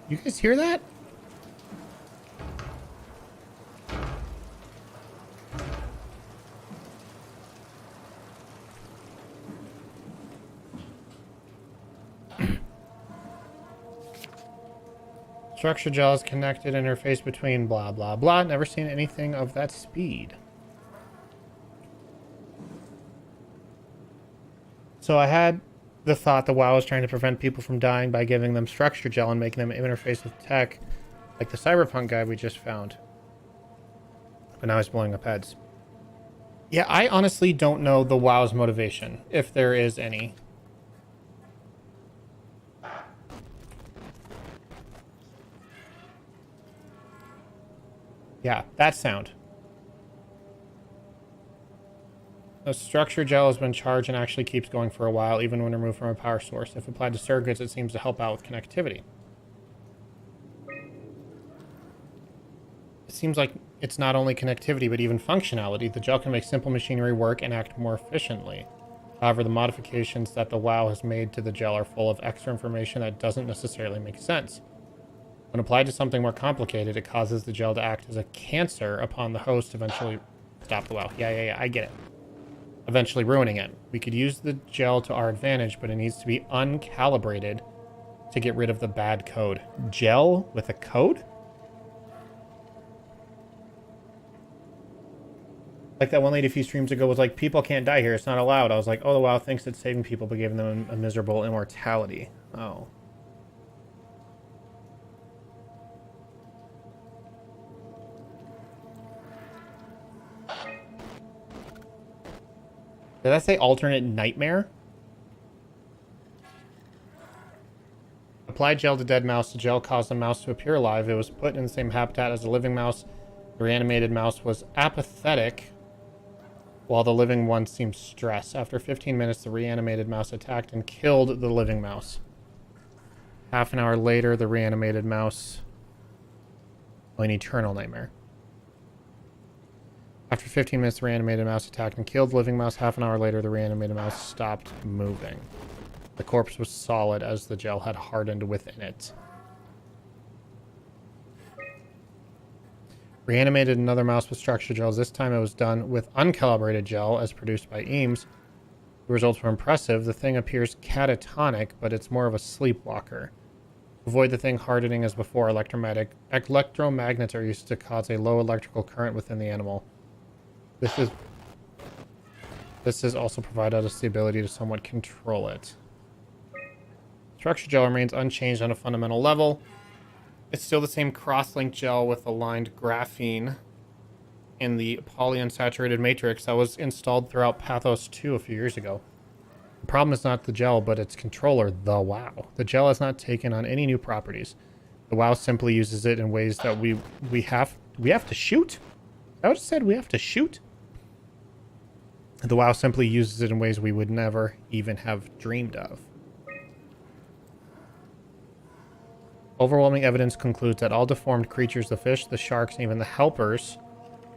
[SPEAKER 1] You guys hear that? Structure gel is connected interface between blah blah blah. Never seen anything of that speed. So I had the thought the WoW was trying to prevent people from dying by giving them structure gel and making them interface with tech, like the cyberpunk guy we just found. But now he's blowing up heads. Yeah, I honestly don't know the WoW's motivation, if there is any. Yeah, that sound. The structure gel has been charged and actually keeps going for a while, even when removed from a power source. If applied to circuits, it seems to help out with connectivity. It seems like it's not only connectivity, but even functionality. The gel can make simple machinery work and act more efficiently. However, the modifications that the WoW has made to the gel are full of extra information that doesn't necessarily make sense. When applied to something more complicated, it causes the gel to act as a cancer upon the host, eventually... Stop the WoW. Yeah, I get it. Eventually ruining it. We could use the gel to our advantage, but it needs to be uncalibrated to get rid of the bad code. Gel with a code? Like that one lady a few streams ago was like, people can't die here, it's not allowed. I was like, oh, the WoW thinks it's saving people, but giving them a miserable immortality. Oh. Did I say alternate nightmare? Applied gel to dead mouse. The gel caused the mouse to appear alive. It was put in the same habitat as the living mouse. The reanimated mouse was apathetic, while the living one seemed stressed. After 15 minutes, the reanimated mouse attacked and killed the living mouse. Half an hour later, the reanimated mouse... an eternal nightmare. After 15 minutes, the reanimated mouse attacked and killed the living mouse. Half an hour later, the reanimated mouse stopped moving. The corpse was solid as the gel had hardened within it. Reanimated another mouse with structure gels. This time it was done with uncalibrated gel as produced by Eames. The results were impressive. The thing appears catatonic, but it's more of a sleepwalker. To avoid the thing hardening as before, electromagnets are used to cause a low electrical current within the animal. This has also provided us the ability to somewhat control it. Structure gel remains unchanged on a fundamental level. It's still the same cross-link gel with aligned graphene in the polyunsaturated matrix that was installed throughout Pathos 2 a few years ago. The problem is not the gel, but its controller, the WoW. The gel has not taken on any new properties. The WoW simply uses it in ways that we have to shoot? I would have said we have to shoot? The WoW simply uses it in ways we would never even have dreamed of. Overwhelming evidence concludes that all deformed creatures, the fish, the sharks, and even the helpers,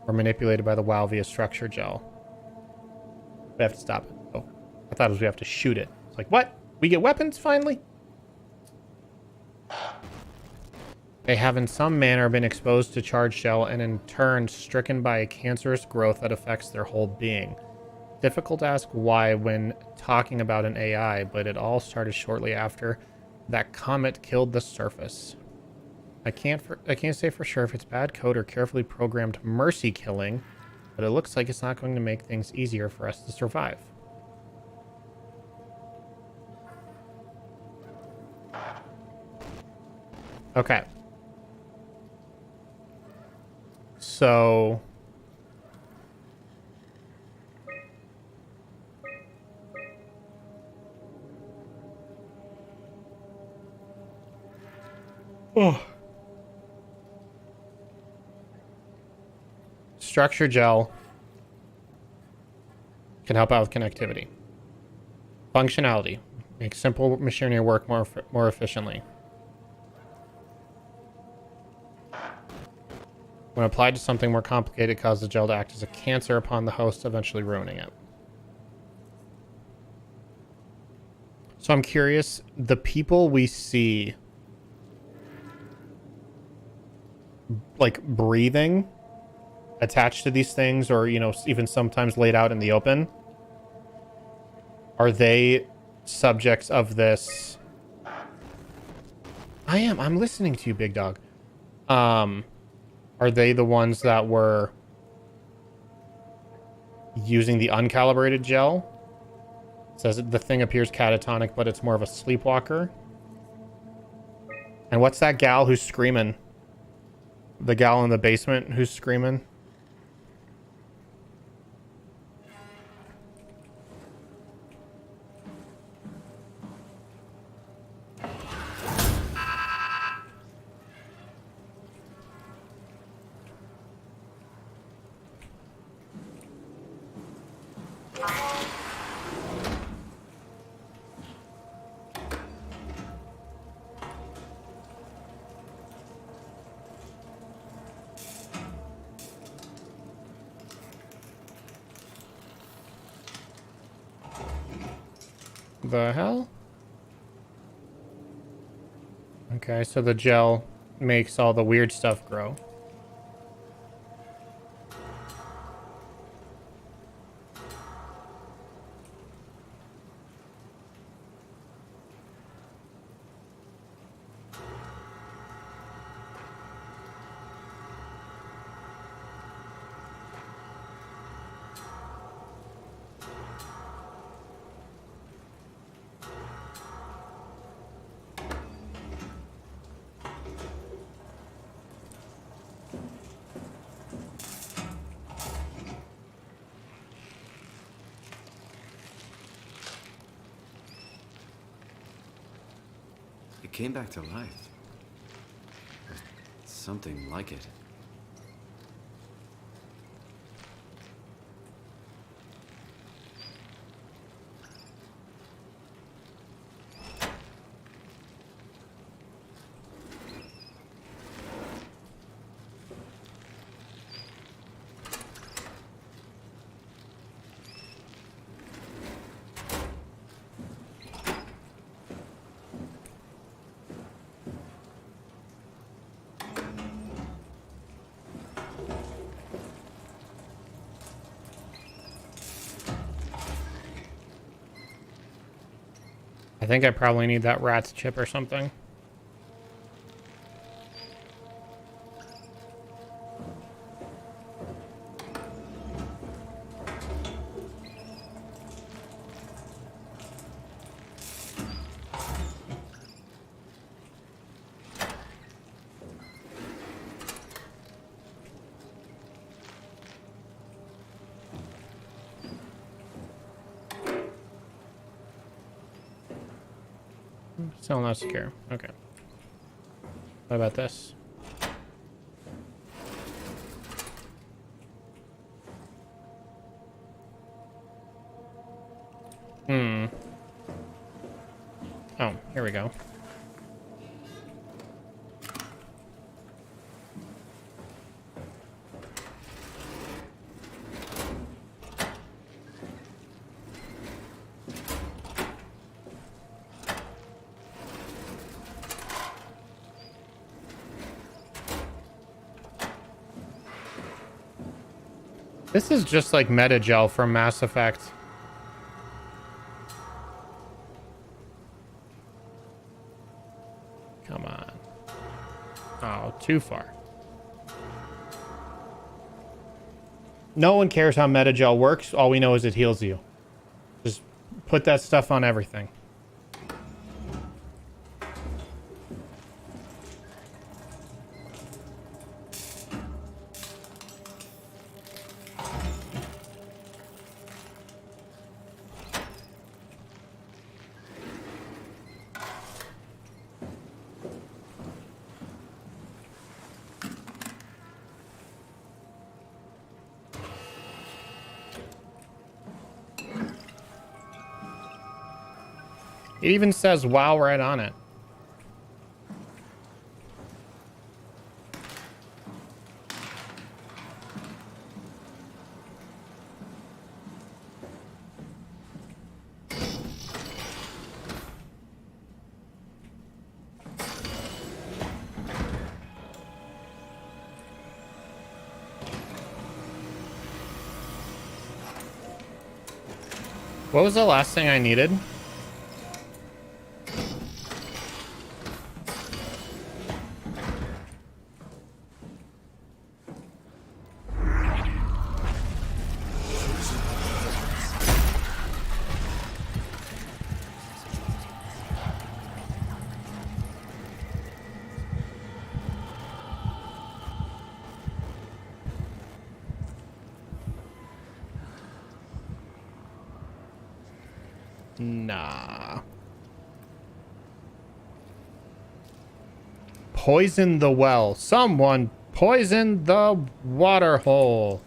[SPEAKER 1] were manipulated by the WoW via structure gel. We have to stop it. Oh, I thought it was we have to shoot it. It's like, what? We get weapons finally? They have in some manner been exposed to charged gel and in turn stricken by a cancerous growth that affects their whole being. Difficult to ask why when talking about an AI, but it all started shortly after that comet killed the surface. I can't say for sure if it's bad code or carefully programmed mercy killing, but it looks like it's not going to make things easier for us to survive. Okay. So structure gel can help out with connectivity. Functionality. Make simple machinery work more efficiently. When applied to something more complicated, cause the gel to act as a cancer upon the host, eventually ruining it. So I'm curious, the people we see like breathing attached to these things, or you know, even sometimes laid out in the open, are they subjects of this? I'm listening to you, big dog. Are they the ones that were using the uncalibrated gel? It says the thing appears catatonic, but it's more of a sleepwalker. And what's that gal who's screaming? The gal in the basement who's screaming? The hell? Okay, so the gel makes all the weird stuff grow.
[SPEAKER 12] It came back to life. Something like it.
[SPEAKER 1] think I probably need that rat's chip or something. Still not secure. Okay. What about this? Oh, here we go. This is just like Metagel from Mass Effect. Come on. Oh, too far. No one cares how Metagel works. All we know is it heals you. Just put that stuff on everything. It even says WoW right on it. What was the last thing I needed? Nah. Poison the well. Someone poison the water hole.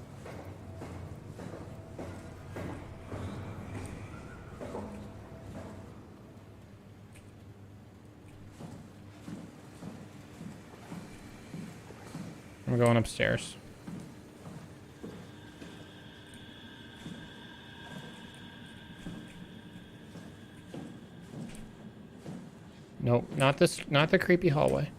[SPEAKER 1] I'm going upstairs. Nope, not this, not the creepy hallway.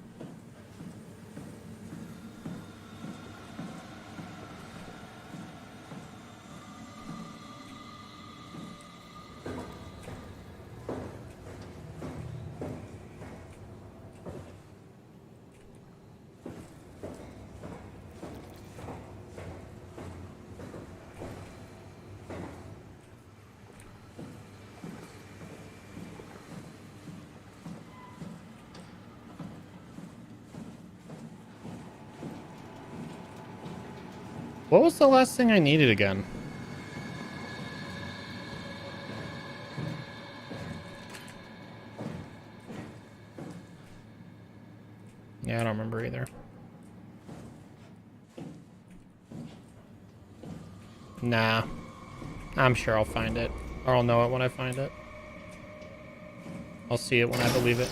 [SPEAKER 1] What was the last thing I needed again? Yeah, I don't remember either. Nah. I'm sure I'll find it. Or I'll know it when I find it. I'll see it when I believe it.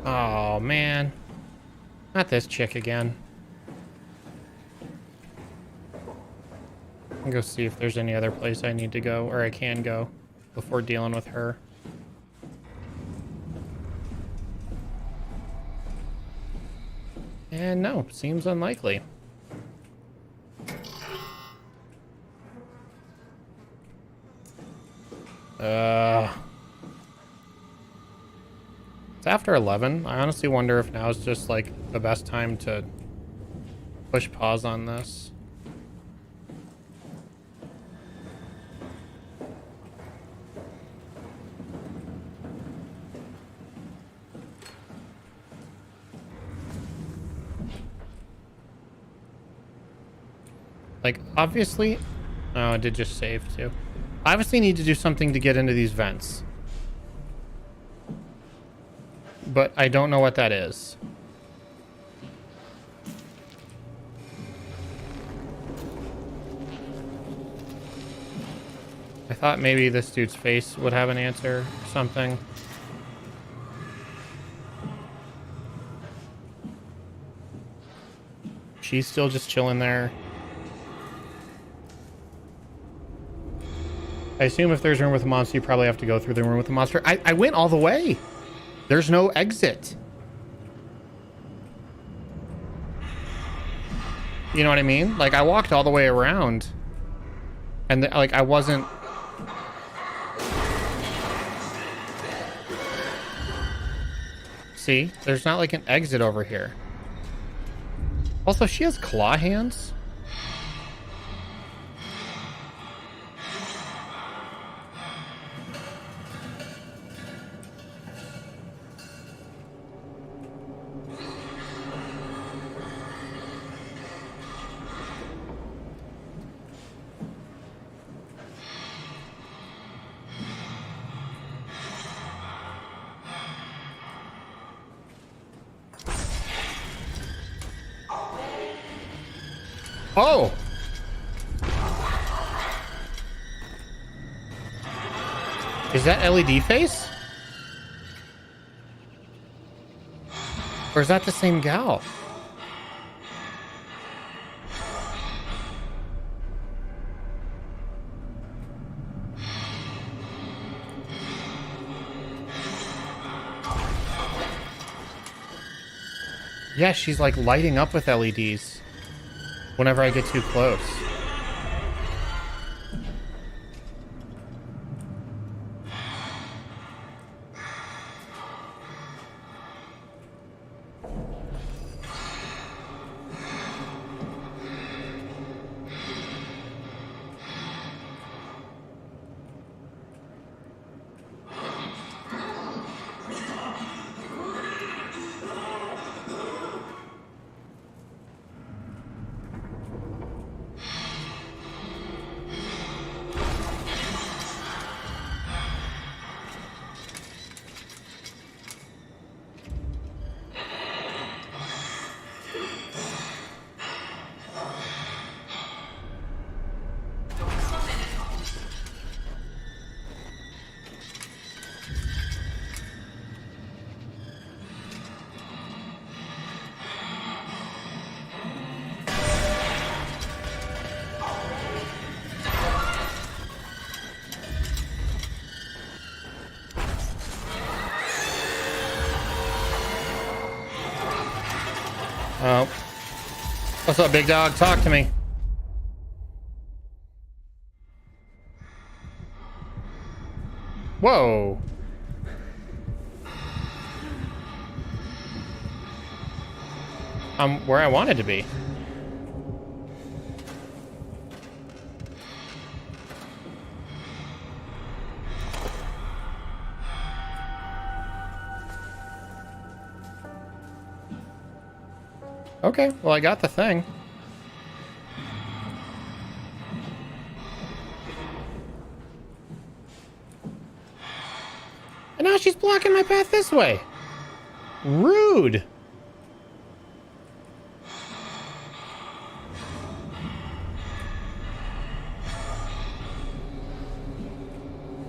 [SPEAKER 1] Oh, man. Not this chick again. I'll go see if there's any other place I need to go, or I can go, before dealing with her. And no, seems unlikely. It's after 11. I honestly wonder if now is just like the best time to push pause on this. Like, obviously... Oh, I did just save, too. I obviously need to do something to get into these vents. But I don't know what that is. I thought maybe this dude's face would have an answer or something. She's still just chilling there. I assume if there's a room with a monster, you probably have to go through the room with the monster. I went all the way. There's no exit. You know what I mean? Like, I walked all the way around. And, like, I wasn't... See? There's not, like, an exit over here. Also, she has claw hands. Oh! Is that LED face? Or is that the same gal? Yeah, she's like lighting up with LEDs whenever I get too close. Oh. What's up, big dog? Talk to me. Whoa. I'm where I wanted to be. Okay, well, I got the thing. And now she's blocking my path this way. Rude.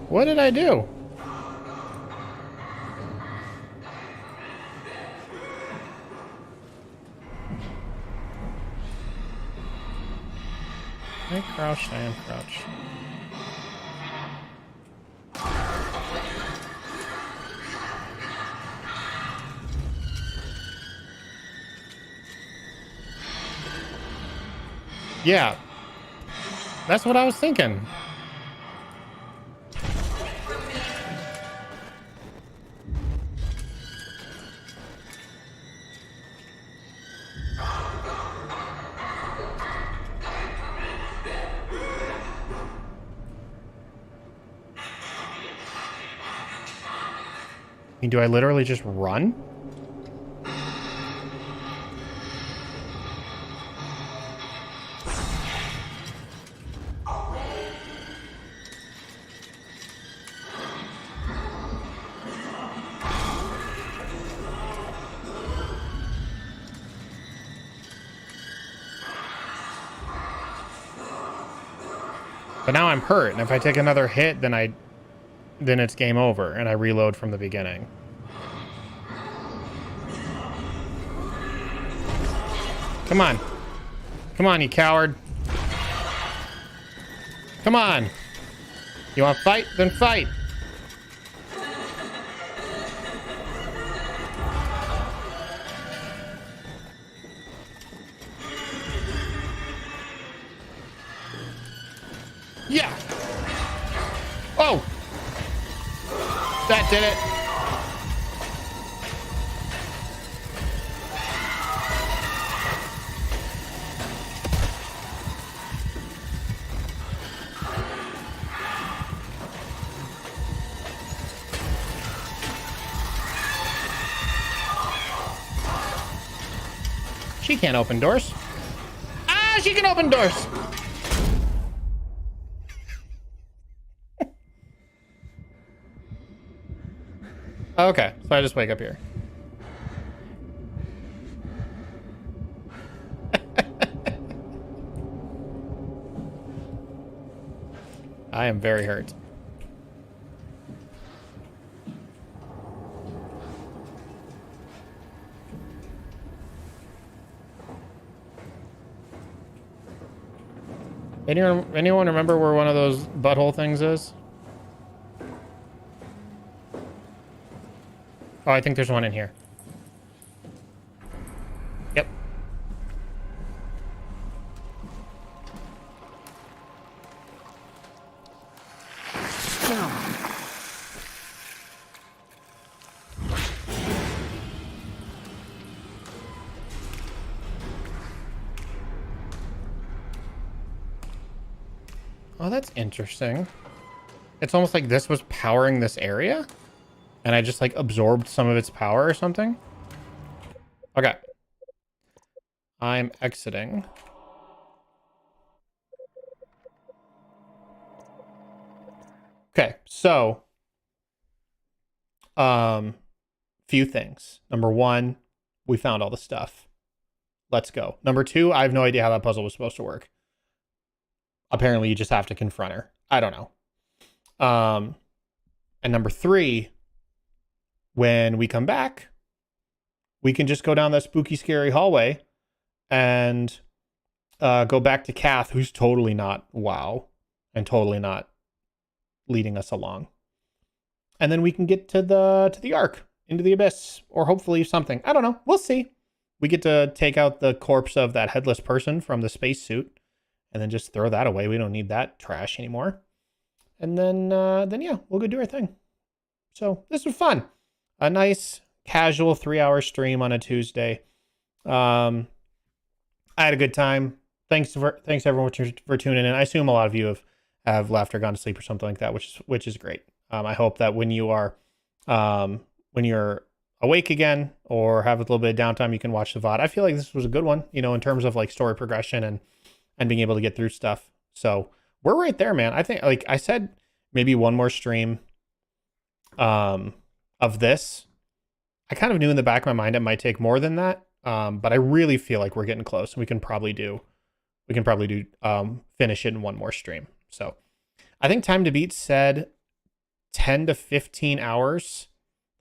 [SPEAKER 1] What did I do? I crouched, I uncrouched. Yeah. That's what I was thinking. I mean, do I literally just run? But now I'm hurt, and if I take another hit, then it's game over, and I reload from the beginning. Come on. Come on, you coward. Come on. You want to fight? Then fight. Yeah. Oh. That did it. She can't open doors. Ah, she can open doors. Okay, so I just wake up here. I am very hurt. Anyone remember where one of those butthole things is? Oh, I think there's one in here. Yep. Oh, that's interesting. It's almost like this was powering this area, and I just like absorbed some of its power or something. Okay. I'm exiting. Okay, so few things. Number one, we found all the stuff. Let's go. Number two, I have no idea how that puzzle was supposed to work. Apparently you just have to confront her. I don't know. And number three, when we come back, we can just go down that spooky, scary hallway and go back to Kath, who's totally not WoW and totally not leading us along. And then we can get to the Ark, into the Abyss, or hopefully something. I don't know. We'll see. We get to take out the corpse of that headless person from the spacesuit and then just throw that away. We don't need that trash anymore. And then yeah, we'll go do our thing. So this was fun. A nice casual 3-hour stream on a Tuesday. I had a good time. Thanks everyone for tuning in. I assume a lot of you have left or gone to sleep or something like that, which is great. I hope that when you're awake again or have a little bit of downtime, you can watch the VOD. I feel like this was a good one, in terms of like story progression and being able to get through stuff. So we're right there, man. I think, like I said, maybe one more stream of this. I kind of knew in the back of my mind it might take more than that, but I really feel like we're getting close, and we can probably do finish it in one more stream. So I think Time to Beat said 10 to 15 hours,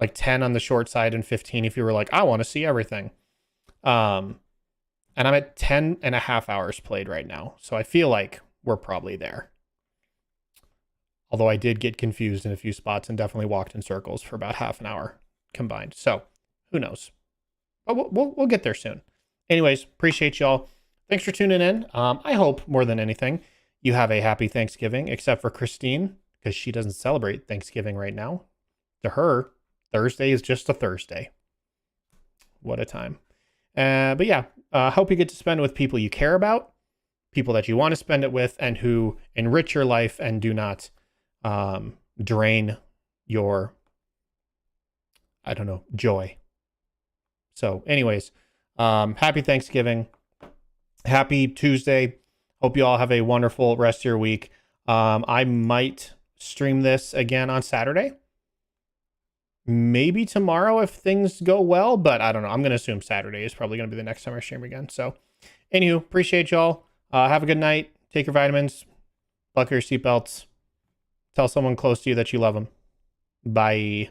[SPEAKER 1] like 10 on the short side and 15 if you were like, I want to see everything. And I'm at 10 and a half hours played right now. So I feel like we're probably there. Although I did get confused in a few spots and definitely walked in circles for about half an hour combined. So who knows? But we'll get there soon. Anyways, appreciate y'all. Thanks for tuning in. I hope more than anything, you have a happy Thanksgiving, except for Christine, because she doesn't celebrate Thanksgiving right now. To her, Thursday is just a Thursday. What a time. But yeah, hope you get to spend it with people you care about, people that you want to spend it with, and who enrich your life and do not drain your, I don't know, joy. So anyways, happy Thanksgiving. Happy Tuesday. Hope you all have a wonderful rest of your week. I might stream this again on Saturday. Maybe tomorrow if things go well, but I don't know. I'm going to assume Saturday is probably going to be the next time I stream again. So anywho, appreciate y'all. Have a good night. Take your vitamins. Buckle your seatbelts. Tell someone close to you that you love them. Bye.